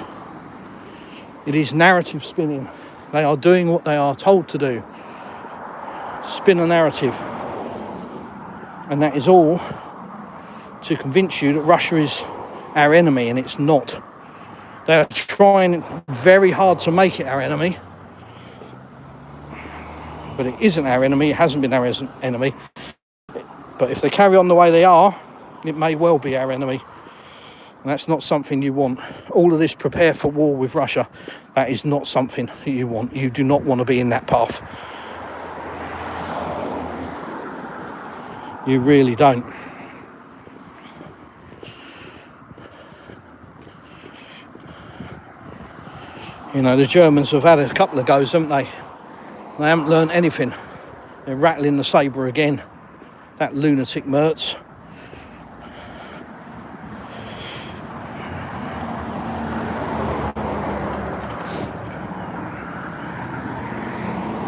It is narrative spinning. They are doing what they are told to do. Spin a narrative. And that is all to convince you that Russia is our enemy, and it's not. They are trying very hard to make it our enemy. But it isn't our enemy. It hasn't been our enemy. But if they carry on the way they are, it may well be our enemy. And that's not something you want. All of this prepare for war with Russia, that is not something you want. You do not want to be in that path. You really don't. You know, the Germans have had a couple of goes, haven't they? They haven't learned anything. They're rattling the sabre again. That lunatic Merz.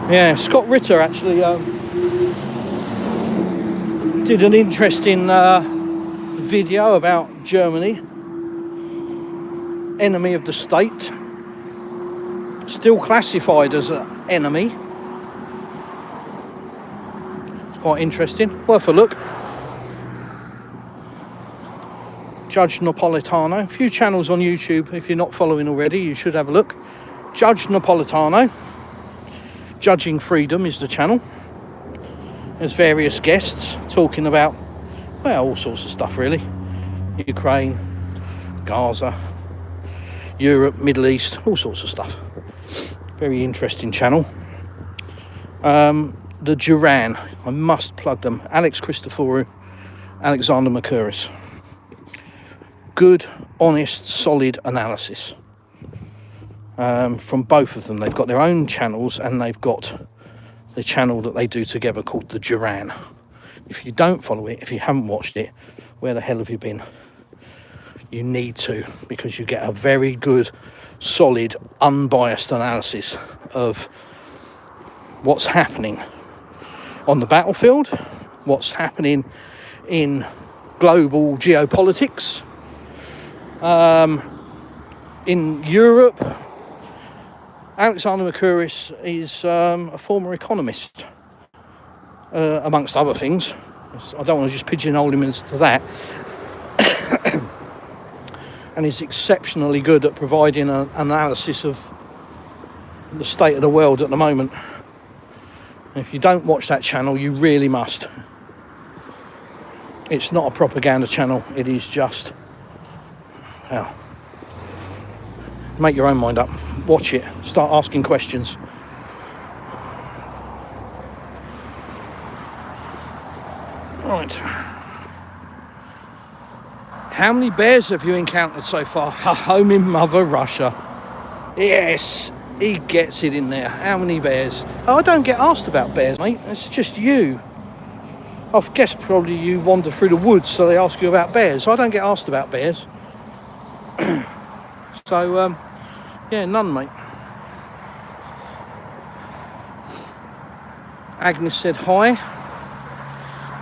Yeah, Scott Ritter actually did an interesting video about Germany, enemy of the state, still classified as an enemy. It's quite interesting, worth a look. Judge Napolitano, a few channels on YouTube. If you're not following already, you should have a look. Judge Napolitano. Judging Freedom is the channel. There's various guests talking about, well, all sorts of stuff really. Ukraine, Gaza, Europe, Middle East, all sorts of stuff. Very interesting channel. The Duran, I must plug them. Alex Christoforou, Alexander Mercouris. Good, honest, solid analysis. From both of them. They've got their own channels and they've got the channel that they do together called the Duran. If you don't follow it, if you haven't watched it, where the hell have you been? You need to, because you get a very good, solid, unbiased analysis of what's happening on the battlefield, what's happening in global geopolitics, in Europe. Alexander Mercouris is a former economist, amongst other things. I don't want to just pigeonhole him as to that. And he's exceptionally good at providing an analysis of the state of the world at the moment. And if you don't watch that channel, you really must. It's not a propaganda channel. It is just, well, make your own mind up. Watch it. Start asking questions. Right. How many bears have you encountered so far? Home in Mother Russia. Yes, he gets it in there. How many bears? Oh, I don't get asked about bears, mate. It's just you. I guess probably you wander through the woods, so they ask you about bears. I don't get asked about bears. So, yeah, none, mate. Agnes said hi.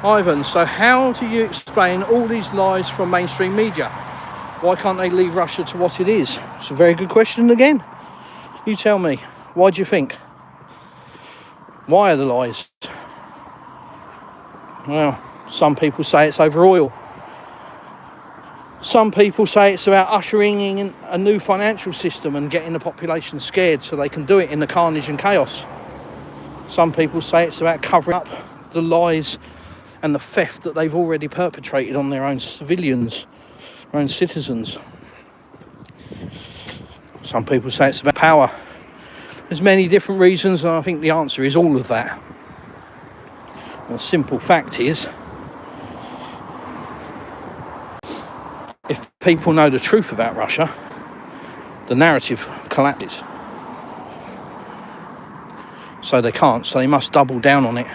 Ivan, so how do you explain all these lies from mainstream media? Why can't they leave Russia to what it is? It's a very good question again. You tell me. Why do you think? Why are the lies? Well, some people say it's over oil. Some people say it's about ushering in a new financial system and getting the population scared so they can do it in the carnage and chaos. Some people say it's about covering up the lies and the theft that they've already perpetrated on their own civilians, their own citizens. Some people say it's about power. There's many different reasons, and I think the answer is all of that. And the simple fact is, if people know the truth about Russia, the narrative collapses. So they can't, so they must double down on it.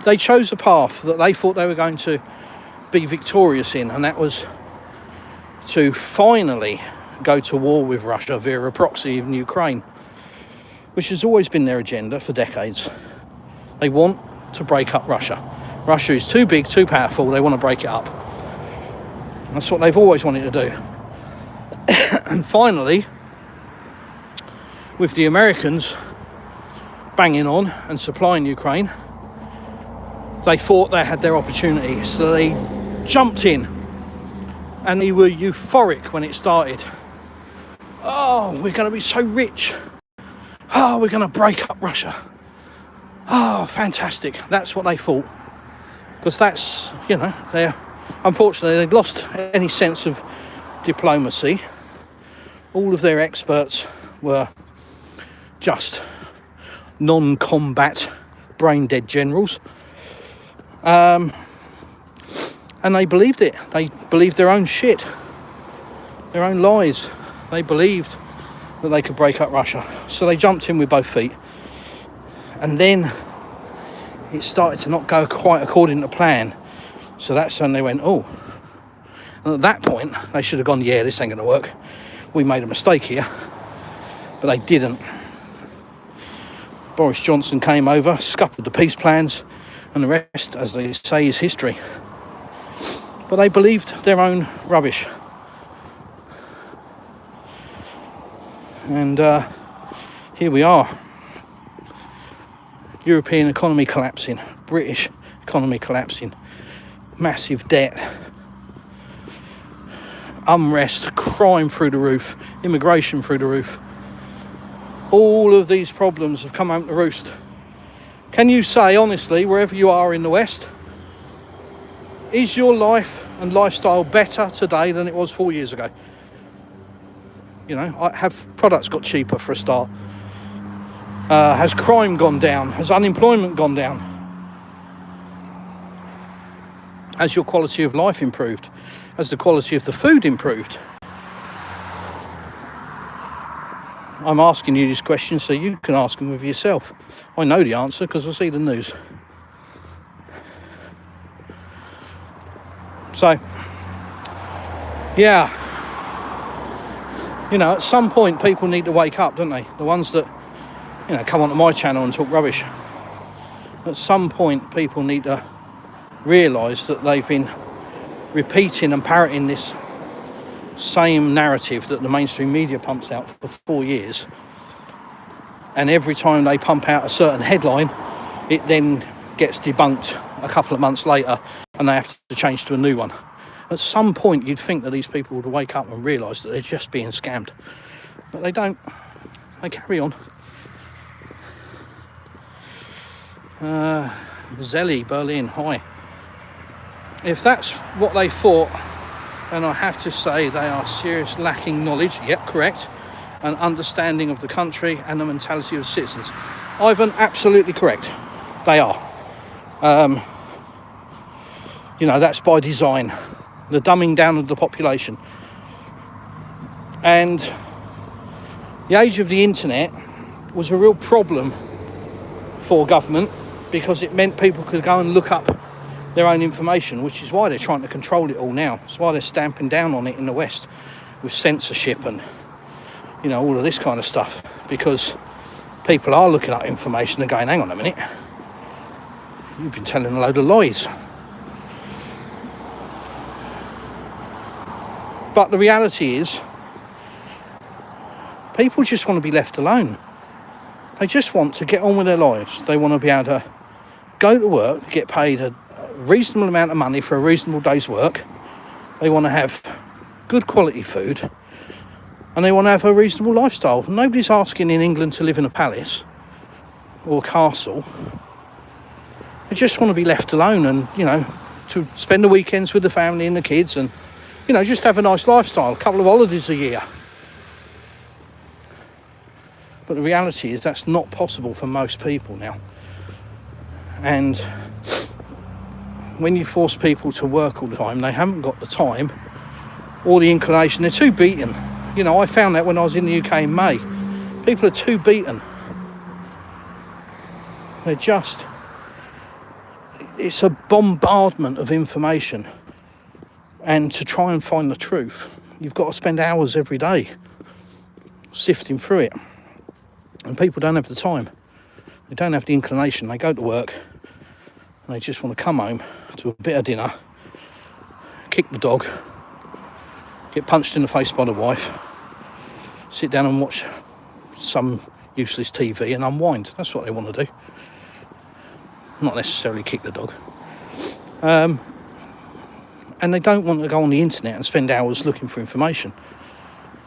They chose a path that they thought they were going to be victorious in, and that was to finally go to war with Russia via a proxy in Ukraine, which has always been their agenda for decades. They want to break up Russia. Russia is too big, too powerful, they want to break it up. That's what they've always wanted to do. And finally, with the Americans banging on and supplying Ukraine, they thought they had their opportunity, so they jumped in, and they were euphoric when it started. Oh, we're going to be so rich. Oh, we're going to break up Russia. Oh, fantastic. That's what they thought. Because that's, you know, unfortunately, they've lost any sense of diplomacy. All of their experts were just non-combat, brain-dead generals. And they believed it. They believed their own shit, their own lies. They believed that they could break up Russia. So they jumped in with both feet. And then it started to not go quite according to plan. So that's when they went, oh. And at that point, they should have gone, yeah, this ain't going to work. We made a mistake here. But they didn't. Boris Johnson came over, scuppered the peace plans, and the rest, as they say, is history. But they believed their own rubbish. And here we are. European economy collapsing, British economy collapsing, massive debt, unrest, crime through the roof, immigration through the roof. All of these problems have come home to roost. Can you say honestly, wherever you are in the West, is your life and lifestyle better today than it was 4 years ago? You know, have products got cheaper for a start? Has crime gone down? Has unemployment gone down? Has your quality of life improved? Has the quality of the food improved? I'm asking you these questions so you can ask them of yourself. I know the answer because I see the news. So, yeah. You know, at some point people need to wake up, don't they? The ones that, you know, come onto my channel and talk rubbish. At some point people need to realise that they've been repeating and parroting this same narrative that the mainstream media pumps out for 4 years. And every time they pump out a certain headline, it then gets debunked a couple of months later and they have to change to a new one. At some point you'd think that these people would wake up and realise that they're just being scammed. But they don't. They carry on. Zelly, Berlin, hi. If that's what they thought, then I have to say they are serious lacking knowledge, yep, correct, and understanding of the country and the mentality of citizens. Ivan, absolutely correct. They are. You know, that's by design. The dumbing down of the population. And the age of the internet was a real problem for government because it meant people could go and look up their own information, which is why they're trying to control it all now. It's why they're stamping down on it in the West with censorship and, you know, all of this kind of stuff, because people are looking up information and going, hang on a minute, you've been telling a load of lies. But the reality is, people just want to be left alone. They just want to get on with their lives. They want to be able to go to work, get paid a reasonable amount of money for a reasonable day's work. They want to have good quality food, and they want to have a reasonable lifestyle. Nobody's asking in England to live in a palace or a castle. They just want to be left alone and, you know, to spend the weekends with the family and the kids and, you know, just have a nice lifestyle, a couple of holidays a year. But the reality is that's not possible for most people now. And when you force people to work all the time, they haven't got the time or the inclination. They're too beaten. You know, I found that when I was in the UK in May. People are too beaten. They're just... It's a bombardment of information. And to try and find the truth, you've got to spend hours every day sifting through it. And people don't have the time. They don't have the inclination. They go to work and they just want to come home to a bit of dinner, kick the dog, get punched in the face by the wife, sit down and watch some useless TV and unwind. That's what they want to do. Not necessarily kick the dog. And they don't want to go on the internet and spend hours looking for information.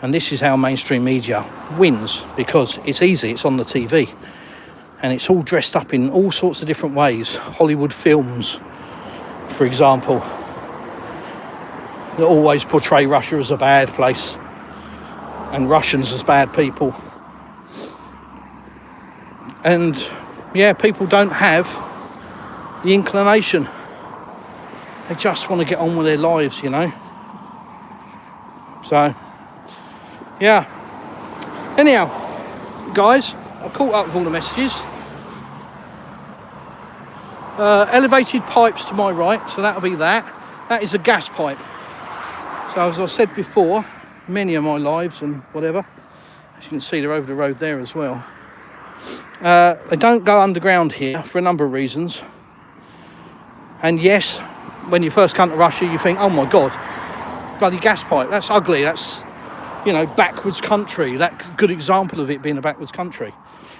And this is how mainstream media wins, because it's easy, it's on the TV. And it's all dressed up in all sorts of different ways. Hollywood films, for example, that always portray Russia as a bad place and Russians as bad people. And yeah, people don't have the inclination. They just want to get on with their lives, you know. So, yeah. Anyhow, guys, I caught up with all the messages. Elevated pipes to my right, so that'll be that. That is a gas pipe. So as I said before, many of my lives and whatever, as you can see, they're over the road there as well. They don't go underground here for a number of reasons. And yes, when you first come to Russia, you think, oh my God, bloody gas pipe, that's ugly, that's, you know, backwards country. That's a good example of it being a backwards country.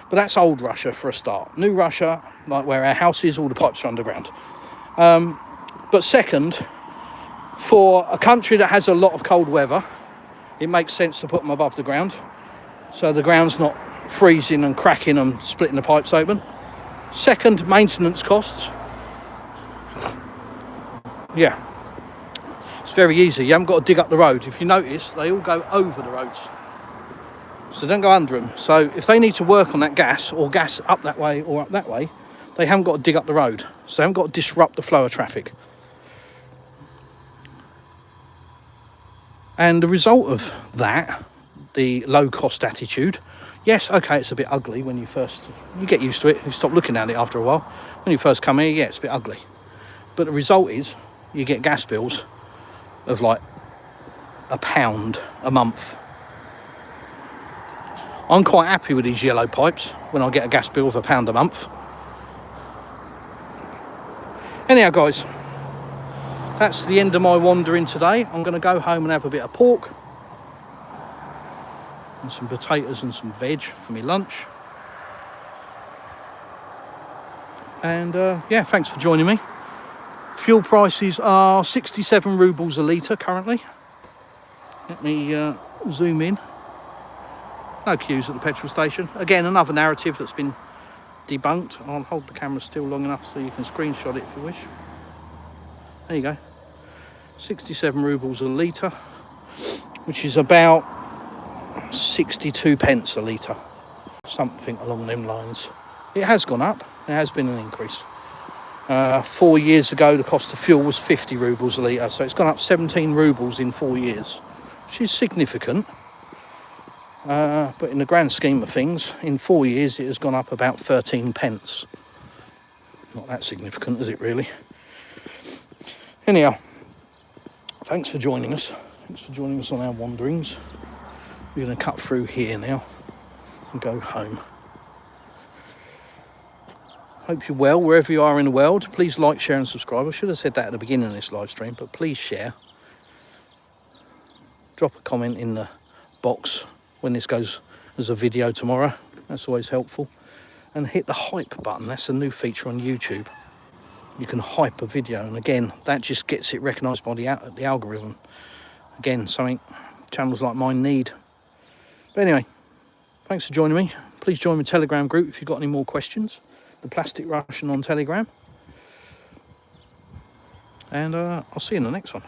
But that's old Russia for a start. New Russia, like where our house is, all the pipes are underground. But second, for a country that has a lot of cold weather, it makes sense to put them above the ground. So the ground's not freezing and cracking and splitting the pipes open. Second, maintenance costs. Yeah, it's very easy. You haven't got to dig up the road. If you notice, they all go over the roads. So don't go under them. So if they need to work on that gas, or gas up that way or up that way, they haven't got to dig up the road. So they haven't got to disrupt the flow of traffic. And the result of that, the low-cost attitude, yes, okay, it's a bit ugly when you get used to it, you stop looking at it after a while. When you first come here, yeah, it's a bit ugly. But the result is, you get gas bills of like £1 a month. I'm quite happy with these yellow pipes when I get a gas bill of £1 a month. Anyhow, guys, that's the end of my wandering today. I'm going to go home and have a bit of pork and some potatoes and some veg for my lunch. And yeah, thanks for joining me. Fuel prices are 67 rubles a litre currently. Let me zoom in. No queues at the petrol station. Again, another narrative that's been debunked. I'll hold the camera still long enough so you can screenshot it if you wish. There you go. 67 rubles a litre, which is about 62 pence a litre. Something along them lines. It has gone up. There has been an increase. 4 years ago, the cost of fuel was 50 rubles a litre, so it's gone up 17 rubles in 4 years, which is significant. But in the grand scheme of things, in 4 years, it has gone up about 13 pence. Not that significant, is it really? Anyhow, thanks for joining us. Thanks for joining us on our wanderings. We're going to cut through here now and go home. Hope you're well wherever you are in the world. Please like, share and subscribe. I should have said that at the beginning of this live stream, but please share. Drop a comment in the box when this goes as a video tomorrow. That's always helpful. And hit the hype button. That's a new feature on YouTube. You can hype a video, and again, that just gets it recognised by the algorithm. Again, something channels like mine need. But anyway, thanks for joining me. Please join my Telegram group if you've got any more questions. The Plastic Russian on Telegram. And I'll see you in the next one.